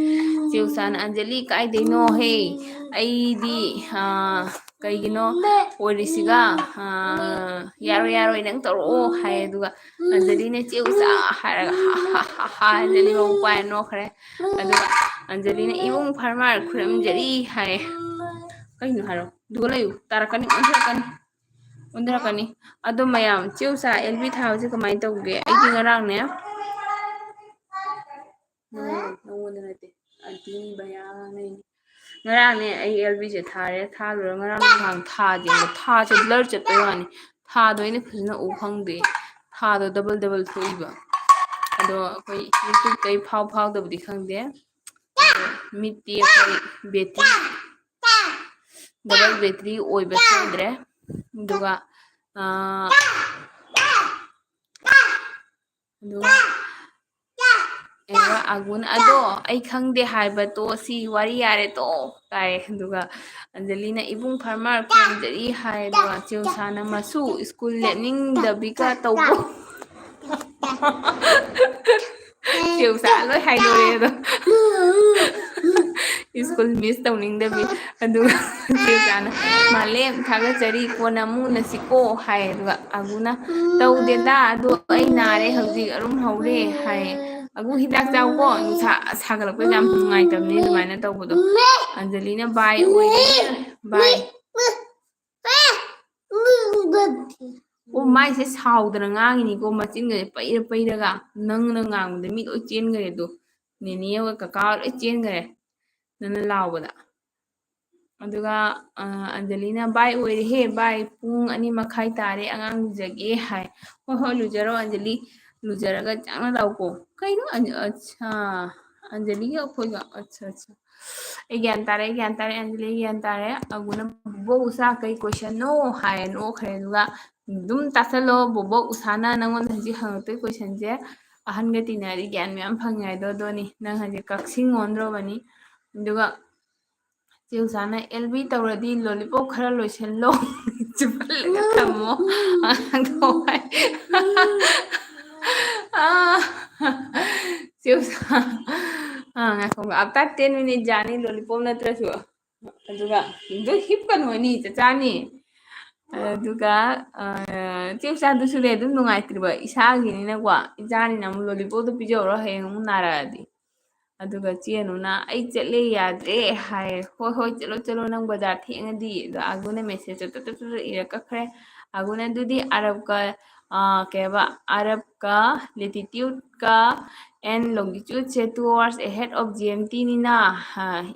ꯆꯦꯎꯆꯥꯅ ꯑꯟꯖꯂꯤ ꯀꯥꯏꯗꯩꯅꯣ ꯍꯦ ꯑꯩꯗꯤ ꯀꯩꯒꯤꯅꯣ ꯑꯣꯏꯔꯤꯁꯤꯒ ꯌꯥꯔꯣꯏ ꯅꯪ ꯇꯧꯔꯛꯑꯣ ꯍꯥꯏ ꯑꯗꯨꯒ ꯑꯟꯖꯂꯤꯅ ꯆꯦꯎꯆꯥ ꯍꯥꯏꯔꯒ ꯑꯟꯖꯂꯤ ꯃꯕꯨꯛ ꯄꯥꯏꯔ ꯅꯣꯛꯈ꯭ꯔꯦ ꯑꯗꯨꯒ ꯑꯟꯖꯂꯤꯅ ꯏꯕꯨꯡ ꯐꯥꯔꯃꯔ ꯈꯨꯔꯝꯖꯔꯤ ꯍꯥꯏ ꯀꯩꯅꯣ ꯍꯥꯏꯔꯣ ꯑꯗꯨꯒ ꯂꯩꯌꯨ ꯇꯥꯔꯛꯀꯅꯤ ꯑꯣꯟꯊꯔꯛꯀꯅꯤ ꯑꯗꯣ ꯃꯌꯥꯝ ꯆꯦꯎꯆꯥ ꯑꯦꯜꯕꯤ ꯊꯥꯕꯁꯦ ꯀꯃꯥꯏꯅ ꯇꯧꯒꯦ ꯑꯩꯗꯤ ꯉꯔꯥꯡꯅꯦ ꯅꯉꯣꯟꯗ ꯅꯠꯇꯦ ꯑꯟꯇꯤ ꯕꯌꯥꯅ ꯉꯔꯥꯡꯅꯦ ꯑꯩ ꯑꯦꯜꯕꯤꯁꯦ ꯊꯥꯔꯦ ꯊꯥꯂꯣꯏꯔ ꯉꯔꯥꯡ ꯅꯨꯡꯗꯥꯡ ꯊꯥꯁꯦ ꯕ꯭ꯂꯔ ꯆꯠꯄꯩ ꯋꯥꯅꯤ ꯊꯥꯗꯣ ꯑꯩꯅ ꯐꯖꯅ ꯎ ꯐꯪꯗꯦ ꯊꯥꯗꯣ ꯗꯕꯜ ꯊꯣꯛꯏꯕ ꯑꯗꯣ ꯑꯩꯈꯣꯏ ꯌꯨꯇꯨꯕꯇꯩ ꯐꯥꯎꯗꯕꯗꯤ ꯈꯪꯗꯦ ꯑꯗꯣ ꯃꯤꯠꯇꯤ ꯑꯩꯈꯣই ꯕꯦꯇ꯭ꯔꯤ ꯗꯕꯜ ꯕꯦꯇ꯭ꯔꯤ ꯑꯣꯏꯕ ꯁꯣꯏꯗ꯭ꯔꯦ ꯑꯗꯨꯒ ꯑꯒꯨꯅ ꯑꯗꯣ ꯑꯩ ꯈꯪꯗꯦ ꯍꯥꯏꯕ ꯇꯣ ꯁꯤ ꯋꯥꯔꯤ ꯌꯥꯔꯦ ꯇꯣ ꯇꯥꯏ ꯑꯗꯨꯒ ꯑꯟꯖꯂꯤꯅ ꯏꯕꯨꯡ ꯐꯥꯔꯃꯔ ꯈꯨꯔꯨꯝꯖꯔꯤ ꯍꯥꯏ ꯑꯗꯨꯒ ꯆꯦꯎꯆꯥꯅ ꯃꯁꯨ ꯁ꯭ꯀꯨꯜ ꯂꯦꯞꯅꯤꯡꯗꯕꯤꯒ ꯇꯧꯕ ꯆꯦꯎꯆꯥ ꯂꯣꯏ ꯍꯥꯏꯗꯣꯔꯦ ꯑꯗꯣ ꯁ꯭ꯀꯨꯜ ꯃꯤꯁ ꯇꯧꯅꯤꯡꯗꯕꯤ ꯑꯗꯨꯒ ꯆꯦꯎꯆꯥꯅ ꯃꯥꯂꯦꯝ ꯊꯥꯒꯠꯆꯔꯤ ꯀꯣꯟꯅ ꯑꯃꯨꯛ ꯎꯅꯁꯤꯀꯣ ꯍꯥꯏ ꯑꯗꯨꯒ ꯑꯒꯨꯅ ꯇꯧꯗꯦꯗ ꯑꯗꯣ ꯑꯩ ꯅꯥꯔꯦ ꯍꯧꯖꯤꯛ ꯑꯔꯨꯝ ꯍꯧꯔꯦ ꯍꯥꯏ ꯑꯒꯨ ꯍꯤꯗꯥꯛ ꯆꯥꯎꯀꯣ ꯅꯨꯡꯁꯥ ꯁꯥꯒꯠꯂꯛꯄꯁꯦ ꯌꯥꯝ ꯅꯨꯡꯉꯥꯏꯇꯕꯅꯤ ꯑꯗꯨꯃꯥꯏꯅ ꯇꯧꯕꯗꯣ ꯑꯟꯖꯂꯤꯅ ꯕꯥꯏ ꯑꯣꯏꯔꯦ ꯕꯥꯏ ꯑꯣ ꯃꯥꯏꯁꯦ ꯁꯥꯎꯗꯅ ꯉꯥꯡꯉꯤꯅꯤꯀꯣ ꯃꯆꯤꯟꯒꯁꯦ ꯄꯩꯔꯒ ꯅꯪꯅ ꯉꯥꯡꯕꯗ ꯃꯤ ꯂꯣꯏ ꯆꯦꯟꯈꯔꯦ ꯑꯗꯣ ꯅꯦꯅꯦ ꯍꯣꯏ ꯀꯀꯥ ꯂꯣꯏ ꯆꯦꯟꯈꯔꯦ ꯅꯪꯅ ꯂꯥꯎꯕꯗ ꯑꯗꯨꯒ ꯑꯟꯖꯂꯤꯅ ꯕꯥꯏ ꯑꯣꯏꯔꯦꯍꯦ ꯕꯥꯏ ꯄꯨꯡ 2:30 ꯇꯥꯔꯦ ꯑꯉꯥꯡ ꯂꯨꯖꯒꯦ ꯍꯥꯏ ꯍꯣꯏ ꯂꯨꯖꯔꯣ ꯑꯟꯖꯂꯤ ꯂꯨꯖꯔꯒ ꯆꯪꯅ ꯂꯥꯎꯀꯣ ꯀꯩꯅꯣ ꯑꯠꯁꯥ ꯑꯟꯖꯂꯤꯒ ꯑꯩꯈꯣꯏꯒ ꯑꯠꯁꯥ ꯑꯩ ꯒ꯭ꯌꯥꯟ ꯇꯥꯔꯦ ꯑꯟꯖꯂꯤ ꯒ꯭ꯌꯥꯟ ꯇꯥꯔꯦ ꯑꯒꯨꯅ ꯕꯣꯕꯣꯛ ꯎꯁꯥ ꯀꯩ ꯀꯣꯏꯁꯟꯅꯣ ꯍꯥꯏ ꯅꯣꯛꯈ꯭ꯔꯦ ꯑꯗꯨꯒ ꯑꯗꯨꯝ ꯇꯥꯁꯜꯂꯣ ꯕꯣꯕꯣꯛ ꯎꯁꯥꯅ ꯅꯪꯉꯣꯟꯗ ꯍꯧꯖꯤꯛ ꯍꯪꯉꯛꯇꯣꯏ ꯀꯣꯏꯁꯟꯁꯦ ꯑꯍꯟꯒ ꯇꯤꯟꯅꯔꯗꯤ ꯒ꯭ꯌꯥꯟ ꯃꯌꯥꯝ ꯐꯪꯉꯦ ꯍꯥꯏꯗꯣ ꯑꯗꯨꯅꯤ ꯅꯪ ꯍꯧꯖꯤꯛ ꯀꯛꯁꯤꯡ ꯑꯣꯟꯗ꯭ꯔꯣꯕꯅꯤ ꯑꯗꯨꯒ ꯆꯦꯎꯆꯥꯅ ꯑꯦꯜꯕꯤ ꯇꯧꯔꯗꯤ ꯂꯣꯂꯤꯄꯣꯞ ꯈꯔ ꯂꯣꯏꯁꯤꯜꯂꯣ ꯆꯨꯞꯍꯜꯂꯒ ꯊꯝꯃꯣ ꯑꯉꯥꯡꯗꯣ ꯍꯥꯏ ꯆꯦꯎꯆꯥ ꯉꯥꯏꯈꯣ ꯑꯞꯇꯔ 10 minutes ꯌꯥꯅꯤ ꯂꯣꯂꯤꯄꯣꯞ ꯅꯠꯇ꯭ꯔꯁꯨ ꯑꯗꯨꯒ ꯍꯤꯞꯀꯅꯨ ꯑꯅꯤ ꯆꯆꯥꯅꯤ ꯑꯗꯨꯒ ꯆꯦꯎꯆꯥꯗꯨꯁꯨꯅꯦ ꯑꯗꯨꯝ ꯅꯨꯡꯉꯥꯏꯇ꯭ꯔꯤꯕ ꯏꯁꯥꯒꯤꯅꯤꯅꯀꯣ ꯏꯆꯥꯅꯤꯅ ꯑꯃꯨꯛ ꯂꯣꯂꯤꯄꯣꯞꯇꯣ ꯄꯤꯖꯧꯔꯣ ꯍꯌꯦꯡ ꯑꯃꯨꯛ ꯅꯥꯔꯛꯑꯗꯤ ꯑꯗꯨꯒ ꯆꯦꯅꯨꯅ ꯑꯩ ꯆꯠꯂꯦ ꯌꯥꯗ꯭ꯔꯦ ꯍꯥꯏ ꯍꯣꯏ ꯆꯠꯂꯣ ꯅꯪ ꯕꯖꯥꯔ ꯊꯦꯡꯉꯗꯤ ꯑꯗꯣ ꯑꯒꯨꯅ ꯃꯦꯁꯦꯖ ꯇꯨꯠ ꯏꯔ ꯀꯛꯈ꯭ꯔꯦ ꯑꯒꯨꯅ ꯑꯗꯨꯗꯤ ꯑꯔꯕꯀ ꯀꯩꯕ ꯑꯔꯕꯀ ꯂꯦꯇꯤꯇ꯭ꯌꯨꯠꯀ and ꯂꯣꯡꯒꯤꯇ꯭ꯌꯨꯠꯁꯦ 2 hours ahead of GMT ꯅꯤꯅ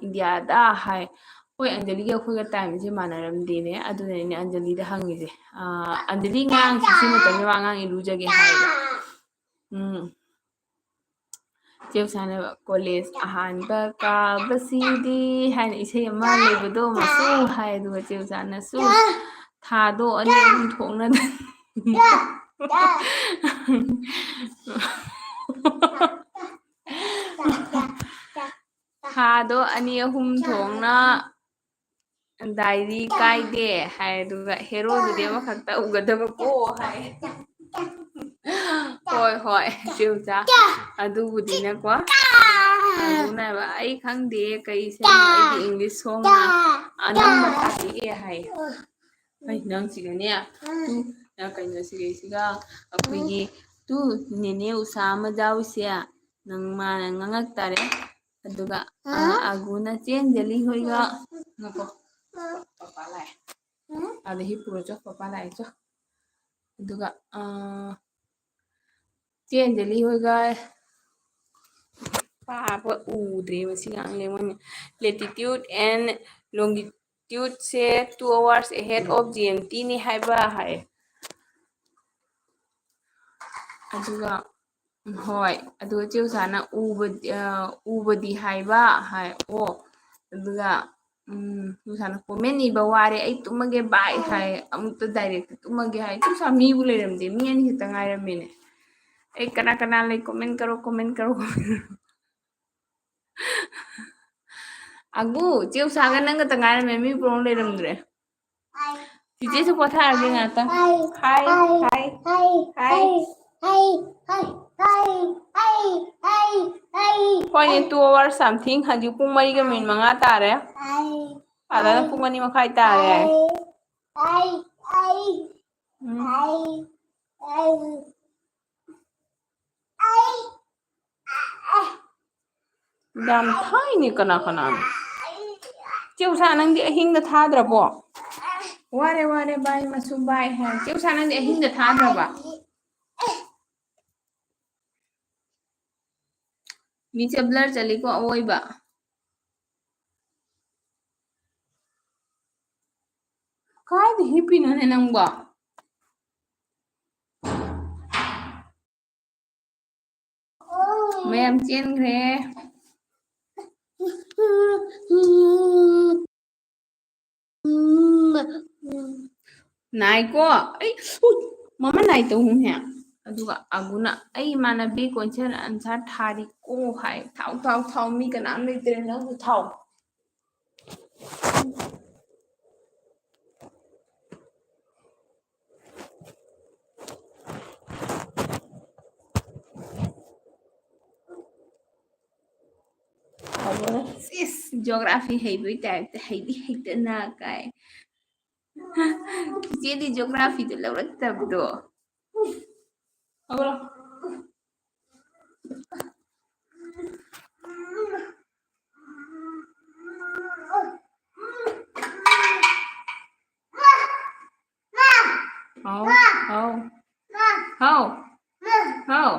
ꯏꯟꯗꯤꯌꯥꯗ ꯍꯥꯏ ꯍꯣꯏ ꯑꯟꯖꯂꯤꯒ ꯑꯩꯈꯣꯏꯒ ꯇꯥꯏꯝꯁꯦ ꯃꯥꯟꯅꯔꯝꯗꯦꯅꯦ ꯑꯗꯨꯅꯅꯦ ꯑꯟꯖꯂꯤꯗ ꯍꯪꯉꯤꯁꯦ ꯑꯟꯖꯂꯤ ꯉꯔꯥꯡ ꯁꯤ ꯃꯇꯝꯗ ꯑꯉꯥꯡ ꯏꯔꯨꯖꯒꯦ ꯍꯥꯏꯕ ꯆꯦꯎꯆꯥꯅ ꯀꯣꯂꯦꯖ ꯑꯍꯥꯟꯕ ꯀꯥꯕꯁꯤꯗꯤ ꯍꯥꯏꯅ ꯏꯁꯩ ꯑꯃ ꯂꯩꯕꯗꯣ ꯃꯁꯨ ꯍꯥꯏ ꯑꯗꯨꯒ ꯆꯦꯎꯆꯥꯅꯁꯨ ꯊꯥꯗꯣ 2-3 ꯊꯣꯛꯅ ꯊꯥꯗꯣ 2-3 ꯊꯣꯛꯅ ꯗꯥꯏꯔꯤ ꯀꯥꯏꯗꯦ ꯍꯥꯏ ꯑꯗꯨꯒ ꯍꯦꯔꯣꯗꯨꯗꯤ ꯑꯃꯈꯛꯇ ꯎꯒꯗꯕꯀꯣ ꯍꯥꯏ ꯍꯣꯏ ꯆꯦꯎꯆꯥ ꯑꯗꯨꯕꯨꯗꯤꯅꯀꯣ ꯑꯗꯨꯅꯦꯕ ꯑꯩ ꯈꯪꯗꯦ ꯀꯩ ꯏꯁꯩꯅꯣ ꯑꯩꯗꯤ ꯏꯪꯂꯤꯁ ꯁꯣꯡꯅ ꯑꯅꯝꯕ ꯇꯥꯛꯑꯦ ꯍꯥꯏ ꯅꯪꯁꯤꯒꯅꯦ ꯀꯩꯅꯣ ꯁꯤꯒꯩꯁꯤꯒ ꯑꯩꯈꯣꯏꯒꯤ ꯅꯦꯅꯦ ꯎꯁꯥ ꯑꯃ ꯌꯥꯎꯏꯁꯦ ꯅꯪ ꯃꯥꯅ ꯉꯥꯡꯉꯛꯇꯥꯔꯦ ꯑꯗꯨꯒ ꯑꯒꯨꯅ ꯆꯦꯟꯖꯂꯤ ꯍꯣꯏꯒ ꯉꯀꯣ ꯄꯄꯥ ꯂꯥꯛꯑꯦ ꯑꯗ ꯍꯤꯞꯄꯨꯔꯣ ꯆꯣ ꯄꯄꯥ ꯂꯥꯛꯑꯦ ꯆꯣ ꯑꯗꯨꯒ ꯆꯦꯟꯖꯂꯤ ꯍꯣꯏꯒ ꯄꯥꯕ ꯎꯗ꯭ꯔꯦ ꯃꯁꯤ ꯉꯥꯡꯂꯦ ꯃꯣꯏꯅ ꯂꯦꯇꯤꯇ꯭ꯌꯨꯠ and ꯂꯣꯡꯒꯤꯇ꯭ꯌꯨꯠꯁꯦ 2 hours ahead of GMT ꯅꯤ ꯍꯥꯏꯕ ꯍꯥꯏ ꯑꯗꯨꯒ ꯍꯣꯏ ꯑꯗꯨꯒ ꯆꯦꯎꯆꯥꯅ ꯎꯕꯗꯤ ꯍꯥꯏꯕ ꯍꯥꯏ ꯑꯣ ꯑꯗꯨꯒ ꯆꯦꯎꯆꯥꯅ ꯀꯣꯃꯦꯟ ꯏꯕ ꯋꯥꯔꯦ ꯑꯩ ꯇꯨꯝꯃꯒꯦ ꯕꯥꯏ ꯍꯥꯏ ꯑꯃꯨꯛꯇ ꯗꯥꯏꯔꯦꯛꯇ ꯇꯨꯝꯃꯒꯦ ꯍꯥꯏ ꯆꯦꯎꯆꯥ ꯃꯤꯕꯨ ꯂꯩꯔꯝꯗꯦ ꯃꯤ ꯑꯅꯤ ꯈꯛꯇ ꯉꯥꯏꯔꯝꯃꯤꯅꯦ ꯑꯩ ꯀꯅꯥ ꯀꯅꯥ ꯂꯩ ꯀꯣꯃꯦꯟ ꯀꯔꯣ ꯀꯣꯃꯦꯟ ꯀꯔꯣ ꯑꯒꯨ ꯆꯦꯎꯆꯥꯒ ꯅꯪꯒꯇ ꯉꯥꯏꯔꯝꯃꯦ ꯃꯤ ꯄꯨꯔꯣ ꯂꯩꯔꯝꯗ꯭ꯔꯦ ꯆꯤꯆꯦꯁꯨ ꯄꯣꯊꯥꯔꯒꯦ ꯉꯥꯛꯇꯪ ꯍꯥꯏ ꯍꯥꯏ ꯍꯥꯏ ꯍꯣꯏꯅꯦ 2 hours something ꯍꯧꯖꯤꯛ ꯄꯨꯡ 4ꯒ ꯃꯤꯅꯤꯠ 5 ꯇꯥꯔꯦ ꯑꯗꯨꯅ ꯄꯨꯡ 2 मखाꯏ ꯇꯥꯔꯦ ꯌꯥꯝ ꯊꯥꯏꯅꯦ ꯀꯅꯥ ꯀꯅꯥꯅꯣ ꯆꯦꯎꯆꯥ ꯅꯪꯗꯤ ꯑꯍꯤꯡꯗ ꯊꯥꯗ꯭ꯔꯕꯣ ꯋꯥꯔꯦ ꯋꯥꯔꯦ ꯕꯥꯏ ꯃꯁꯨ ꯕꯥꯏ ꯍꯥꯏ ꯆꯦꯎꯆꯥ ꯅꯪꯗꯤ ꯑꯍꯤꯡꯗ ꯊꯥꯗ꯭ꯔꯕ ꯃꯤꯁꯦ ꯕ꯭ꯂꯔ ꯆꯠꯂꯤꯀꯣ ꯑꯋꯣꯏꯕ ꯀꯥꯏꯗ ꯍꯤꯞꯄꯤꯅꯣꯅꯦ ꯅꯪꯕꯣ ꯃꯌꯥꯝ ꯆꯦꯟꯈ꯭ꯔꯦ ꯅꯥꯏꯀꯣ ꯑꯩ ꯃꯃꯥ ꯅꯥꯏ ꯇꯧꯅꯨꯍꯦ ꯑꯗꯨꯒ ꯑꯒꯨꯅ ꯑꯩ ꯏꯃꯥꯟꯅꯕꯤ ꯀꯣꯏꯁꯟ ꯑꯟꯁꯔ ꯊꯥꯔꯤꯀꯣ ꯍꯥꯏ ꯊꯥꯎ ꯊꯥꯎ ꯊꯥꯎ ꯃꯤ ꯀꯅꯥꯝ ꯂꯩꯇ꯭ꯔꯦ ꯅꯪꯕꯨ ꯊꯥꯎ ꯏꯁ ꯖꯣꯒ꯭ꯔꯥꯐꯤ ꯍꯩꯕꯩ ꯇꯥꯏꯞꯇ ꯍꯩꯗꯤ ꯍꯩꯇꯅ ꯀꯥꯏ ꯆꯤꯆꯦꯗꯤ ꯖꯣꯒ꯭ꯔꯥꯐꯤꯗ ꯂꯧꯔꯛꯇꯕꯗꯣ ꯍꯥꯎ ꯍꯥꯎ ꯍꯥꯎ ꯍꯥꯎ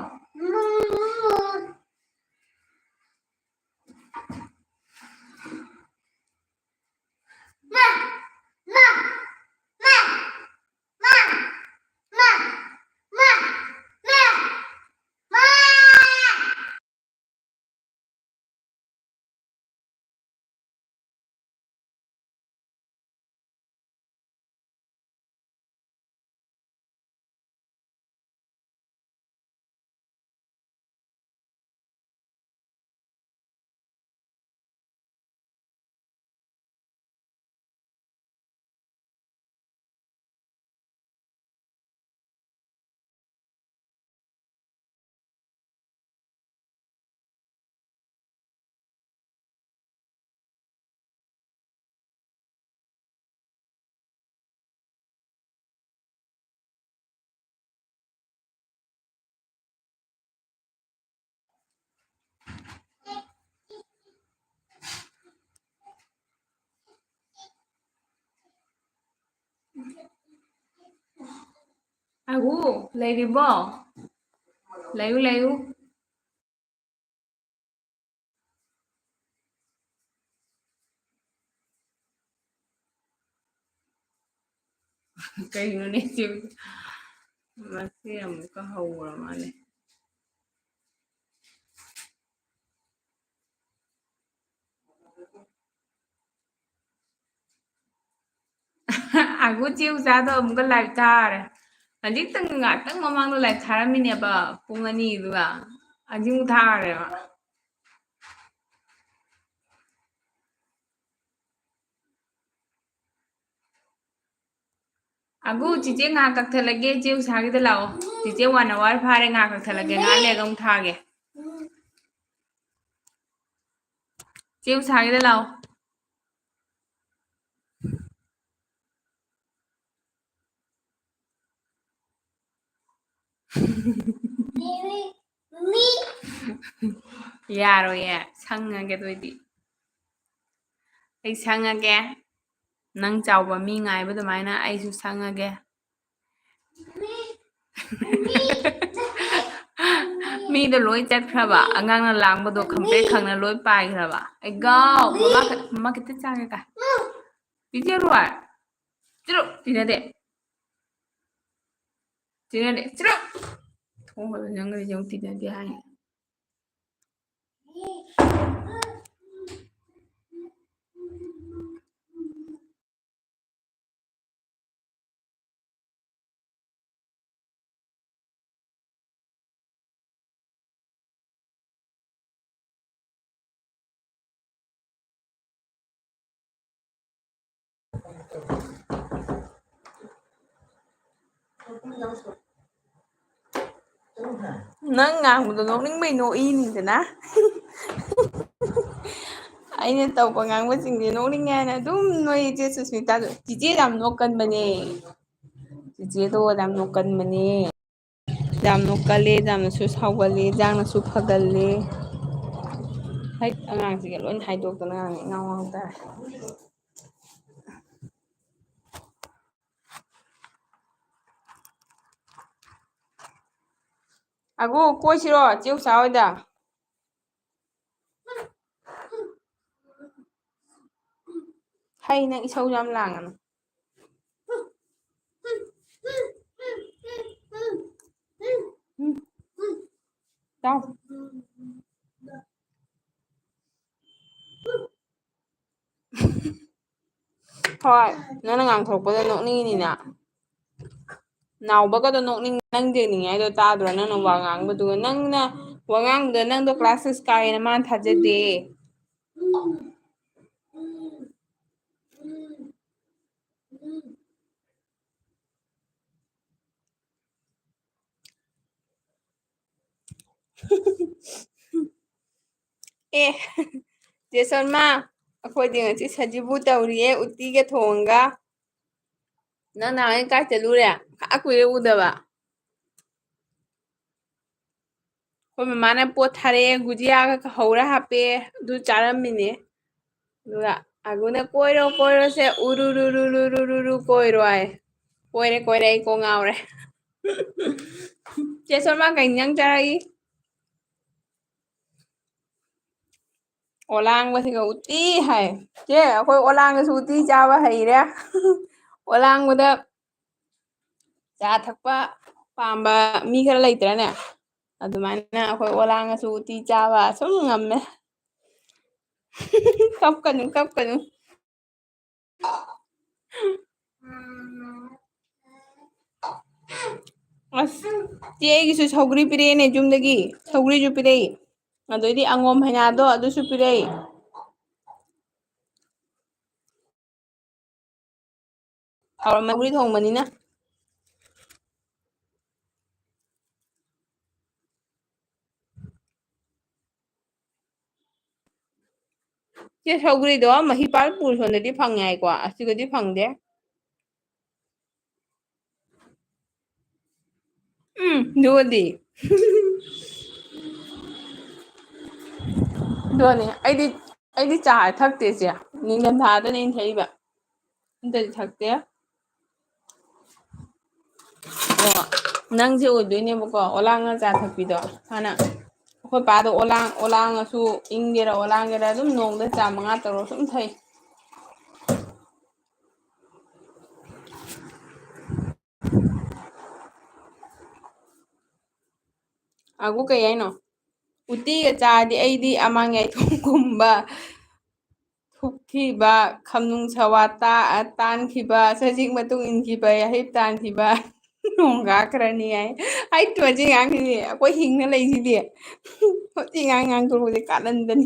ꯑꯒꯨ ꯂꯩꯔꯤꯕꯣ ꯂꯩꯌꯨ ꯂꯩꯌꯨ ꯀꯩꯅꯣꯅꯦ ꯃꯁꯤ ꯑꯃꯨꯛꯀ ꯍꯧꯔ ꯃꯥꯜꯂꯦ ꯑꯒꯨ ꯆꯦꯎꯆꯥꯗꯣ ꯑꯃꯨꯛꯀ ꯂꯥꯏꯚ ꯊꯥꯔꯦ ꯍꯧꯖꯤꯛꯇꯪ ꯉꯥꯛꯇꯪ ꯃꯃꯥꯡꯗ ꯂꯥꯏꯚ ꯊꯥꯔꯝꯃꯤꯅꯦꯕ ꯄꯨꯡ 2ꯗꯨꯒ ꯍꯧꯖꯤꯛ ꯊꯥꯔꯦꯕ ꯑꯒꯨ ꯆꯤꯆꯦ ꯉꯥꯏꯍꯥꯛ ꯀꯛꯊꯠꯂꯒꯦ ꯆꯦꯎꯆꯥꯒꯤꯗ ꯂꯥꯛꯑꯣ ꯆꯤꯆꯦ 1 hour ꯐꯥꯔꯦ ꯉꯥꯏꯍꯥꯛ ꯀꯛꯊꯠꯂꯒꯦ ꯉꯥꯏꯍꯥꯛ ꯂꯩꯔꯒ ꯑꯃꯨꯛ ꯊꯥꯒꯦ ꯆꯦꯎꯆꯥꯒꯤꯗ ꯂꯥꯛꯑꯣ ꯌꯥꯔꯣꯏꯌꯦ ꯁꯪꯉꯒꯦ ꯑꯗꯨꯑꯣꯏꯗꯤ ꯑꯩ ꯁꯪꯉꯒꯦ ꯅꯪ ꯆꯥꯎꯕ ꯃꯤ ꯉꯥꯏꯕ ꯑꯗꯨꯃꯥꯏꯅ ꯑꯩꯁꯨ ꯁꯪꯉꯒꯦ ꯃꯤꯗꯣ ꯂꯣꯏ ꯆꯠꯈ꯭ꯔꯕ ꯑꯉꯥꯡꯅ ꯂꯥꯡꯕꯗꯣ ꯈꯪꯄ꯭ꯔꯦꯛ ꯈꯪꯅ ꯂꯣꯏ ꯄꯥꯏꯈ꯭ꯔꯕ ꯑꯩꯒꯥꯎ ꯃꯃꯥ ꯈꯤꯇ ꯆꯥꯒꯦꯀ ꯄꯤꯖꯔꯣꯏ ꯆꯨꯔꯨꯞ ꯄꯤꯖꯗꯦ ꯆꯤꯅꯗꯦ ꯆꯨꯔꯨꯞ ꯊꯣꯡꯕꯗ ꯅꯪꯒꯗꯤ ꯌꯧ ꯇꯤꯟꯅꯗꯦ ꯍꯥꯏ ꯅꯪ ꯉꯥꯡꯕꯗꯣ ꯅꯣꯛꯅꯤꯡꯕꯩ ꯅꯣꯛꯏꯅꯤꯗꯅ ꯑꯩꯅ ꯇꯧꯕ ꯉꯥꯡꯕꯁꯤꯡꯁꯦ ꯅꯣꯛꯅꯤꯡꯉꯦ ꯍꯥꯏꯅ ꯑꯗꯨꯝ ꯅꯣꯏ ꯏꯆꯦ ꯁꯨꯁꯃꯤꯇꯥꯗ ꯆꯤꯆꯦ ꯌꯥꯝ ꯅꯣꯛꯀꯟꯕꯅꯦ ꯆꯤꯆꯦꯗꯣ ꯌꯥꯝ ꯅꯣꯛꯀꯟꯕꯅꯦ ꯌꯥꯝ ꯅꯣꯛꯀꯜꯂꯦ ꯌꯥꯝꯅꯁꯨ ꯁꯥꯎꯒꯜꯂꯤ ꯌꯥꯝꯅꯁꯨ ꯐꯒꯜꯂꯤ ꯍꯩꯠ ꯑꯉꯥꯡꯁꯤꯒ ꯂꯣꯏ ꯍꯥꯏꯗꯣꯛꯇꯅ ꯉꯥꯡꯉꯦ ꯉꯥꯎ ꯇꯥꯔꯦ ꯑꯒꯨ ꯀꯣꯏꯁꯤꯔꯣ ꯆꯦ ꯎꯆꯥ ꯍꯣꯏꯗ ꯍꯩ ꯅꯪ ꯏꯁꯧ ꯌꯥꯝ ꯂꯥꯡꯒꯅꯨ ꯆꯥꯎ ꯍꯣꯏ ꯅꯪꯅ ꯉꯥꯡꯊꯣꯔꯛꯄꯗ ꯅꯣꯛꯅꯤꯡꯉꯤꯅꯤꯅ ꯅꯥꯎꯕꯒꯗꯣ ꯅꯣꯛꯅꯤꯡ ꯅꯪ ꯌꯦꯡꯅꯤꯡꯉꯥꯏꯗꯣ ꯇꯥꯗ꯭ꯔꯣ ꯅꯪꯅ ꯋꯥ ꯉꯥꯡꯕꯗꯨꯒ ꯅꯪꯅ ꯋꯥꯉꯥꯡꯗ ꯅꯪꯗꯣ ꯀ꯭ꯂꯥꯁ 6 ꯀꯥꯏꯌꯦꯅ ꯃꯥꯅ ꯊꯥꯖꯗꯦ ꯑꯦ ꯆꯦ ꯁꯜꯃꯥ ꯑꯩꯈꯣꯏꯗꯤ ꯉꯁꯤ ꯁꯖꯤꯕꯨ ꯇꯧꯔꯤꯌꯦ ꯎꯇꯤꯒ ꯊꯣꯡꯉꯒ ꯅꯪ ꯅꯍꯥꯟꯒꯩ ꯀꯥꯏ ꯆꯠꯂꯨꯔꯦ ꯀꯨꯏꯔꯦ ꯎꯗꯕ ꯑꯩꯈꯣꯏ ꯃꯃꯥꯅ ꯄꯣꯠ ꯊꯥꯔꯛꯑꯦ ꯒꯨꯖꯤꯌꯥꯒ ꯍꯧꯔ ꯍꯥꯞꯄꯦ ꯑꯗꯨ ꯆꯥꯔꯝꯃꯤꯅꯦ ꯑꯗꯨꯒ ꯑꯒꯨꯅ ꯀꯣꯏꯔꯣ ꯀꯣꯏꯔꯣꯁꯦ ꯎꯔꯨꯔꯨꯔꯨꯔꯨꯔꯨꯔꯨ ꯀꯣꯏꯔꯣ ꯍꯥꯏ ꯀꯣꯏꯔꯦ ꯀꯣꯏꯔꯦ ꯑꯩ ꯀꯣꯛ ꯉꯥꯎꯔꯦ ꯆꯦ ꯁꯣꯜꯃꯥ ꯀꯩ ꯏꯟꯖꯥꯡ ꯆꯥꯔꯛꯏ ꯑꯣꯂꯥꯡꯕꯁꯤꯒ ꯎꯇꯤ ꯍꯥꯏ ꯆꯦ ꯑꯩꯈꯣꯏ ꯑꯣꯂꯥꯡꯉꯁꯨ ꯎꯇꯤ ꯆꯥꯕ ꯍꯩꯔꯦ ꯑꯣꯂꯥꯡꯕꯗ ꯆꯥ ꯊꯛꯄ ꯄꯥꯝꯕ ꯃꯤ ꯈꯔ ꯂꯩꯇ꯭ꯔꯅꯦ ꯑꯗꯨꯃꯥꯏꯅ ꯑꯩꯈꯣꯏ ꯑꯣꯂꯥꯡꯉꯁꯨ ꯎꯇꯤ ꯆꯥꯕ ꯁꯨꯝ ꯉꯝꯃꯦ ꯀꯞꯀꯅꯨ ꯀꯞꯀꯅꯨ ꯑꯁ ꯆꯦ ꯑꯩꯒꯤꯁꯨ ꯁꯧꯒ꯭ꯔꯤ ꯄꯤꯔꯛꯑꯦꯅꯦ ꯌꯨꯝꯗꯒꯤ ꯁꯧꯒ꯭ꯔꯤꯁꯨ ꯄꯤꯔꯛꯏ ꯑꯗꯩꯗꯤ ꯑꯉꯣꯝ ꯍꯩꯅꯥꯗꯣ ꯑꯗꯨꯁꯨ ꯄꯤꯔꯛꯏ ꯁꯧꯒ꯭ꯔꯤ ꯊꯣꯡꯕꯅꯤꯅ ꯆꯦ ꯁꯧꯒ꯭ꯔꯤꯗꯣ ꯃꯍꯤꯄꯥꯜ ꯁꯣꯟꯗꯗꯤ ꯐꯪꯉꯦ ꯍꯥꯏꯀꯣ ꯑꯁꯤꯗꯗꯤ ꯐꯪꯗꯦ ꯑꯗꯨꯒꯗꯤ ꯑꯗꯨꯅꯦ ꯑꯩꯗꯤ ꯆꯥ ꯊꯛꯇꯦ ꯆꯦ ꯅꯤꯡꯊꯝꯊꯥꯗꯅ ꯑꯩꯅ ꯊꯛꯏꯕ ꯅꯠꯇ꯭ꯔꯗꯤ ꯊꯛꯇꯦ ꯑꯣ ꯅꯪꯁꯦ ꯑꯣꯏꯗꯣꯏꯅꯦꯕꯀꯣ ꯑꯣꯂꯥꯡꯅ ꯆꯥ ꯊꯛꯄꯤꯗꯣ ꯍꯥꯟꯅ ꯑꯩꯈꯣꯏ ꯄꯥꯗꯣ ꯑꯣꯂꯥꯡꯉꯁꯨ ꯏꯪꯒꯦꯔꯥ ꯑꯣꯂꯥꯡꯒꯦꯔꯥ ꯑꯗꯨꯝ ꯅꯣꯡꯗ ꯆꯥ 5 ꯇꯔꯨꯛ ꯁꯨꯝ ꯊꯛꯏ ꯑꯒꯨ ꯀꯩ ꯍꯥꯏꯅꯣ ꯎꯇꯤꯒ ꯆꯥꯔꯗꯤ ꯑꯩꯗꯤ ꯑꯃꯥꯡ ꯌꯥꯏꯊꯣꯡꯒꯨꯝꯕ ꯊꯨꯞꯈꯤꯕ ꯈꯝꯅꯨꯡ ꯁꯋꯥ ꯇꯥꯟꯈꯤꯕ ꯁꯖꯤꯛ ꯃꯇꯨꯡ ꯏꯟꯈꯤꯕ ꯌꯥꯍꯤꯞ ꯇꯥꯟꯈꯤꯕ ꯅꯣꯡ ꯀꯥꯈ꯭ꯔꯅꯤ ꯍꯥꯏ ꯍꯩꯇ꯭ꯔꯣ ꯁꯤ ꯑꯉꯥꯡꯁꯤꯗꯤ ꯑꯩꯈꯣꯏ ꯍꯤꯡꯅ ꯂꯩꯁꯤꯗꯤ ꯍꯧꯖꯤꯛ ꯉꯥꯡꯊꯣꯔꯛꯄꯁꯦ ꯀꯥꯟꯅꯟꯗꯅꯤ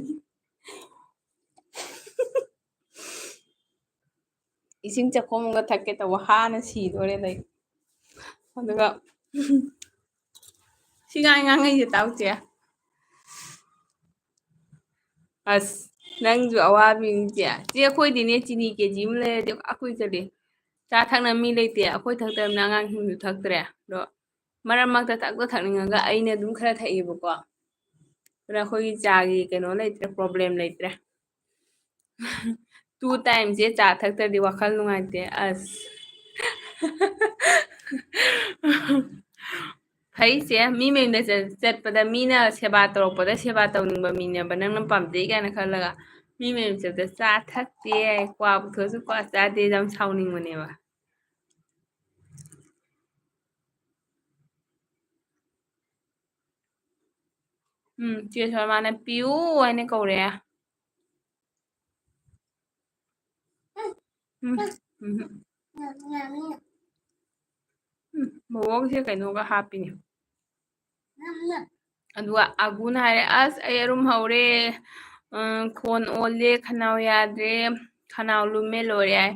ꯏꯁꯤꯡ ꯆꯈꯣꯝ ꯑꯃꯒ ꯊꯛꯀꯦ ꯇꯧꯕ ꯍꯥꯅ ꯁꯤꯗꯣꯔꯦꯗ ꯑꯩ ꯑꯗꯨꯒ ꯁꯤ ꯉꯥꯡꯉꯩꯁꯦ ꯇꯥꯎ ꯆꯦ ꯑꯁ ꯅꯪꯁꯨ ꯑꯋꯥꯕꯤꯅꯤ ꯆꯦ ꯑꯩꯈꯣꯏꯗꯤꯅꯦ ꯆꯤꯅꯤ ꯀꯦꯖꯤ ꯑꯃ ꯂꯩꯔꯗꯤ ꯆꯠꯂꯤ ꯆꯥ ꯊꯛꯅꯕ ꯃꯤ ꯂꯩꯇꯦ ꯑꯩꯈꯣꯏ ꯊꯛꯇ꯭ꯔꯕꯅꯤꯅ ꯑꯉꯥꯡꯁꯤꯡꯁꯨ ꯊꯛꯇ꯭ꯔꯦ ꯑꯗꯣ ꯃꯔꯛ ꯃꯔꯛꯇ ꯊꯛꯅꯤꯡꯉꯒ ꯑꯩꯅ ꯑꯗꯨꯝ ꯈꯔ ꯊꯛꯑꯦꯕꯀꯣ ꯑꯗꯨꯅ ꯑꯩꯈꯣꯏꯒꯤ ꯆꯥꯒꯤ ꯀꯩꯅꯣ ꯂꯩꯇ꯭ꯔꯦ ꯄ꯭ꯔꯣꯕ꯭ꯂꯦꯝ ꯂꯩꯇ꯭ꯔꯦ 2 ꯇꯥꯏꯝꯁꯦ ꯆꯥ ꯊꯛꯇ꯭ꯔꯗꯤ ꯋꯥꯈꯜ ꯅꯨꯡꯉꯥꯏꯇꯦ ꯑꯁ ꯐꯩꯁꯦ ꯃꯤ ꯃꯌꯨꯝꯗ ꯆꯠꯄꯗ ꯃꯤꯅ ꯁꯦꯕꯥ ꯇꯧꯔꯛꯄꯗ ꯁꯦꯕꯥ ꯇꯧꯅꯤꯡꯕ ꯃꯤꯅꯦꯕ ꯅꯪꯅ ꯄꯥꯝꯖꯩ ꯀꯥꯏꯅ ꯈꯜꯂꯒ ꯃꯤ ꯃꯌꯨꯝ ꯆꯠꯄꯗ ꯆꯥ ꯊꯛꯇꯦ ꯀ꯭ꯋꯥ ꯄꯨꯊꯣꯛꯑꯁꯨ ꯀ꯭ꯋꯥ ꯆꯥꯗꯦ ꯌꯥꯝ ꯁꯥꯎꯅꯤꯡꯕꯅꯦꯕ ꯆꯦ ꯁꯔꯃꯥꯅ ꯄꯤꯌꯨ ꯍꯥꯏꯅ ꯀꯧꯔꯛꯑꯦ. ꯕꯣꯕꯣꯛꯁꯦ ꯀꯩꯅꯣꯒ ꯍꯥꯞꯄꯤꯅꯦ. ꯑꯗꯨꯒ ꯑꯒꯨꯅ ꯍꯥꯏꯔꯦ ꯑꯁ ꯑꯩ ꯑꯔꯨꯝ ꯍꯧꯔꯦ, ꯈꯣꯟ ꯑꯣꯜꯂꯦ, ꯈꯅꯥꯎ ꯌꯥꯗ꯭ꯔꯦ, ꯈꯅꯥꯎ ꯂꯨꯝꯃꯦ ꯂꯣꯏꯔꯦ ꯍꯥꯏ.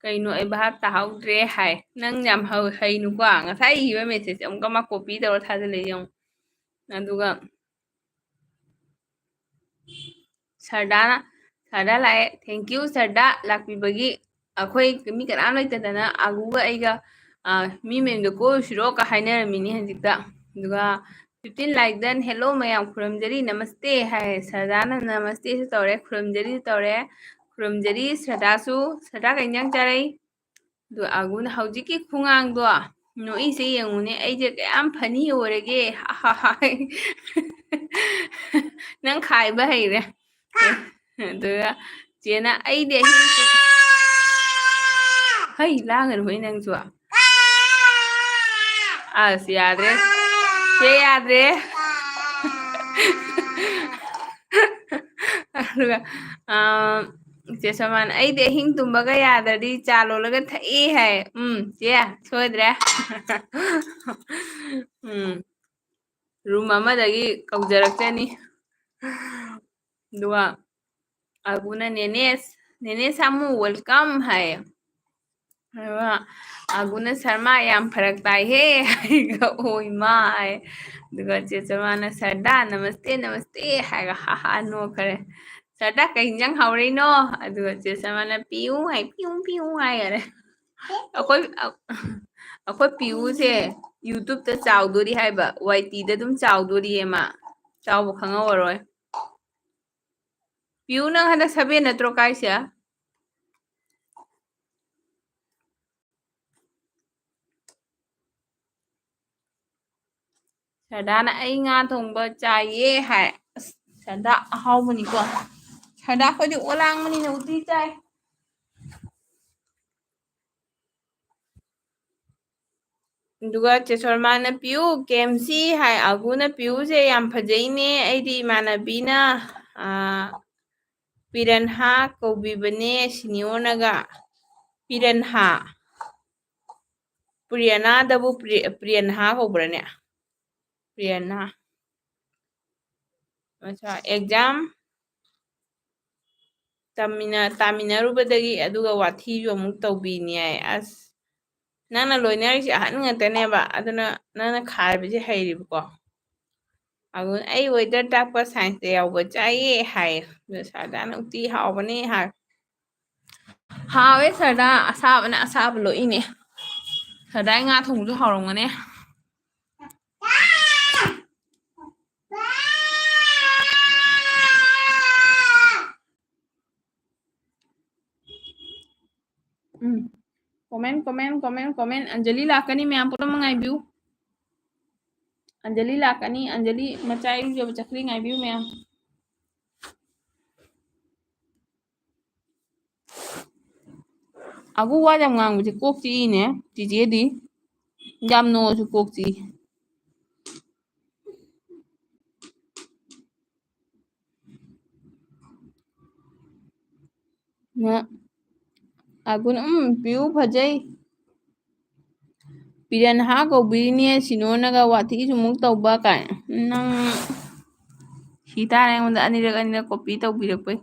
ꯀꯩꯅꯣ ꯑꯩ ꯚꯥꯞ ꯇꯥꯍꯧꯗ꯭ꯔꯦ ꯍꯥꯏ. ꯅꯪ ꯌꯥꯝ ꯍꯩꯅꯨꯀꯣ. ꯉꯁꯥꯏ ꯏꯈꯤꯕ ꯃꯦꯁꯦꯖꯁꯦ ꯑꯃꯨꯛꯀ ꯃꯥ ꯀꯣꯄꯤ ꯇꯧꯔ ꯊꯥꯖꯤꯜꯂꯛꯏ ꯌꯦꯡꯉꯨ. ꯑꯗꯨꯒ ꯁꯔꯗꯥ ꯂꯥꯛꯑꯦ. ꯊꯦꯡꯀ꯭ꯌꯨ ꯁꯔꯗꯥ ꯂꯥꯛꯄꯤꯕꯒꯤ. ꯑꯩꯈꯣꯏ ꯃꯤ ꯀꯅꯥꯝ ꯂꯩꯇꯗꯅ ꯑꯒꯨꯒ ꯑꯩꯒ ꯃꯤ ꯃꯌꯨꯝꯗ ꯀꯣꯏꯔꯨꯁꯤꯔꯣꯒ ꯍꯥꯏꯅꯔꯝꯃꯤꯅꯤ ꯍꯧꯖꯤꯛꯇ. ꯑꯗꯨꯒ 15 ꯂꯥꯏꯛ ꯗꯟ ꯍꯦꯜꯂꯣ ꯃꯌꯥꯝ ꯈꯨꯔꯨꯝꯖꯔꯤ ꯅꯃꯁꯇꯦ ꯍꯥꯏ. ꯁꯔꯗꯥꯅ ꯅꯃꯁꯇꯦꯁꯨ ꯇꯧꯔꯦ, ꯈꯨꯔꯨꯝꯖꯔꯤꯁꯨ ꯇꯧꯔꯦ. ꯈꯨꯔꯨꯝꯖꯔꯤ ꯁꯔꯗꯥꯁꯨ. ꯁꯔꯗꯥ ꯀꯩ ꯏꯟꯖꯥꯡ ꯆꯥꯔꯛꯏ? ꯑꯗꯨ ꯑꯒꯨꯅ ꯍꯧꯖꯤꯛꯀꯤ ꯈꯨꯉꯥꯡꯗꯣ ꯅꯣꯛꯏꯁꯦ ꯌꯦꯡꯉꯨꯅꯦ, ꯑꯩꯁꯦ ꯀꯌꯥꯝ ꯐꯅꯤ ꯑꯣꯏꯔꯒꯦ. ꯅꯪ ꯈꯥꯏꯕ ꯍꯩꯔꯦ. ꯑꯗꯨꯒ ꯆꯦꯅ ꯑꯩꯗꯤ ꯑꯍꯤꯡ ꯍꯩ ꯂꯥꯡꯒꯅꯨꯍꯦ ꯅꯪꯁꯨ. ꯑꯁ ꯌꯥꯗ꯭ꯔꯦ ꯆꯦ ꯌꯥꯗ꯭ꯔꯦ. ꯑꯗꯨꯒ ꯆꯦ ꯁꯣꯃꯥꯅ ꯑꯩꯗꯤ ꯑꯍꯤꯡ ꯇꯨꯝꯕꯒ ꯌꯥꯗ꯭ꯔꯗꯤ ꯆꯥ ꯂꯣꯜꯂꯒ ꯊꯛꯏ ꯍꯥꯏ. ꯆꯦ ꯁꯣꯏꯗ꯭ꯔꯦ. ꯔꯨꯝ ꯑꯃꯗꯒꯤ ꯀꯧꯖꯔꯛꯆꯅꯤ. ꯑꯗꯨꯒ ꯑꯒꯨꯅ ꯅꯦꯅꯦ ꯁꯥꯃꯨ ꯋꯦꯜꯀꯝ ꯍꯥꯏ. ꯑꯒꯨꯅ ꯁꯔꯃꯥ ꯌꯥꯝ ꯐꯔꯛ ꯇꯥꯏꯍꯦ ꯍꯥꯏꯒ ꯑꯣ ꯏꯃꯥ ꯍꯥꯏ. ꯑꯗꯨꯒ ꯆꯦ ꯁꯔꯃꯥꯅ ꯁꯔꯗꯥ ꯅꯃꯁꯇꯦ ꯅꯃꯁꯇꯦ ꯍꯥꯏꯒ ꯅꯣꯛꯈꯔꯦ. ꯁꯔꯗꯥ ꯀꯩ ꯏꯟꯖꯥꯡ ꯍꯥꯎꯔꯛꯏꯅꯣ? ꯑꯗꯨꯒ ꯆꯦ ꯁꯔꯃꯥꯅ ꯄꯤꯌꯨ ꯍꯥꯏ. ꯄꯤꯌꯨ ꯄꯤꯌꯨ ꯍꯥꯏꯈꯔꯦ. ꯑꯩꯈꯣꯏ ꯄꯤꯌꯨꯁꯦ ꯌꯨꯇꯨꯕꯇ ꯆꯥꯎꯗꯣꯔꯤ ꯍꯥꯏꯕ. YT ꯗ ꯑꯗꯨꯝ ꯆꯥꯎꯗꯣꯔꯤꯌꯦ ꯃꯥ. ꯆꯥꯎꯕ ꯈꯪꯍꯧꯔꯔꯣꯏ. ꯄꯤꯌꯨ ꯅꯪ ꯍꯟꯗꯛ 7 ꯅꯠꯇ꯭ꯔꯣ ꯀꯥꯏꯁꯦ? ꯁꯔꯗꯥꯅ ꯑꯩ ꯉꯥ ꯊꯣꯡꯕ ꯆꯥꯏꯌꯦ ꯍꯥꯏ. ꯑꯁ ꯁꯔꯗꯥ ꯑꯍꯥꯎꯕꯅꯤꯀꯣ. ꯁꯔꯗꯥ ꯑꯩꯈꯣꯏꯗꯤ ꯑꯣꯂꯥꯡꯕꯅꯤꯅ ꯎꯇꯤ ꯆꯥꯏ. ꯑꯗꯨꯒ ꯆꯦ ꯁꯣꯔꯃꯥꯅ ꯄꯤꯌꯨ ꯀꯦꯝꯁꯤ ꯍꯥꯏ. ꯑꯒꯨꯅ ꯄꯤꯌꯨꯁꯦ ꯌꯥꯝ ꯐꯖꯩꯅꯦ, ꯑꯩꯗꯤ ꯏꯃꯥꯟꯅꯕꯤꯅ ꯄꯤꯔꯟꯍꯥ ꯀꯧꯕꯤꯕꯅꯦ ꯁꯤꯅꯤꯌꯣꯔꯅꯒ. ꯄꯤꯔꯟꯍꯥ. ꯄ꯭ꯔꯤꯌꯥꯅꯥꯗꯕꯨ ꯄ꯭ꯔꯤꯌꯟꯍꯥ ꯀꯧꯕ꯭ꯔꯅꯦ? ꯄ꯭ꯔꯤꯌꯥꯅꯥ. ꯑꯦꯛꯖꯥꯝ ꯇꯥꯃꯤꯟꯅꯔꯨꯕꯗꯒꯤ ꯑꯗꯨꯒ ꯋꯥꯊꯤꯁꯨ ꯑꯃꯨꯛ ꯇꯧꯕꯤꯅꯤ ꯍꯥꯏ. ꯑꯁ ꯅꯪꯅ ꯂꯣꯏꯅꯔꯤꯁꯦ ꯑꯍꯟ ꯉꯥꯛꯇꯅꯦꯕ. ꯑꯗꯨꯅ ꯅꯪꯅ ꯈꯥꯏꯕꯁꯦ ꯍꯩꯔꯤꯕꯀꯣ. ꯑꯗꯨꯅ ꯑꯩ ꯋꯦꯗꯔ ꯇꯥꯛꯄ ꯁꯥꯏꯟꯁꯇ ꯌꯥꯎꯕ ꯆꯥꯏꯌꯦ ꯍꯥꯏ. ꯁꯔꯗꯥꯅ ꯎꯇꯤ ꯍꯥꯎꯕꯅꯦ ꯍꯥꯏ. ꯍꯥꯎꯋꯦ ꯁꯔꯗꯥ ꯑꯁꯥꯕꯅ ꯑꯁꯥꯕ ꯂꯣꯛꯏꯅꯦ. ꯁꯔꯗꯥꯏ ꯉꯥ ꯊꯣꯡꯕꯁꯨ ꯍꯥꯎꯔꯝꯒꯅꯤ. ꯀꯣꯃꯦꯟ. ꯑꯟꯖꯂꯤ ꯂꯥꯛꯀꯅꯤ ꯃꯌꯥꯝ ꯄꯨꯝꯅꯃꯛ ꯉꯥꯏꯕꯤꯌꯨ. ꯑꯟꯖꯂꯤ ꯂꯥꯛꯀꯅꯤ. ꯑꯟꯖꯂꯤ ꯃꯆꯥ ꯏꯔꯨꯖꯕ ꯆꯠꯈ꯭ꯔꯤ, ꯉꯥꯏꯕꯤꯌꯨ ꯃꯌꯥꯝ. ꯑꯒꯨ ꯋꯥ ꯌꯥꯝ ꯉꯥꯡꯕꯁꯦ ꯀꯣꯛ ꯆꯤꯛꯏꯅꯦ ꯆꯤꯆꯦꯗꯤ. ꯌꯥꯝ ꯅꯣꯛꯑꯁꯨ ꯀꯣꯛ ꯆꯤꯛꯏ. ꯑꯒꯨꯅ ꯄꯤꯌꯨ ꯐꯖꯩ. ꯄꯤꯔꯟꯍꯥ ꯀꯧꯕꯤꯔꯤꯅꯦ ꯁꯤꯅꯣꯅꯒ ꯋꯥꯊꯤꯁꯨ ꯑꯃꯨꯛ ꯇꯧꯕ ꯀꯥꯏꯅ. ꯅꯪ ꯁꯤ ꯇꯥꯔꯦ ꯑꯩꯉꯣꯟꯗ ꯑꯅꯤꯔꯛ ꯀꯣꯄꯤ ꯇꯧꯕꯤꯔꯛꯄꯩ.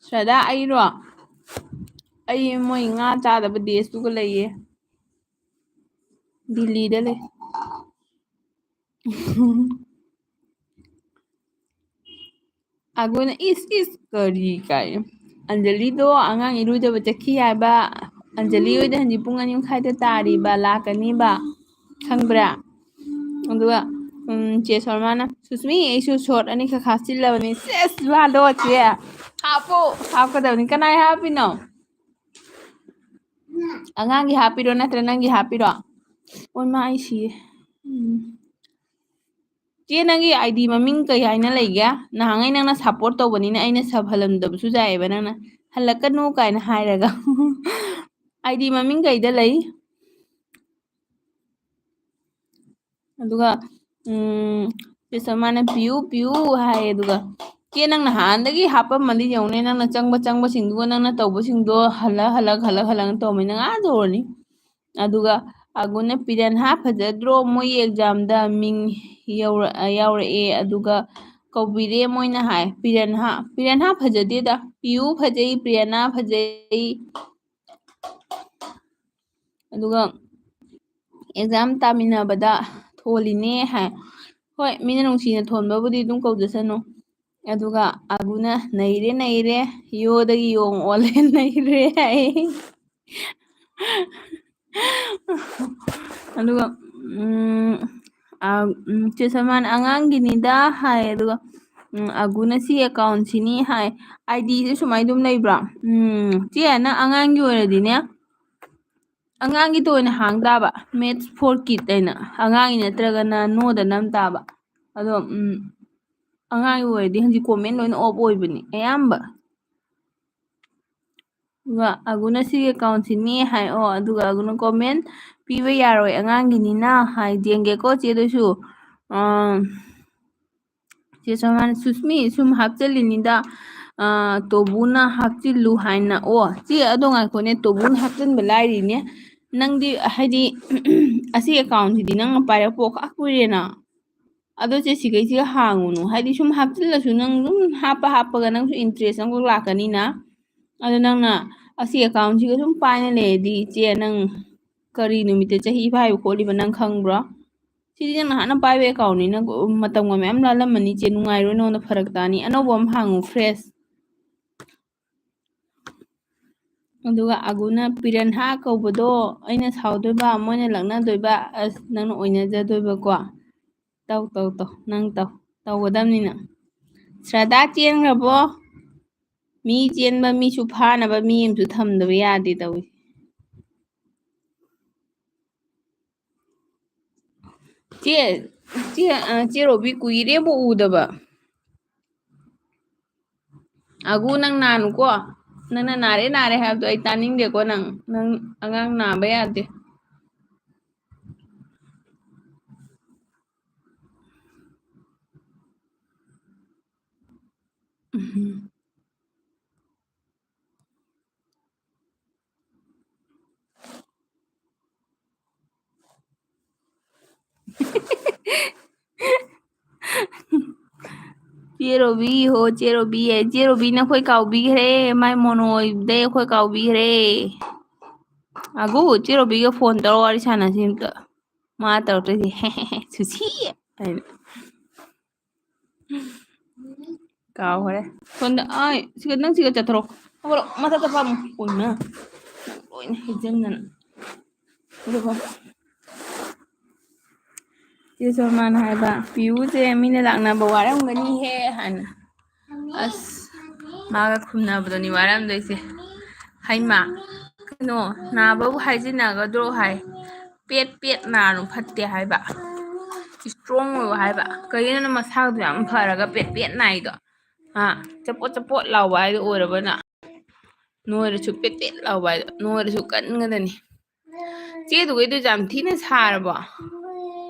ꯁꯔꯗꯥ ꯑꯩꯔꯣ? ꯑꯩ ꯃꯣꯏ ꯉꯥ ꯆꯥꯗꯕ ꯗꯦꯁꯇꯨꯒ ꯂꯩꯌꯦ. ꯗꯤꯜꯂꯤꯗ ꯂꯩ. ꯑꯒꯨꯅ ꯏꯁ ꯀꯔꯤ ꯀꯥꯏ. ꯑꯟꯖꯂꯤꯗꯣ ꯑꯉꯥꯡ ꯏꯔꯨꯖꯕ ꯆꯠꯈꯤ ꯍꯥꯏꯕ. ꯑꯟꯖꯂꯤ ꯍꯣꯏꯗ ꯍꯧꯖꯤꯛ ꯄꯨꯡ 2:30 ꯇꯥꯔꯤꯕ, ꯂꯥꯛꯀꯅꯤꯕ ꯈꯪꯕ꯭ꯔꯥ? ꯑꯗꯨꯒ ꯆꯦ ꯁꯣꯔꯃꯥꯅ ꯁꯨꯁꯃꯤ ꯑꯩꯁꯨ ꯁꯣꯔꯠ ꯑꯅꯤꯈꯛ ꯍꯥꯞꯆꯤꯜꯂꯕꯅꯤ. ꯁꯦꯁ ꯋꯥꯗꯣ ꯆꯦ ꯍꯥꯞꯄꯨ. ꯍꯥꯞꯀꯗꯕꯅꯤ. ꯀꯅꯥꯏ ꯍꯥꯞꯄꯤꯅꯣ? ꯑꯉꯥꯡꯒꯤ ꯍꯥꯞꯄꯤꯔꯣ, ꯅꯠꯇ꯭ꯔ ꯅꯪꯒꯤ ꯍꯥꯞꯄꯤꯔꯣ? ꯑꯣꯏꯃꯥ ꯑꯩ ꯁꯤꯔꯦ. ꯆꯦ ꯅꯪꯒꯤ ꯑꯥꯏꯗꯤ ꯃꯃꯤꯡ ꯀꯩ ꯍꯥꯏꯅ ꯂꯩꯒꯦ? ꯅꯍꯥꯟꯉꯩ ꯅꯪꯅ ꯁꯞꯄꯣꯔꯠ ꯇꯧꯕꯅꯤꯅ ꯑꯩꯅ ꯁꯕ ꯍꯜꯂꯝꯗꯕꯁꯨ ꯌꯥꯏꯑꯦꯕ ꯅꯪꯅ ꯍꯜꯂꯛꯀꯅꯨ ꯀꯥꯏꯅ ꯍꯥꯏꯔꯒ ꯑꯥꯏꯗꯤ ꯃꯃꯤꯡ ꯀꯩꯗ ꯂꯩ? ꯑꯗꯨꯒ ꯆꯦ ꯃꯥꯅ ꯄꯤꯌꯨ ꯄꯤꯌꯨ ꯍꯥꯏꯌꯦ ꯑꯗꯨꯒ ꯆꯦ ꯅꯪ ꯅꯍꯥꯟꯗꯒꯤ ꯍꯥꯞꯄꯝꯃꯗꯤ ꯌꯦꯡꯉꯨꯅꯦ ꯅꯪꯅ ꯆꯪꯕꯁꯤꯡꯗꯨꯒ ꯅꯪꯅ ꯇꯧꯕꯁꯤꯡꯗꯣ ꯍꯜꯂ ꯇꯧꯃꯤꯅ ꯉꯥ ꯇꯧꯔꯅꯤ ꯑꯗꯨꯒ ꯑꯒꯨꯅ ꯄꯤꯔꯟꯍꯥ ꯐꯖꯗ꯭ꯔꯣ ꯃꯣꯏ ꯑꯦꯛꯖꯥꯝꯗ ꯃꯤꯡ ꯌꯥꯎꯔꯛꯑꯦ ꯑꯗꯨꯒ ꯀꯧꯕꯤꯔꯦ ꯃꯣꯏꯅ ꯍꯥꯏ ꯄꯤꯔꯟꯍꯥ ꯐꯖꯗꯦꯗ ꯄꯤꯌꯨ ꯐꯖꯩ ꯄ꯭ꯔꯤꯌꯥꯅꯥ ꯐꯖꯩ ꯑꯗꯨꯒ ꯑꯦꯛꯖꯥꯝ ꯇꯥꯃꯤꯟꯅꯕꯗ ꯊꯣꯜꯂꯤꯅꯦ ꯍꯥꯏ ꯍꯣꯏ ꯃꯤꯅ ꯅꯨꯡꯁꯤꯅ ꯊꯣꯟꯕꯕꯨꯗꯤ ꯑꯗꯨꯝ ꯀꯧꯖꯁꯅꯨ ꯑꯗꯨꯒ ꯑꯒꯨꯅ ꯅꯩꯔꯦ ꯅꯩꯔꯦ ꯌꯣꯗꯒꯤ ꯌꯣꯡ ꯑꯣꯜꯂꯦ ꯅꯩꯔꯦ ꯍꯥꯏ ꯑꯗꯨꯒ ꯆꯦ ꯁꯜꯃꯥꯟ ꯑꯉꯥꯡꯒꯤꯅꯤꯗ ꯍꯥꯏ ꯑꯗꯨꯒ ꯑꯒꯨꯅ ꯁꯤ ꯑꯦꯀꯥꯎꯟꯁꯤꯅꯤ ꯍꯥꯏ ꯑꯥꯏꯗꯤꯁꯦ ꯁꯨꯃꯥꯏꯅ ꯑꯗꯨꯝ ꯂꯩꯕ꯭ꯔꯥ ꯆꯦ ꯅꯪ ꯑꯉꯥꯡꯒꯤ ꯑꯣꯏꯔꯗꯤꯅꯦ ꯑꯉꯥꯡꯒꯤꯗ ꯑꯣꯏꯅ ꯍꯥꯡ ꯇꯥꯕ ꯃꯦꯠꯁ ꯐꯣꯔ ꯀꯤꯠ ꯍꯥꯏꯅ ꯑꯉꯥꯡꯒꯤ ꯅꯠꯇ꯭ꯔꯒꯅ ꯅꯣꯗ ꯅꯝ ꯇꯥꯕ ꯑꯗꯣ ꯑꯉꯥꯡꯒꯤ ꯑꯣꯏꯔꯗꯤ ꯍꯧꯖꯤꯛ ꯀꯣꯃꯦꯟ ꯂꯣꯏꯅ ꯑꯣꯐ ꯑꯣꯏꯕꯅꯤ ꯑꯌꯥꯝꯕ ꯑꯗꯨꯒ ꯑꯒꯨꯅ ꯁꯤꯒꯤ ꯑꯦꯀꯥꯎꯟꯁꯤꯅꯤ ꯍꯥꯏ ꯑꯗꯨꯒ ꯑꯒꯨꯅ ꯀꯣꯃꯦꯟ ꯄꯤꯕ ꯌꯥꯔꯣꯏ ꯑꯉꯥꯡꯒꯤꯅꯤꯅ ꯍꯥꯏ ꯌꯦꯡꯒꯦꯀꯣ ꯆꯦꯗꯁꯨ ꯆꯦ ꯁꯜꯃꯥꯟ ꯁꯨꯁꯃꯤ ꯁꯨꯝ ꯍꯥꯞꯆꯤꯜꯂꯤꯅꯤꯗ ꯇꯣꯕꯨꯅ ꯍꯥꯞꯆꯤꯜꯂꯨ ꯍꯥꯏꯅ ꯆꯦ ꯑꯗꯣ ꯉꯥꯏꯈꯣꯅꯦ ꯇꯣꯕꯨꯅ ꯍꯥꯞꯆꯤꯟꯕ ꯂꯥꯏꯔꯤꯅꯦ ꯅꯪꯗꯤ ꯍꯥꯏꯗꯤ ꯑꯁꯤ ꯑꯦꯀꯥꯎꯟꯁꯤꯗꯤ ꯅꯪꯅ ꯄꯥꯏꯔꯛꯄ ꯈꯛ ꯀꯨꯏꯔꯦꯅ ꯑꯗꯣ ꯆꯦ ꯁꯤꯈꯩꯁꯤꯒ ꯍꯥꯡꯉꯨꯅꯨ ꯍꯥꯏꯗꯤ ꯁꯨꯝ ꯍꯥꯞꯆꯤꯜꯂꯁꯨ ꯅꯪ ꯑꯗꯨꯝ ꯍꯥꯞꯄꯒ ꯅꯪꯁꯨ ꯏꯟꯇꯔꯦꯁ ꯑꯃꯈꯛ ꯂꯥꯛꯀꯅꯤꯅ ꯑꯗꯣ ꯅꯪꯅ ꯑꯁꯤ ꯑꯦꯀꯥꯎꯟꯁꯤꯒ ꯁꯨꯝ ꯄꯥꯏꯅ ꯂꯩꯔꯗꯤ ꯏꯆꯦ ꯅꯪ ꯀꯔꯤ ꯅꯨꯃꯤꯠꯇ ꯆꯍꯤ ꯐꯥꯏꯕ ꯈꯣꯠꯂꯤꯕ ꯅꯪ ꯈꯪꯕ꯭ꯔꯣ ꯁꯤꯗꯤ ꯅꯪ ꯅꯍꯥꯟꯅ ꯄꯥꯏꯕ ꯑꯦꯀꯥꯎꯟꯅꯤꯅ ꯃꯇꯝꯒ ꯃꯌꯥꯝ ꯂꯥꯜꯂꯝꯃꯅꯤ ꯏꯆꯦ ꯅꯨꯡꯉꯥꯏꯔꯣꯏ ꯅꯉꯣꯟꯗ ꯐꯔꯛ ꯇꯥꯅꯤ ꯑꯅꯧꯕ ꯑꯃ ꯍꯥꯡꯉꯨ ꯐ꯭ꯔꯦꯁ ꯑꯗꯨꯒ ꯑꯒꯨꯅ ꯄꯤꯔꯟꯍꯥ ꯀꯧꯕꯗꯣ ꯑꯩꯅ ꯁꯥꯎꯗꯣꯏꯕ ꯃꯣꯏꯅ ꯂꯛꯅꯗꯣꯏꯕ ꯑꯁ ꯅꯪꯅ ꯑꯣꯏꯅꯖꯗꯣꯏꯕꯀꯣ ꯇꯧ ꯅꯪ ꯇꯧꯒꯗꯕꯅꯤꯅ ꯁ꯭ꯔꯗꯥ ꯆꯦꯟꯈ꯭ꯔꯕꯣ ꯃꯤ ꯆꯦꯟꯕ ꯃꯤꯁꯨ ꯐꯥꯅꯕ ꯃꯤ ꯑꯃꯁꯨ ꯊꯝꯗꯕ ꯌꯥꯗꯦ ꯇꯧꯏ ꯆꯦ ꯔꯣꯕꯤ ꯀꯨꯏꯔꯦꯕꯨ ꯎꯗꯕ ꯑꯒꯨ ꯅꯪ ꯅꯥꯅꯨꯀꯣ ꯅꯪꯅ ꯅꯥꯔꯦ ꯍꯥꯏꯕꯗꯣ ꯑꯩ ꯇꯥꯅꯤꯡꯗꯦꯀꯣ ꯅꯪ ꯑꯉꯥꯡ ꯅꯥꯕ ꯌꯥꯗꯦ ꯆꯦ ꯔꯣꯕꯤꯅ ꯑꯩꯈꯣꯏ ꯀꯥꯎꯕꯤꯈ꯭ꯔꯦ ꯃꯥꯏ ꯃꯣꯅꯣꯏꯗꯩ ꯑꯩꯈꯣꯏ ꯀꯥꯎꯕꯤꯈ꯭ꯔꯦ ꯑꯒꯨ ꯆꯦ ꯔꯣꯕꯤꯒ ꯐꯣꯟ ꯇꯧꯔ ꯋꯥꯔꯤ ꯁꯥꯟꯅꯁꯤ ꯑꯝꯇ ꯃꯥ ꯇꯧꯔꯛꯇꯣꯏꯁꯤ ꯁꯨꯁꯤ ꯍꯥꯏꯅ ꯀꯥꯎꯈ꯭ꯔꯦ ꯁꯣꯝꯗ ꯅꯪ ꯁꯤꯒ ꯆꯠꯊꯣꯔꯛꯑꯣ ꯃꯊꯛꯇ ꯐꯝꯃꯨ ꯅꯪ ꯂꯣꯏꯅ ꯍꯩꯖꯤꯟꯗꯅ ꯑꯗꯨꯒ ꯆꯦ ꯁꯜꯃꯥꯟ ꯍꯥꯏꯕ ꯄꯤꯌꯨꯁꯦ ꯃꯤꯅ ꯂꯥꯛꯅꯕ ꯋꯥꯔꯝꯒꯅꯤꯍꯦ ꯍꯥꯏꯅ ꯑꯁ ꯃꯥꯒ ꯈꯨꯝꯅꯕꯗꯅꯤ ꯋꯥꯔꯝꯗꯣꯏꯁꯦ ꯍꯩꯃꯥ ꯀꯩꯅꯣ ꯅꯥꯕꯕꯨ ꯍꯥꯏꯖꯤꯟꯅꯒꯗ꯭ꯔꯣ ꯍꯥꯏ ꯄꯦꯠ ꯅꯥꯅꯨ ꯐꯠꯇꯦ ꯍꯥꯏꯕ ꯏꯁꯇ꯭ꯔꯣꯡ ꯑꯣꯏꯌꯣ ꯍꯥꯏꯕ ꯀꯔꯤꯒꯤꯅꯣ ꯃꯁꯥꯗꯣ ꯌꯥꯝ ꯐꯔꯒ ꯄꯦꯠ ꯅꯥꯏꯗꯣ ꯆꯄꯣꯠ ꯂꯥꯎꯕ ꯍꯥꯏꯗꯣ ꯑꯣꯏꯔꯕꯅ ꯅꯣꯏꯔꯁꯨ ꯄꯦꯠ ꯂꯥꯎꯕ ꯍꯥꯏꯗꯣ ꯅꯣꯏꯔꯁꯨ ꯀꯟꯒꯗꯅꯤ ꯆꯦꯗꯨꯒꯩꯗꯨ ꯌꯥꯝ ꯊꯤꯅ ꯁꯥꯔꯕꯣ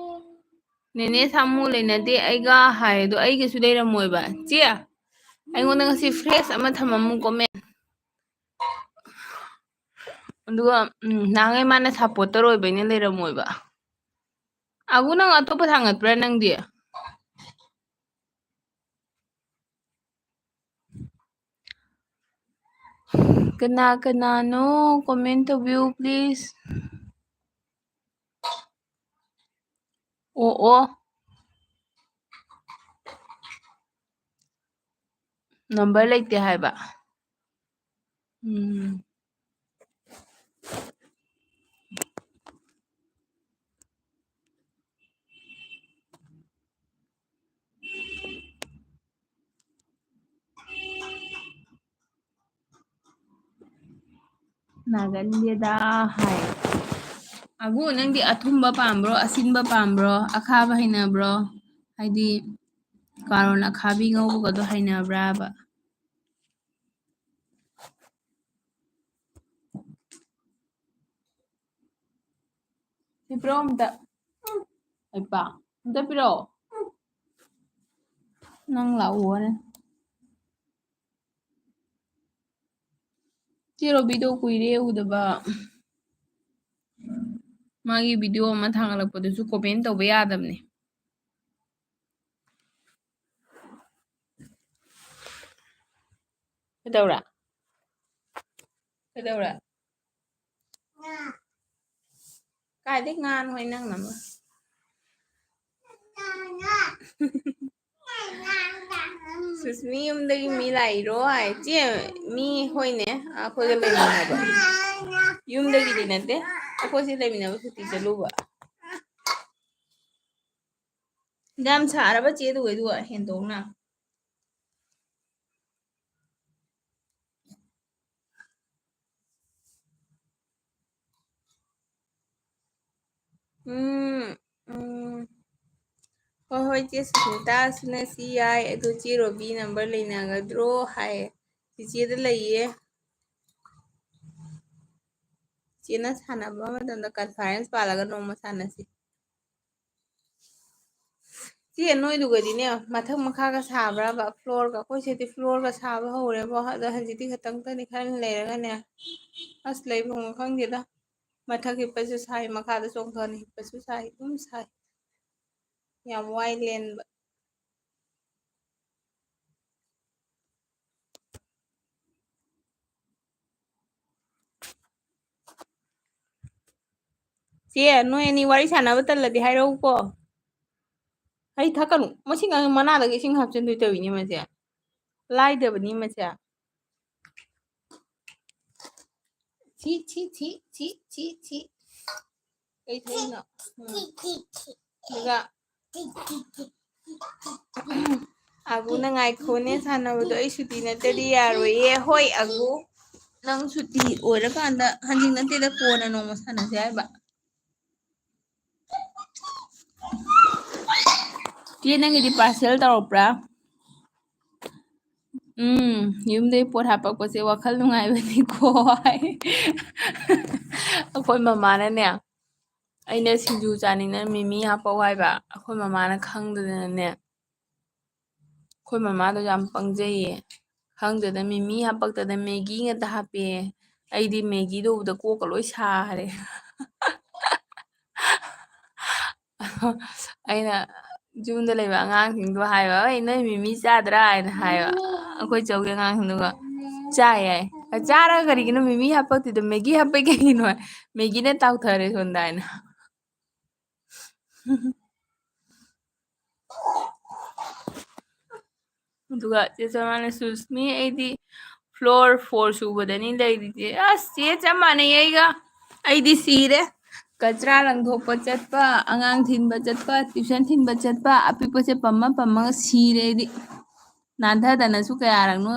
ꯅꯦꯅꯦ ꯁꯥꯃꯨ ꯂꯩꯅꯗꯦ ꯑꯩꯒ ꯍꯥꯏꯗꯣ ꯑꯩꯒꯁꯨ ꯂꯩꯔꯝꯃꯣꯏꯕ ꯆꯦ ꯑꯩꯉꯣꯟꯗ ꯉꯁꯤ ꯐ꯭ꯔꯦꯁ ꯑꯃ ꯊꯝꯃꯝꯃꯨ ꯀꯣꯃꯦꯟ ꯑꯗꯨꯒ ꯅꯍꯥꯟꯉꯩ ꯃꯥꯅ ꯁꯞꯄꯣꯔꯇꯔ ꯑꯣꯏꯕꯩꯅ ꯂꯩꯔꯝꯃꯣꯏꯕ ꯑꯒꯨ ꯅꯪ ꯑꯇꯣꯞꯄ ꯊꯥꯡꯒꯠꯄ꯭ꯔꯥ ꯅꯪꯗꯤ ꯀꯅꯥꯅꯣ ꯀꯣꯃꯦꯟ ꯇꯧꯕꯤꯌꯨ ꯄ꯭ꯂꯤꯖ ꯑꯣ ꯅꯝꯕꯔ ꯂꯩꯇꯦ ꯍꯥꯏꯕ ꯅꯥꯒꯟꯗꯦꯗ ꯍꯥꯏ ꯑꯒꯨ ꯅꯪꯗꯤ ꯑꯊꯨꯝꯕ ꯄꯥꯝꯕ꯭ꯔꯣ ꯑꯁꯤꯟꯕ ꯄꯥꯝꯕ꯭ꯔꯣ ꯑꯈꯥꯕ ꯍꯩꯅꯕ꯭ꯔꯣ ꯍꯥꯏꯗꯤ ꯀꯥꯔꯣꯟ ꯑꯈꯥꯕꯤ ꯉꯧꯕꯒꯗꯣ ꯍꯩꯅꯕ꯭ꯔꯥꯕ? ꯁꯤ ꯄꯤꯔꯛꯑꯣ ꯑꯝꯇ. ꯍꯩꯄꯥ ꯑꯝꯇ ꯄꯤꯔꯛꯑꯣ. ꯅꯪ ꯂꯥꯛꯎ ꯍꯣꯔꯦꯟ. ꯆꯦ ꯔꯣꯕꯤꯗꯣ ꯀꯨꯏꯔꯦ ꯎꯗꯕ. ꯃꯥꯒꯤ ꯚꯤꯗꯤꯑꯣ ꯑꯃ ꯊꯥꯒꯠꯂꯛꯄꯗꯨꯁꯨ ꯀꯣꯃꯦꯟ ꯇꯧꯕ ꯌꯥꯗꯕꯅꯦ. ꯀꯩꯗꯧꯔꯦ? ꯀꯩꯗꯧꯔꯦ? ꯀꯥꯏꯗꯩ ꯉꯥꯅꯣꯍꯦ ꯅꯪꯅ ꯑꯃꯨꯛ. ꯁꯨꯁꯃꯤ ꯌꯨꯝꯗꯒꯤ ꯃꯤ ꯂꯥꯛꯏꯔꯣ ꯍꯥꯏ. ꯆꯦ ꯃꯤ ꯍꯣꯏꯅꯦ ꯑꯩꯈꯣꯏꯒ ꯂꯩꯃꯤꯟꯅꯕ. ꯌꯨꯝꯗꯒꯤꯗꯤ ꯅꯠꯇꯦ. ꯑꯩꯈꯣꯏ ꯁꯤ ꯂꯩꯃꯤꯟꯅꯕ ꯁꯨꯇꯤ ꯆꯠꯂꯨꯕ. ꯌꯥꯝ ꯁꯥꯔꯕ ꯆꯦ ꯑꯗꯨꯒ ꯍꯦꯟꯗꯣꯛꯅ. ꯍꯣꯏ ꯍꯣꯏ ꯆꯦ ꯁꯨꯁꯃꯤꯇꯥ ꯁꯤꯅꯁꯤ ꯌꯥꯏ ꯑꯗꯨ ꯆꯦ ꯔꯣꯕꯤ ꯅꯝꯕꯔ ꯂꯩꯅꯒꯗ꯭ꯔꯣ ꯍꯥꯏꯌꯦ. ꯆꯤꯆꯦꯗ ꯂꯩꯌꯦ. ꯆꯦꯅ ꯁꯥꯟꯅꯕ ꯃꯇꯝꯗ ꯀꯟꯐꯔꯦꯟꯁ ꯄꯥꯜꯂꯒ ꯅꯣꯡꯃ ꯁꯥꯟꯅꯁꯤ. ꯆꯦ ꯅꯣꯏꯗꯨꯒꯗꯤꯅꯦ ꯃꯊꯛ ꯃꯈꯥꯒ ꯁꯥꯕ꯭ꯔꯥꯕ ꯐ꯭ꯂꯣꯔꯒ? ꯑꯩꯈꯣꯏ ꯁꯤꯗꯤ ꯐ꯭ꯂꯣꯔꯒ ꯁꯥꯕ ꯍꯧꯔꯦꯕꯣ. ꯑꯗꯣ ꯍꯧꯖꯤꯛꯇꯤ ꯈꯤꯇꯪꯇꯅꯤ ꯈꯔ ꯂꯩꯔꯒꯅꯦ ꯑꯁ ꯂꯩꯐꯝꯒ ꯈꯪꯗꯦꯗ. ꯃꯊꯛ ꯍꯤꯞꯄꯁꯨ ꯁꯥꯏ ꯃꯈꯥꯗ ꯆꯣꯡꯊꯅ ꯍꯤꯞꯄꯁꯨ ꯁꯥꯏ ꯑꯗꯨꯝ ꯁꯥꯏ. ꯌꯥꯝ ꯋꯥꯏ ꯂꯦꯟꯕ. ꯆꯦ ꯅꯣꯏ ꯑꯅꯤ ꯋꯥꯔꯤ ꯁꯥꯟꯅꯕ ꯇꯜꯂꯗꯤ ꯍꯥꯏꯔꯛꯎꯀꯣ. ꯍꯩ ꯊꯛꯀꯅꯨ. ꯃꯁꯤ ꯃꯅꯥꯗꯒ ꯏꯁꯤꯡ ꯍꯥꯞꯆꯤꯟꯗꯣꯏ ꯇꯧꯏꯅꯦ ꯃꯁꯦ. ꯂꯥꯏꯗꯕꯅꯤ ꯃꯁꯦ. छी छी छी छी छी छी. ꯀꯩ ꯊꯛꯏꯅꯣ? ꯑꯗꯨꯒ ꯑꯒꯨꯅ ꯉꯥꯏꯈꯣꯅꯦ ꯁꯥꯟꯅꯕꯗꯣ ꯑꯩ ꯁꯨꯇꯤ ꯅꯠꯇꯗꯤ ꯌꯥꯔꯣꯏꯌꯦ. ꯍꯣꯏ ꯑꯒꯨ. ꯅꯪ ꯁꯨꯇꯤ ꯑꯣꯏꯔꯀꯥꯟꯗ ꯍꯟꯖꯤꯛ ꯅꯠꯇꯦꯗ ꯀꯣꯟꯅ ꯅꯣꯡꯃ ꯁꯥꯟꯅꯁꯦ ꯍꯥꯏꯕ. ꯆꯦ ꯅꯪꯒꯤꯗꯤ ꯄꯥꯔꯁꯦꯜ ꯇꯧꯔꯛꯄ꯭ꯔꯥ? ꯌꯨꯝꯗꯩ ꯄꯣꯠ ꯍꯥꯞꯄꯛꯄꯁꯦ ꯋꯥꯈꯜ ꯅꯨꯡꯉꯥꯏꯕꯅꯤꯀꯣ ꯍꯥꯏ. ꯑꯩꯈꯣꯏ ꯃꯃꯥꯅꯅꯦ ꯑꯩꯅ ꯁꯤꯡꯖꯨ ꯆꯥꯅꯤꯡꯅ ꯃꯤꯃꯤ ꯍꯥꯞꯄꯛꯑꯣ ꯍꯥꯏꯕ. ꯑꯩꯈꯣꯏ ꯃꯃꯥꯅ ꯈꯪꯗꯗꯅꯅꯦ. ꯑꯩꯈꯣꯏ ꯃꯃꯥꯗꯣ ꯌꯥꯝ ꯄꯪꯖꯩꯌꯦ. ꯈꯪꯗꯗꯅ ꯃꯤꯃꯤ ꯍꯥꯄꯛꯇꯗꯅ ꯃꯦꯒꯤ ꯉꯥꯛꯇ ꯍꯥꯞꯄꯛꯑꯦ. ꯑꯩꯗꯤ ꯃꯦꯒꯤꯗꯣ ꯎꯕꯗ ꯀꯣꯛꯀ ꯂꯣꯏ ꯁꯥꯔꯦ. ꯑꯩꯅ ꯌꯨꯝꯗ ꯂꯩꯕ ꯑꯉꯥꯡꯁꯤꯡꯗꯣ ꯍꯥꯏꯕ ꯍꯣꯏ ꯅꯣꯏ ꯃꯤꯃꯤ ꯆꯥꯗ꯭ꯔꯥ ꯍꯥꯏꯅ ꯍꯥꯏꯕ. ꯑꯩꯈꯣꯏ ꯆꯧꯒꯤ ꯑꯉꯥꯡꯁꯤꯡꯗꯨꯒ ꯆꯥꯏ ꯍꯥꯏ. ꯆꯥꯔꯒ ꯀꯔꯤꯒꯤꯅꯣ ꯃꯤꯃꯤ ꯍꯥꯞꯄꯛꯇꯤꯗꯣ ꯃꯦꯒꯤ ꯍꯥꯞꯄꯩ ꯀꯩꯒꯤꯅꯣ ꯍꯥꯏ. ꯃꯦꯒꯤꯅ ꯇꯥꯎꯊꯔꯦ ꯁꯣꯝꯗ ꯍꯥꯏꯅ. ꯑꯗꯨꯒ ꯆꯦ ꯁꯔꯃꯅ ꯁꯨꯁꯃꯤ ꯑꯩꯗꯤ ꯐ꯭ꯂꯣꯔ 4 ꯁꯨꯕꯗꯅꯤ ꯂꯩꯔꯤꯁꯦ. ꯑꯁ ꯆꯦ ꯆꯞ ꯃꯥꯟꯅꯩ ꯑꯩꯒ. ꯑꯩꯗꯤ ꯁꯤꯔꯦ. ꯀꯆꯔꯥ ꯂꯪꯊꯣꯛꯄ ꯆꯠꯄ, ꯑꯉꯥꯡ ꯊꯤꯟꯕ ꯆꯠꯄ, ꯇ꯭ꯌꯨꯁꯟ ꯊꯤꯟꯕ ꯆꯠꯄ, ꯑꯄꯤꯛꯄꯁꯦ ꯄꯝꯃ ꯄꯝꯃꯒ ꯁꯤꯔꯦ ꯑꯩꯗꯤ. ꯅꯥꯟꯊꯗꯅꯁꯨ ꯀꯌꯥꯔꯛꯅꯣ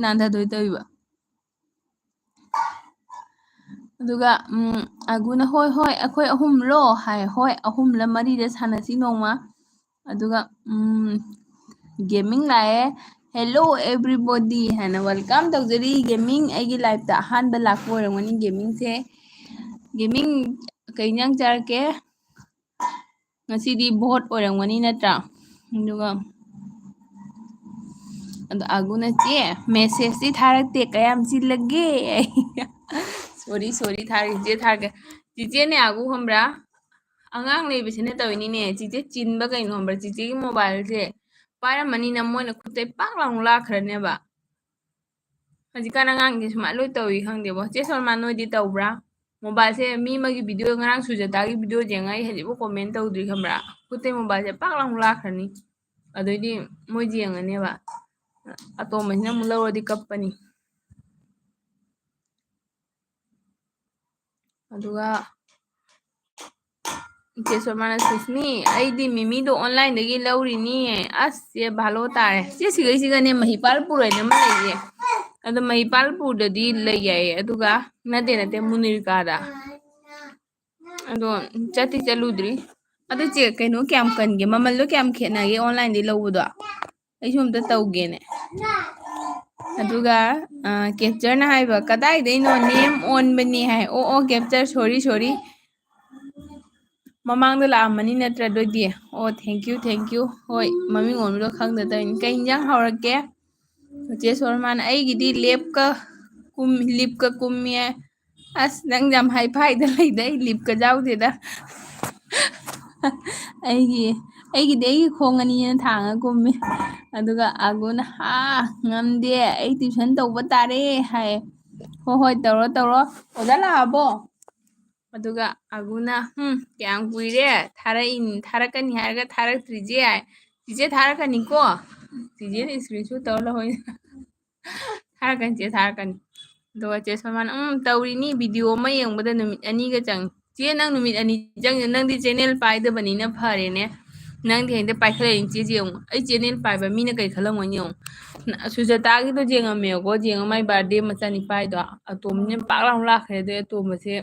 ꯅꯥꯟꯊꯗꯣꯏ ꯇꯧꯏꯕ. ꯑꯗꯨꯒ ꯑꯒꯨꯅ ꯍꯣꯏ ꯍꯣꯏ ꯑꯩꯈꯣꯏ ꯑꯍꯨꯝꯂꯣ ꯍꯥꯏ. ꯍꯣꯏ 3ꯔ 4ꯔ ꯁꯥꯟꯅꯁꯤ ꯅꯣꯡꯃ. ꯑꯗꯨꯒ ꯒꯦꯃꯤꯡ ꯂꯥꯛꯑꯦ. ꯍꯦꯜꯂꯣ ꯑꯦꯕ꯭ꯔꯤꯕꯣꯗꯤ ꯍꯥꯏꯅ ꯋꯦꯜꯀꯝ ꯇꯧꯖꯔꯤ ꯒꯦꯃꯤꯡ. ꯑꯩꯒꯤ ꯂꯥꯏꯐꯇ ꯑꯍꯥꯟꯕ ꯂꯥꯛꯄ ꯑꯣꯏꯔꯝꯒꯅꯤ ꯒꯦꯃꯤꯡꯁꯦ. ꯒꯦꯃꯤꯡ ꯀꯩ ꯏꯟꯖꯥꯡ ꯆꯥꯔꯛꯀꯦ? ꯉꯁꯤꯗꯤ ꯚꯣꯠ ꯑꯣꯏꯔꯝꯒꯅꯤ ꯅꯠꯇ꯭ꯔꯥ? ꯑꯗꯨꯒ ꯑꯗꯣ ꯑꯒꯨꯅ ꯆꯦ ꯃꯦꯁꯦꯁꯇꯤ ꯊꯥꯔꯛꯇꯦ ꯀꯌꯥꯝ ꯆꯤꯜꯂꯒꯦ? ꯁꯣꯔꯤ ꯊꯥꯔꯛꯀꯦ ꯆꯦ ꯊꯥꯔꯛꯀꯦ. ꯆꯤꯆꯦꯅꯦ ꯑꯒꯨ ꯈꯪꯕ꯭ꯔꯥ? ꯑꯉꯥꯡ ꯂꯩꯕꯁꯤꯅ ꯇꯧꯔꯤꯅꯤꯅꯦ. ꯆꯤꯆꯦ ꯆꯤꯟꯕ ꯀꯩꯅꯣ ꯈꯪꯕ꯭ꯔꯥ? ꯆꯤꯆꯦꯒꯤ ꯃꯣꯕꯥꯏꯜꯁꯦ ꯄꯥꯏꯔꯝꯃꯅꯤꯅ ꯃꯣꯏꯅ ꯈꯨꯠꯇꯩ ꯄꯥꯛ ꯂꯥꯎꯅ ꯂꯥꯛꯈ꯭ꯔꯅꯦꯕ. ꯍꯧꯖꯤꯛꯀꯥꯟ ꯑꯉꯥꯡꯁꯦ ꯁꯨꯃꯥꯏꯅ ꯂꯣꯏ ꯇꯧꯏ ꯈꯪꯗꯦꯕꯣ. ꯆꯦ ꯁꯣꯔꯃꯥ ꯅꯣꯏꯗꯤ ꯇꯧꯕ꯭ꯔꯥ? ꯃꯣꯕꯥꯏꯜꯁꯦ ꯃꯤ ꯑꯃꯒꯤ ꯚꯤꯗꯤꯑꯣ ꯉꯔꯥꯡ ꯁꯨꯖꯇꯥꯒꯤ ꯚꯤꯗꯤꯑꯣ ꯌꯦꯡꯉ ꯑꯩ ꯍꯧꯖꯤꯛꯐꯥꯎ ꯀꯣꯃꯦꯟ ꯇꯧꯗ꯭ꯔꯤ ꯈꯪꯕ꯭ꯔꯥ? ꯈꯨꯠꯇꯩ ꯃꯣꯕꯥꯏꯜꯁꯦ ꯄꯥꯛ ꯂꯥꯎꯅ ꯂꯥꯛꯈ꯭ꯔꯅꯤ. ꯑꯗꯩꯗꯤ ꯃꯣꯏꯗꯤ ꯌꯦꯡꯉꯅꯦꯕ. ꯑꯇꯣꯝꯕꯁꯤꯅ ꯑꯃꯨꯛ ꯂꯧꯔꯗꯤ ꯀꯞꯄꯅꯤ. ꯑꯗꯨꯒ ꯆꯦ ꯁꯣꯃꯥꯅ ꯁꯨꯁꯃꯤ ꯑꯩꯗꯤ ꯃꯤꯃꯤꯗꯣ ꯑꯣꯟꯂꯥꯏꯟꯗꯒꯤ ꯂꯧꯔꯤꯅꯤ. ꯑꯁ ꯆꯦ ꯚꯥꯂꯣ ꯇꯥꯔꯦ. ꯆꯦ ꯁꯤꯒꯩꯁꯤꯒꯅꯦ ꯃꯍꯤꯄꯥꯜꯄꯨꯔ ꯍꯥꯏꯅ ꯑꯃ ꯂꯩꯌꯦ. ꯑꯗꯣ ꯃꯍꯤꯄꯥꯜꯄꯨꯔꯗꯗꯤ ꯂꯩ ꯌꯥꯏꯌꯦ. ꯑꯗꯨꯒ ꯅꯠꯇꯦ ꯃꯨꯅꯤꯔꯀꯥꯗ. ꯑꯗꯣ ꯆꯠꯇꯤ ꯆꯠꯂꯨꯗ꯭ꯔꯤ. ꯑꯗꯨ ꯆꯦ ꯀꯩꯅꯣ ꯀꯌꯥꯝ ꯀꯟꯒꯦ ꯃꯃꯜꯗꯣ ꯀꯌꯥꯝ ꯈꯦꯠꯅꯒꯦ ꯑꯣꯟꯂꯥꯏꯟꯗꯩ ꯂꯧꯕꯗꯣ ꯑꯩꯁꯨ ꯑꯝꯇ ꯇꯧꯒꯦꯅꯦ ꯑꯗꯨꯒ ꯀꯦꯞꯆꯔꯅ ꯍꯥꯏꯕ ꯀꯗꯥꯏꯗꯩꯅꯣ ꯅꯦꯝ ꯑꯣꯟꯕꯅꯤ ꯍꯥꯏ ꯑꯣ ꯀꯦꯞꯆꯔ ꯁꯣꯔꯤ ꯃꯃꯥꯡꯗ ꯂꯥꯛꯑꯝꯃꯅꯤ ꯅꯠꯇ꯭ꯔ ꯑꯗꯨꯏꯗꯤ ꯑꯣ ꯊꯦꯡꯀ꯭ꯌꯨ ꯍꯣꯏ ꯃꯃꯤꯡ ꯑꯣꯟꯕꯗꯣ ꯈꯪꯗ ꯇꯧꯔꯤꯅꯤ ꯀꯩ ꯏꯟꯖꯥꯡ ꯍꯧꯔꯛꯀꯦ ꯆꯦ ꯁꯣꯔꯃꯥꯅ ꯑꯩꯒꯤꯗꯤ ꯂꯤꯞꯀ ꯀꯨꯝꯃꯤ ꯑꯁ ꯅꯪ ꯌꯥꯝ ꯍꯥꯏꯐꯥꯏꯗ ꯂꯩꯗ ꯑꯩ ꯂꯤꯞꯀ ꯌꯥꯎꯗꯦꯗ ꯑꯩꯒꯤꯗꯤ ꯑꯩꯒꯤ ꯈꯣꯡ ꯑꯅꯤꯅ ꯊꯥꯡꯉ ꯀꯨꯝꯃꯤ ꯑꯗꯨꯒ ꯑꯒꯨꯅ ꯉꯝꯗꯦ ꯑꯩ ꯇ꯭ꯨꯏꯁꯟ ꯇꯧꯕ ꯇꯥꯔꯦ ꯍꯥꯏ ꯍꯣꯏ ꯇꯧꯔꯣ ꯑꯣꯖꯥ ꯂꯥꯛꯑꯕꯣ ꯑꯗꯨꯒ ꯑꯒꯨꯅ ꯀꯌꯥꯝ ꯀꯨꯏꯔꯦ ꯊꯥꯔꯛꯀꯅꯤ ꯍꯥꯏꯔꯒ ꯊꯥꯔꯛꯇ꯭ꯔꯤꯁꯦ ꯆꯤꯆꯦ ꯊꯥꯔꯛꯀꯅꯤꯀꯣ ꯆꯤꯆꯦꯅ ꯏꯁꯀ꯭ꯔꯤꯟ ꯁꯨꯠ ꯇꯧꯔ ꯂꯧꯍꯣꯏ ꯊꯥꯔꯛꯀꯅꯤ ꯆꯦ ꯊꯥꯔꯛꯀꯅꯤ ꯑꯗꯨꯒ ꯆꯦ ꯁꯣꯃꯥꯅ ꯇꯧꯔꯤꯅꯤ ꯚꯤꯗꯤꯑꯣ ꯑꯃ ꯌꯦꯡꯕꯗ ꯅꯨꯃꯤꯠ 2ꯒ ꯆꯪꯉꯤ ꯆꯦ ꯅꯪ ꯅꯨꯃꯤꯠ 2 ꯆꯪꯉꯦ ꯅꯪꯗꯤ ꯆꯦꯅꯦꯜ ꯄꯥꯏꯗꯕꯅꯤꯅ ꯐꯔꯦꯅꯦ ꯅꯪꯗꯤ ꯍꯦꯛꯇ ꯄꯥꯏꯈꯠꯂꯛꯏ ꯆꯦ ꯌꯦꯡꯉꯨ ꯑꯩ ꯆꯦꯅꯦꯜ ꯄꯥꯏꯕ ꯃꯤꯅ ꯀꯩ ꯈꯜꯂꯝꯒꯅꯤ ꯌꯦꯡꯉꯨ ꯁꯨꯖꯇꯥꯒꯤꯗꯣ ꯌꯦꯡꯉꯝꯃꯦꯕꯀꯣ ꯌꯦꯡꯉ ꯃꯥꯏ ꯕꯥꯔꯗꯦ ꯃꯆꯥꯅꯤꯄꯥꯏꯗꯣ ꯑꯇꯣꯝꯕꯅꯤꯅ ꯄꯥꯛ ꯂꯥꯎ ꯂꯥꯛꯈ꯭ꯔꯦ ꯑꯗꯩ ꯑꯇꯣꯝꯕꯁꯦ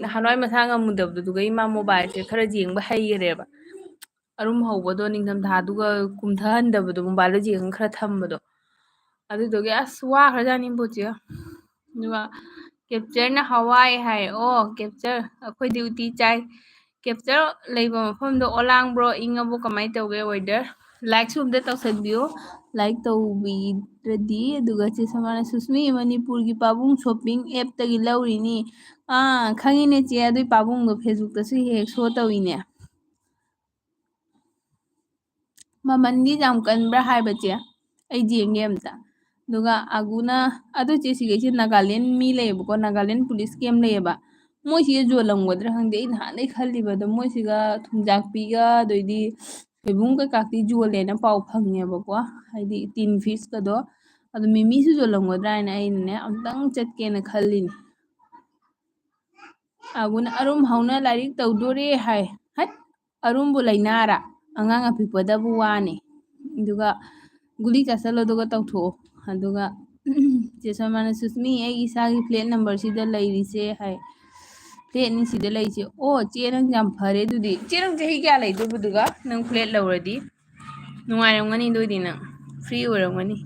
ꯅꯍꯥꯟꯋꯥꯏ ꯃꯁꯥ ꯉꯝꯃꯨꯗꯕꯗꯨꯒ ꯏꯃꯥ ꯃꯣꯕꯥꯏꯜꯁꯦ ꯈꯔ ꯌꯦꯡꯕ ꯍꯩꯈꯔꯦꯕ ꯑꯔꯨꯝ ꯍꯧꯕꯗꯣ ꯅꯤꯡꯊꯝꯊꯥꯗꯨꯒ ꯀꯨꯝꯊꯍꯟꯗꯕꯗꯣ ꯃꯣꯕꯥꯏꯜꯗ ꯌꯦꯡꯉ ꯈꯔ ꯊꯝꯕꯗꯣ ꯑꯗꯨꯗꯨꯒꯤ ꯑꯁ ꯋꯥꯈ꯭ꯔꯖꯥꯠꯅꯤ ꯕꯣꯠꯆꯦ ꯑꯗꯨꯒ ꯀꯦꯞꯆꯔꯅ ꯍꯋꯥꯏ ꯍꯥꯏ ꯀꯦꯞꯆꯔ ꯑꯩꯈꯣꯏꯗꯤ ꯎꯇꯤ ꯆꯥꯏ ꯀꯦꯞꯆꯔ ꯂꯩꯕ ꯃꯐꯝꯗꯣ ꯑꯣꯂꯥꯡꯕ꯭ꯔꯣ ꯏꯪꯉꯕꯣ ꯀꯃꯥꯏꯅ ꯇꯧꯒꯦ ꯋꯦꯗꯔ ꯂꯥꯏꯛꯁꯨ ꯑꯝꯇ ꯇꯧꯁꯟꯕꯤꯌꯨ ꯂꯥꯏꯛ ꯇꯧꯕꯤꯗ꯭ꯔꯗꯤ ꯑꯗꯨꯒ ꯆꯦ ꯁꯃꯥꯅ ꯁꯨꯁꯃꯤ ꯃꯅꯤꯄꯨꯔꯒꯤ ꯄꯥꯕꯨꯡ ꯁꯣꯞꯄꯤꯡ ꯑꯦꯞꯇꯒꯤ ꯂꯧꯔꯤꯅꯤ ꯈꯪꯉꯤꯅꯦ ꯆꯦ ꯑꯗꯨꯏ ꯄꯥꯕꯨꯡꯗꯣ ꯐꯦꯁꯕꯨꯛꯇꯁꯨ ꯍꯦꯛ ꯁꯣ ꯇꯧꯏꯅꯦ ꯃꯃꯟꯗꯤ ꯌꯥꯝ ꯀꯟꯕ꯭ꯔꯥ ꯍꯥꯏꯕ ꯆꯦ ꯑꯩ ꯌꯦꯡꯒꯦ ꯑꯝꯇ ꯑꯗꯨꯒ ꯑꯒꯨꯅ ꯑꯗꯨ ꯆꯦ ꯁꯤꯈꯩꯁꯦ ꯅꯥꯒꯥꯂꯦꯟ ꯃꯤ ꯂꯩꯌꯦꯕꯀꯣ ꯅꯥꯒꯥꯂꯦꯟ ꯄꯨꯂꯤꯁ ꯀꯦꯝ ꯂꯩꯌꯦꯕ ꯃꯣꯏꯁꯤꯒ ꯌꯣꯜꯂꯝꯒꯗ꯭ꯔꯥ ꯈꯪꯗꯦ ꯑꯩ ꯅꯍꯥꯟꯗꯩ ꯈꯜꯂꯤꯕꯗꯣ ꯃꯣꯏꯁꯤꯒ ꯊꯨꯝꯖꯥꯛꯄꯤꯒ ꯑꯗꯩꯗꯤ ꯁꯣꯏꯕꯨꯝ ꯀꯩꯀꯥꯇꯤ ꯌꯣꯜꯂꯦꯅ ꯄꯥꯎ ꯐꯪꯉꯦꯕꯀோ ꯍꯥꯏꯗꯤ ꯇꯤꯟ ꯐꯤꯁꯀꯗꯣ ꯑꯗꯣ ꯃꯤꯃꯤꯁꯨ ꯌꯣꯜꯂꯝꯒꯗ꯭ꯔꯥ ꯍꯥꯏꯅ ꯑꯩꯅꯅꯦ ꯑꯃꯨꯛꯇꯪ ꯆꯠꯀꯦꯅ ꯈꯜꯂꯤꯅꯦ ꯑꯒꯨꯅ ꯑꯔꯨꯝ ꯍꯧꯅ ꯂꯥꯏꯔꯤꯛ ꯇꯧꯗꯣꯔꯦ ꯍꯥꯏ ꯍꯠ ꯑꯔꯨꯝꯕꯨ ꯂꯩꯅꯥꯔꯥ ꯑꯉꯥꯡ ꯑꯄꯤꯛꯄꯗꯕꯨ ꯋꯥꯅꯤ ꯑꯗꯨꯒ ꯒꯨꯂꯤ ꯆꯥꯁꯤꯜꯂꯣ ꯑꯗꯨꯒ ꯇꯧꯊꯣꯛꯑꯣ ꯑꯗꯨꯒ ꯆꯦ ꯁꯣꯃꯥꯅ ꯁꯨꯁꯃꯤ ꯑꯩ ꯏꯁꯥꯒꯤ ꯐ꯭ꯂꯦꯠ ꯅꯝꯕꯔꯁꯤꯗ ꯂꯩꯔꯤꯁꯦ ꯍꯥꯏ ꯐ꯭ꯂꯦꯠꯅꯤ ꯁꯤꯗ ꯂꯩꯁꯦ ꯆꯦ ꯅꯪ ꯌꯥꯝ ꯐꯔꯦ ꯑꯗꯨꯗꯤ ꯆꯦ ꯅꯪ ꯆꯍꯤ ꯀꯌꯥ ꯂꯩꯗꯣꯏꯕꯗꯨꯒ ꯅꯪ ꯐ꯭ꯂꯦꯠ ꯂꯧꯔꯗꯤ ꯅꯨꯡꯉꯥꯏꯔꯝꯒꯅꯤ ꯑꯗꯨꯏꯗꯤ ꯅꯪ ꯐ꯭ꯔꯤ ꯑꯣꯏꯔꯝꯒꯅꯤ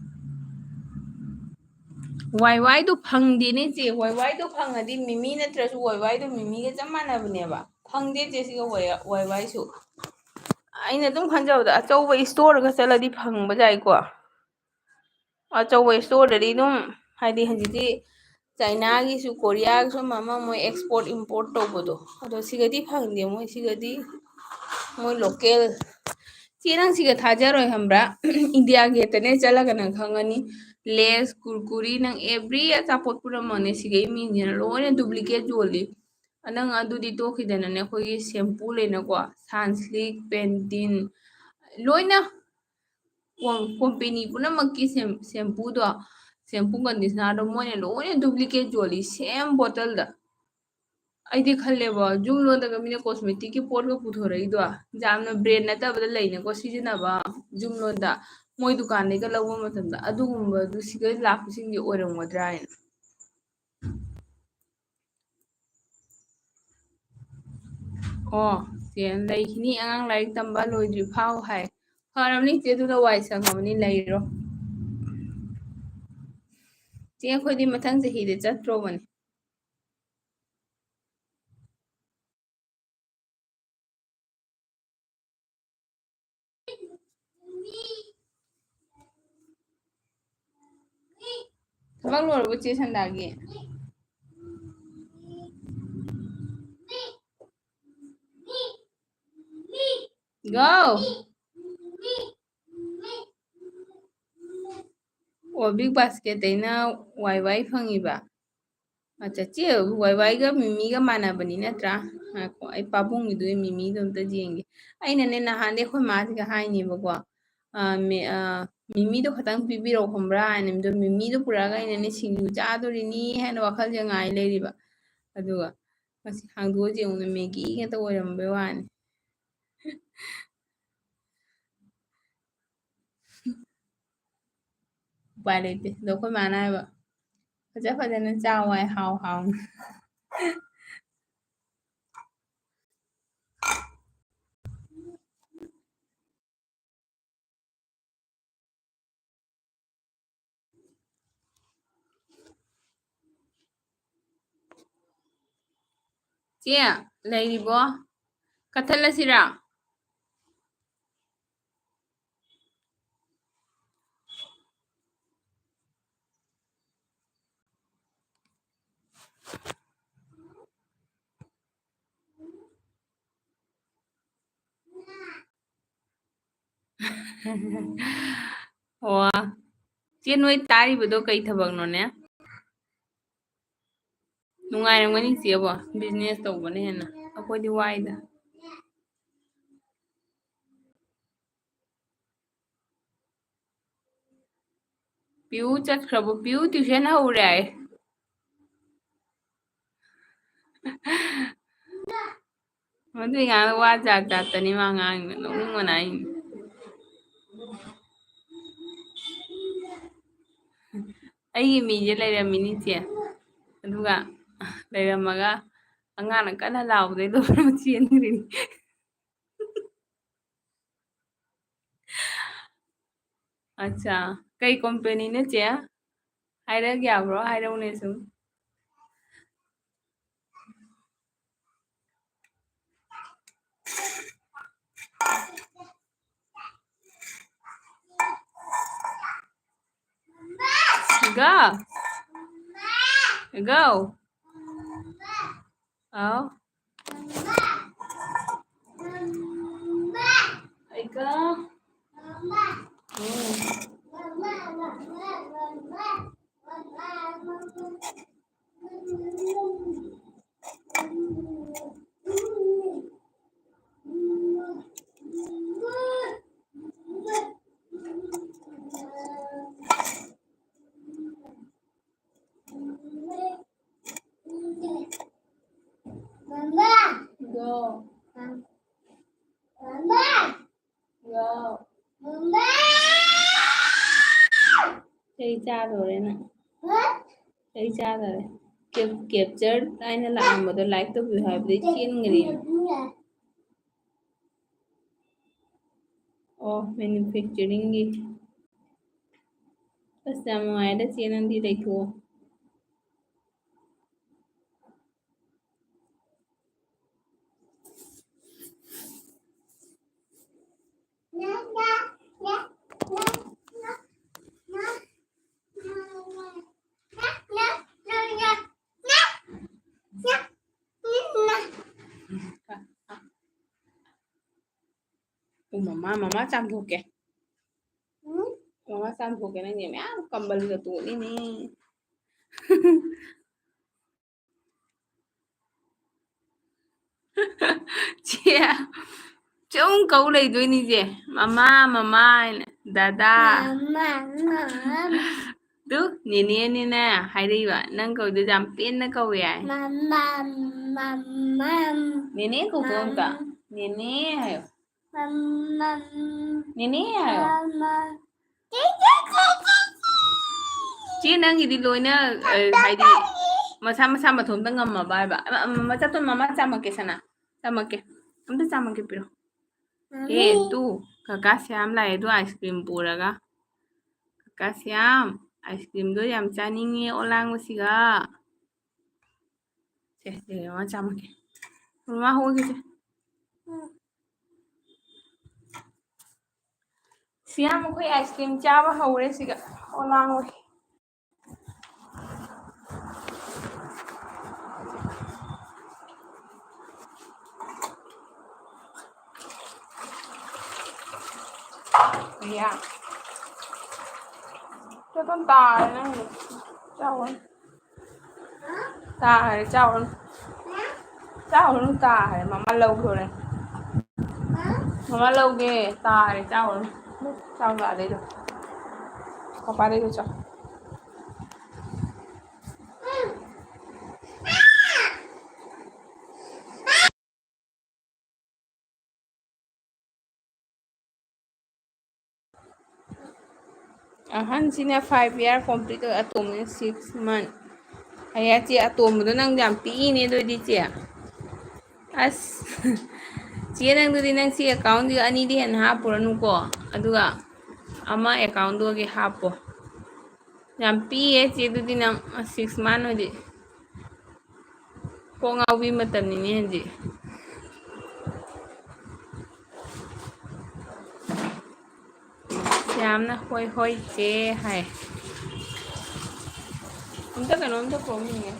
ꯋꯥꯏꯗꯣ ꯐꯪꯗꯦꯅꯦ ꯆꯦ ꯋꯥꯏꯗꯣ ꯐꯪꯉꯗꯤ ꯃꯤꯃꯤ ꯅꯠꯇ꯭ꯔꯁꯨ ꯋꯥꯏꯗꯣ ꯃꯤꯃꯤꯒ ꯆꯞ ꯃꯥꯟꯅꯕꯅꯦꯕ ꯐꯪꯗꯦ ꯆꯦ ꯁꯤꯒ ꯋꯥꯏꯁꯨ ꯑꯩꯅ ꯑꯗꯨꯝ ꯈꯟꯖꯕꯗ ꯑꯆꯧꯕ ꯏꯁꯇꯣꯔꯒ ꯆꯠꯂꯗꯤ ꯐꯪꯕ ꯌꯥꯏꯀꯣ ꯑꯆꯧꯕ ꯏꯁꯇꯣꯔꯗꯗꯤ ꯑꯗꯨꯝ ꯍꯥꯏꯗꯤ ꯍꯧꯖꯤꯛꯇꯤ ꯆꯩꯅꯥꯒꯤꯁꯨ ꯀꯣꯔꯤꯌꯥꯒꯤꯁꯨ ꯑꯃ ꯃꯣꯏ ꯑꯦꯛꯁꯄꯣꯔꯠ ꯏꯝꯄꯣꯔꯠ ꯇꯧꯕꯗꯣ ꯑꯗꯣ ꯁꯤꯒꯗꯤ ꯐꯪꯗꯦ ꯃꯣꯏ ꯁꯤꯒꯗꯤ ꯃꯣꯏ ꯂꯣꯀꯦꯜ ꯆꯦ ꯅꯪ ꯁꯤꯒ ꯊꯥꯖꯔꯣꯏ ꯈꯪꯕ꯭ꯔꯥ ꯏꯟꯗꯤꯌꯥ ꯒꯦꯠꯇꯅꯦ ꯆꯠꯂꯒ ꯅꯪ ꯈꯪꯉꯅꯤ ꯂꯦꯁ ꯀꯨꯔꯀꯨꯔꯤ ꯅꯪ ꯑꯦꯕ꯭ꯔꯤ ꯑꯆꯥꯄꯣꯠ ꯄꯨꯝꯅꯃꯛꯅꯦ ꯁꯤꯒꯩ ꯃꯤꯡꯁꯤꯅ ꯂꯣꯏꯅ ꯗꯨꯄ꯭ꯂꯤꯀꯦꯠ ꯌꯣꯜꯂꯤ ꯅꯪ ꯑꯗꯨꯗꯤ ꯇꯣꯛꯈꯤꯗꯅꯅꯦ ꯑꯩꯈꯣꯏꯒꯤ ꯁꯦꯝꯄꯨ ꯂꯩꯅꯀꯣ ꯁꯟꯁ꯭ꯂꯤꯛ ꯄꯦꯟꯇꯤꯟ ꯂꯣꯏꯅ ꯀꯣꯝꯄꯦꯅꯤ ꯄꯨꯝꯅꯃꯛꯀꯤ ꯁꯦꯝꯄꯨꯗꯣ ꯁꯦꯝꯄꯨ ꯀꯟꯗꯤꯁꯅꯔꯗꯣ ꯃꯣꯏꯅ ꯂꯣꯏꯅ ꯗꯨꯄ꯭ꯂꯤꯀꯦꯠ ꯌꯣꯜꯂꯤ ꯁꯦꯝ ꯕꯣꯇꯜꯗ ꯑꯩꯗꯤ ꯈꯜꯂꯦꯕ ꯖꯨꯝ ꯂꯣꯟꯗꯒ ꯃꯤꯅ ꯀꯣꯁꯃꯦꯇꯤꯛꯀꯤ ꯄꯣꯠꯀ ꯄꯨꯊꯣꯔꯛꯏꯗꯣ ꯌꯥꯝꯅ ꯕ꯭ꯔꯦꯟ ꯅꯠꯇꯕꯗ ꯂꯩꯅꯀꯣ ꯁꯤꯖꯤꯟꯅꯕ ꯖꯨꯝ ꯂꯣꯟꯗ ꯃꯣꯏ ꯗꯨꯀꯥꯟꯗꯩꯒ ꯂꯧꯕ ꯃꯇꯝꯗ ꯑꯗꯨꯒꯨꯝꯕꯗꯨ ꯁꯤꯒꯩ ꯂꯥꯛꯄꯁꯤꯡꯁꯦ ꯑꯣꯏꯔꯝꯒꯗ꯭ꯔꯥ ꯍꯥꯏꯅ ꯆꯦ ꯂꯩꯈꯤꯅꯤ ꯑꯉꯥꯡ ꯂꯥꯏꯔꯤꯛ ꯇꯝꯕ ꯂꯣꯏꯗ꯭ꯔꯤ ꯐꯥꯎ ꯍꯥꯏ ꯐꯔꯕꯅꯤ ꯆꯦ ꯑꯗꯨꯅ ꯋꯥꯏ ꯁꯪꯉꯕꯅꯤ ꯂꯩꯔꯣ ꯆꯦ ꯑꯩꯈꯣꯏꯗꯤ ꯃꯊꯪ ꯆꯍꯤꯗ ꯆꯠꯇ꯭ꯔꯣꯕꯅꯤ ꯊꯕꯛ ꯂꯣꯏꯔꯕꯣ ꯆꯦ ꯁꯟꯗꯥꯒꯤ ꯕꯤꯛ ꯕꯥꯁꯀꯦꯠꯇꯩꯅ ꯋꯥꯏ ꯐꯪꯉꯤꯕ ꯆꯦ ꯋꯥꯏꯒ ꯃꯤꯃꯤꯒ ꯃꯥꯟꯅꯕꯅꯤ ꯅꯠꯇ꯭ꯔꯥ ꯉꯥꯏꯈꯣ ꯑꯩ ꯄꯥꯕꯨꯡꯒꯤꯗꯨ ꯃꯤꯃꯤꯗꯣ ꯑꯝꯇ ꯌꯦꯡꯒꯦ ꯑꯩꯅꯅꯦ ꯅꯍꯥꯟꯗꯩ ꯑꯩꯈꯣꯏ ꯃꯥꯁꯤꯒ ꯍꯥꯏꯅꯦꯕꯀꯣ ꯃꯤꯃꯤꯗꯣ ꯈꯇꯪ ꯄꯤꯕꯤꯔꯛꯑꯣ ꯈꯪꯕ꯭ꯔꯥ ꯍꯥꯏꯅ ꯃꯤꯃꯤꯗꯣ ꯄꯨꯔꯛꯑꯒ ꯑꯩꯅꯅꯦ ꯁꯤꯡꯖꯨ ꯆꯥꯗꯣꯔꯤꯅꯤ ꯍꯥꯏꯅ ꯋꯥꯈꯜꯁꯦ ꯉꯥꯏ ꯂꯩꯔꯤꯕ ꯑꯗꯨꯒ ꯃꯁꯤ ꯍꯥꯡꯗꯣꯛꯑ ꯌꯦꯡꯉꯨꯅꯦ ꯃꯦꯒꯤ ꯉꯥꯛꯇ ꯑꯣꯏꯔꯝꯕꯩ ꯋꯥꯅꯤ ꯎꯄꯥꯏ ꯂꯩꯇꯦ ꯑꯗꯣ ꯑꯩꯈꯣꯏ ꯃꯥꯅ ꯍꯥꯏꯕ ꯐꯖꯅ ꯆꯥꯎ ꯍꯥꯏ ꯍꯥꯎꯅ ꯆꯦ ꯂꯩꯔꯤꯕꯣ ꯀꯠꯊꯠꯂꯁꯤꯔꯥ ꯑꯣ ꯆꯦ ꯅꯣꯏ ꯇꯥꯔꯤꯕꯗꯣ ꯀꯩ ꯊꯕꯛꯅꯣꯅꯦ ꯅꯨꯡꯉꯥꯏꯔꯝꯒꯅꯤ ꯆꯦꯕꯣ ꯕꯤꯖꯤꯅꯦꯁ ꯇꯧꯕꯅ ꯍꯦꯟꯅ ꯑꯩꯈꯣꯏꯗꯤ ꯋꯥꯏꯗ ꯄꯤꯌꯨ ꯆꯠꯈ꯭ꯔꯕꯣ ꯄꯤꯌꯨ ꯇ꯭ꯌꯨꯁꯟ ꯍꯧꯔꯦ ꯍꯥꯏ ꯃꯗꯨꯏ ꯉꯥꯡ ꯋꯥ ꯖꯥꯠ ꯖꯥꯠꯇꯅꯤ ꯃꯥ ꯉꯥꯡꯉꯤꯗꯣ ꯅꯣꯛꯅꯤꯡꯕꯅ ꯑꯩꯅꯤ ꯑꯩꯒꯤ ꯃꯤꯁꯦ ꯂꯩꯔꯝꯃꯤꯅꯤ ꯆꯦ ꯑꯗꯨꯒ ꯂꯩꯔꯝꯃꯒ ꯑꯉꯥꯡꯅ ꯀꯟꯅ ꯂꯥꯎꯕꯗꯩ ꯂꯣꯏꯅꯃꯛ ꯆꯦꯟꯈ꯭ꯔꯤꯅꯤ ꯑꯠꯆꯥ ꯀꯩ ꯀꯣꯝꯄꯦꯅꯤꯅꯣ ꯆꯦ ꯍꯥꯏꯔꯛ ꯌꯥꯕ꯭ꯔꯣ ꯍꯥꯏꯔꯛꯎꯅꯦ ꯁꯨꯝ ꯒꯣ ꯒꯣ ꯑꯥꯎ ꯑꯩꯒ ꯒꯣ ꯒꯣ ꯆꯩ ꯆꯥꯗꯣꯔꯦ ꯅꯪ ꯆꯩ ꯆꯥꯗꯣꯔꯦ ꯀꯦꯞꯆꯔ ꯍꯥꯏꯅ ꯂꯥꯛꯑꯝꯕꯗꯣ ꯂꯥꯏꯛ ꯇꯧꯕꯤꯌꯨ ꯍꯥꯏꯕꯗꯩ ꯆꯦꯟꯒ꯭ꯔꯦ ꯑꯣ ꯃꯦꯅꯨꯐꯦꯛꯆꯔꯤꯡꯒꯤ ꯑꯁ ꯌꯥꯝ ꯅꯨꯡꯉꯥꯏꯔꯦꯗ ꯆꯦ ꯅꯪꯗꯤ ꯂꯩꯊꯣꯛꯑꯣ ꯃꯃꯥ ꯆꯥꯝꯊꯣꯛꯀꯦ ꯃꯃꯥ ꯆꯥꯝꯊꯣꯛꯀꯦ ꯅꯪꯗꯤ ꯃꯌꯥꯝ ꯀꯝꯕꯜꯒ ꯇꯣꯠꯂꯤꯅꯤ ꯆꯦ ꯁꯨꯝ ꯀꯧ ꯂꯩꯗꯣꯏꯅꯤꯁꯦ ꯃꯃꯥ ꯃꯃꯥ ꯍꯥꯏꯅ ꯗꯗꯥ ꯇꯨ ꯅꯦꯅꯦꯅꯤꯅꯦ ꯍꯥꯏꯔꯛꯏꯕ ꯅꯪ ꯀꯧꯗꯣꯏꯁꯦ ꯌꯥꯝ ꯄꯦꯟꯅ ꯀꯧꯋꯦ ꯍꯥꯏ ꯅꯦꯅꯦ ꯀꯧꯊꯣꯛ ꯑꯝꯇ ꯅꯦꯅꯦ ꯍꯥꯏꯌꯣ ꯅꯦꯅꯦ ꯍꯥꯏꯌꯣ ꯆꯦ ꯅꯪꯒꯤꯗꯤ ꯂꯣꯏꯅ ꯍꯥꯏꯗꯤ ꯃꯁꯥ ꯃꯁꯥ ꯃꯊꯣꯝꯇ ꯉꯝꯃꯕ ꯍꯥꯏꯕ ꯃꯆꯥꯇꯣꯟ ꯃꯃꯥ ꯆꯥꯝꯃꯛꯀꯦ ꯁꯅꯥ ꯆꯥꯝꯃꯛꯀꯦ ꯑꯝꯇ ꯆꯥꯝꯃꯛꯀꯦ ꯄꯤꯔꯣ ꯑꯦ ꯇꯨ ꯀꯀꯥ ꯁ꯭ꯌꯥꯝ ꯂꯥꯛꯑꯦ ꯑꯗꯨ ꯑꯥꯏꯁ ꯀ꯭ꯔꯤꯝ ꯄꯨꯔꯒ ꯀꯀꯥ ꯁ꯭ꯌꯥꯝ ꯑꯥꯏꯁ ꯀ꯭ꯔꯤꯝꯗꯣ ꯌꯥꯝ ꯆꯥꯅꯤꯡꯉꯦ ꯑꯣꯂꯥꯡꯕꯁꯤꯒ ꯁꯦ ꯃꯃꯥ ꯆꯥꯝꯃꯛꯀꯦ ꯃꯃꯥ ꯍꯧꯒꯦꯁꯦ ꯁꯤꯌꯥꯝ ꯑꯩꯈꯣꯏ ꯑꯥꯏꯁ ꯀ꯭ꯔꯤꯝ ꯆꯥꯕ ꯍꯧꯔꯦ ꯁꯤꯒ ꯑꯣꯂꯥꯡꯕꯒꯤ ꯌꯥ ꯆꯦꯇꯣꯟ ꯇꯥꯔꯦ ꯅꯪꯒꯤꯗꯣ ꯆꯥꯎꯔꯅꯨ ꯇꯥꯔꯦ ꯆꯥꯎꯔꯅꯨ ꯆꯥꯎꯔꯅꯨ ꯇꯥꯔꯦ ꯃꯃꯥ ꯂꯧꯗꯣꯔꯦ ꯃꯃꯥ ꯂꯧꯒꯦ ꯇꯥꯔꯦ ꯆꯥꯎꯔꯅꯨ ꯆꯥꯎ ꯑꯗꯩꯗꯣ ꯄꯄꯥꯗꯩꯗꯣ ꯆꯥꯎ ꯑꯍꯟꯁꯤꯅ 5 ꯏꯌꯥꯔ ꯀꯣꯝꯄ꯭ꯂꯤꯠ ꯑꯣꯏ ꯑꯇꯣꯝꯕꯅ 6 ꯃꯟ ꯑꯌꯥ ꯆꯦ ꯑꯇꯣꯝꯕꯗꯣ ꯅꯪꯗꯣ ꯌꯥꯝ ꯄꯤꯛꯏꯅꯦ ꯑꯗꯨꯑꯣꯏꯗꯤ ꯆꯦ ꯑꯁ ꯆꯦ ꯅꯪꯗꯨꯗꯤ ꯅꯪ ꯁꯤ ꯑꯦꯀꯥꯎꯟꯁꯤ ꯑꯅꯤꯗꯤ ꯍꯦꯟꯅ ꯍꯥꯞꯄꯨꯔꯅꯨꯀꯣ ꯑꯗꯨꯒ ꯑꯃ ꯑꯦꯀꯥꯎꯟꯗꯨꯒꯤ ꯍꯥꯞꯄꯣ ꯌꯥꯝ ꯄꯤꯛꯑꯦ ꯆꯦ ꯑꯗꯨꯗꯤ ꯅꯪ 6 ꯃꯟ ꯑꯣꯏꯗꯤ ꯀꯣꯛ ꯉꯥꯎꯕꯤ ꯃꯇꯝꯅꯤꯅꯦ ꯍꯧꯖꯤꯛ ꯌꯥꯝꯅ ꯍꯣꯏ ꯍꯣꯏ ꯆꯦ ꯍꯥꯏ ꯑꯝꯇ ꯀꯩꯅꯣꯝꯇ ꯄꯣꯛꯅꯤꯡꯉꯦ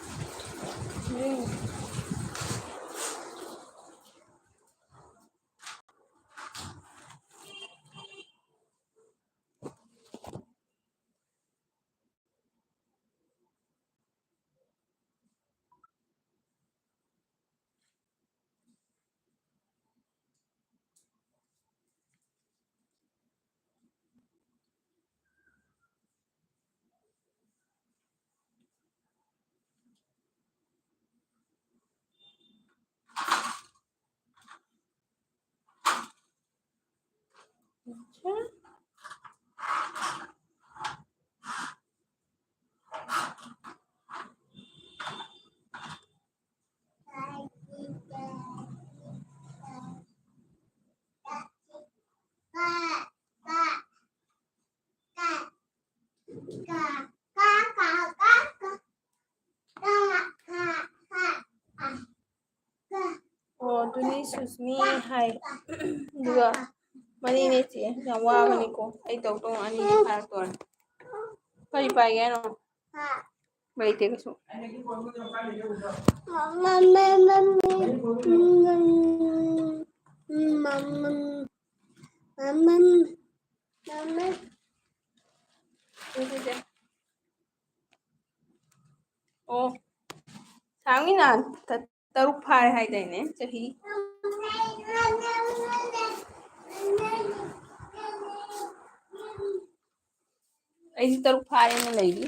ꯑꯣ ꯑꯗꯨꯅꯤ ꯁꯨꯁꯃꯤ ꯍꯥꯏ ꯑꯗꯨꯒ ꯃꯅꯤꯅꯦ ꯆꯦ ꯌꯥꯝ ꯋꯥꯕꯅꯤꯀꯣ ꯑꯩ ꯇꯧ ꯑꯅꯤꯗꯤ ꯐꯥꯔꯛꯇꯣꯔꯦ ꯀꯔꯤ ꯄꯥꯏꯒꯦ ꯍꯥꯏꯅꯣ ꯂꯩꯇꯦ ꯀꯩꯁꯨ ꯑꯣ ꯁꯥꯡꯃꯤꯅ ꯇꯔꯨꯛ ꯐꯥꯔꯦ ꯍꯥꯏꯗꯥꯏꯅꯦ ꯆꯍꯤ ꯑꯩꯁꯤ ꯇꯔꯨꯛ ꯐꯥꯔꯦꯅ ꯂꯩꯔꯤ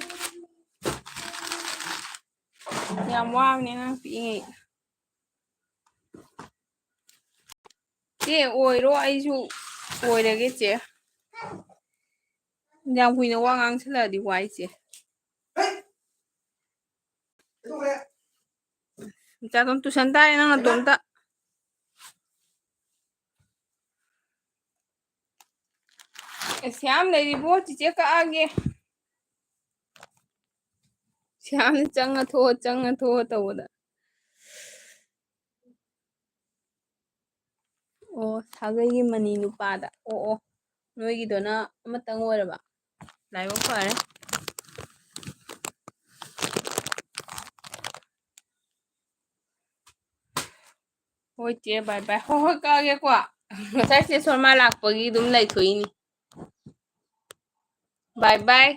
ꯌꯥꯝ ꯋꯥꯕꯅꯦ ꯑꯉꯥꯡ ꯄꯤꯛꯏꯉꯩ ꯆꯦ ꯑꯣꯏꯔꯣ ꯑꯩꯁꯨ ꯑꯣꯏꯔꯒꯦ ꯆꯦ ꯌꯥꯝ ꯀꯨꯏꯅ ꯋꯥ ꯉꯥꯡꯁꯜꯂꯛꯑꯗꯤ ꯋꯥꯏ ꯆꯦ ꯏꯆꯥꯇꯣꯟ ꯇꯨꯏꯁꯟ ꯇꯥꯔꯦ ꯅꯪ ꯅꯇꯣꯝꯇ ꯁ꯭ꯌꯥꯝ ꯂꯩꯔꯤꯕꯣ ꯆꯤꯆꯦ ꯀꯛꯑꯒꯦ ꯁ꯭ꯌꯥꯝꯅ ꯆꯪꯉ ꯊꯣꯛꯑ ꯇꯧꯕꯗ ꯑꯣ ꯁꯥꯒꯩꯒꯤ ꯃꯅꯤ ꯅꯨꯄꯥꯗ ꯑꯣ ꯑꯣ ꯅꯣꯏꯒꯤꯗꯨꯅ ꯑꯃꯇꯪ ꯑꯣꯏꯔꯕ ꯂꯥꯏꯕꯛ ꯐꯔꯦ ꯍꯣꯏ ꯆꯦ ꯕꯥꯏ ꯕꯥꯏ ꯍꯣꯏ ꯍꯣꯏ ꯀꯛꯑꯒꯦꯀꯣ ꯉꯁꯥꯏ ꯆꯦ ꯁꯣꯔꯃꯥ ꯂꯥꯛꯄꯒꯤ ꯑꯗꯨꯝ ꯂꯩꯊꯣꯛꯏꯅꯤ ꯕꯥꯏ ꯕꯥꯏ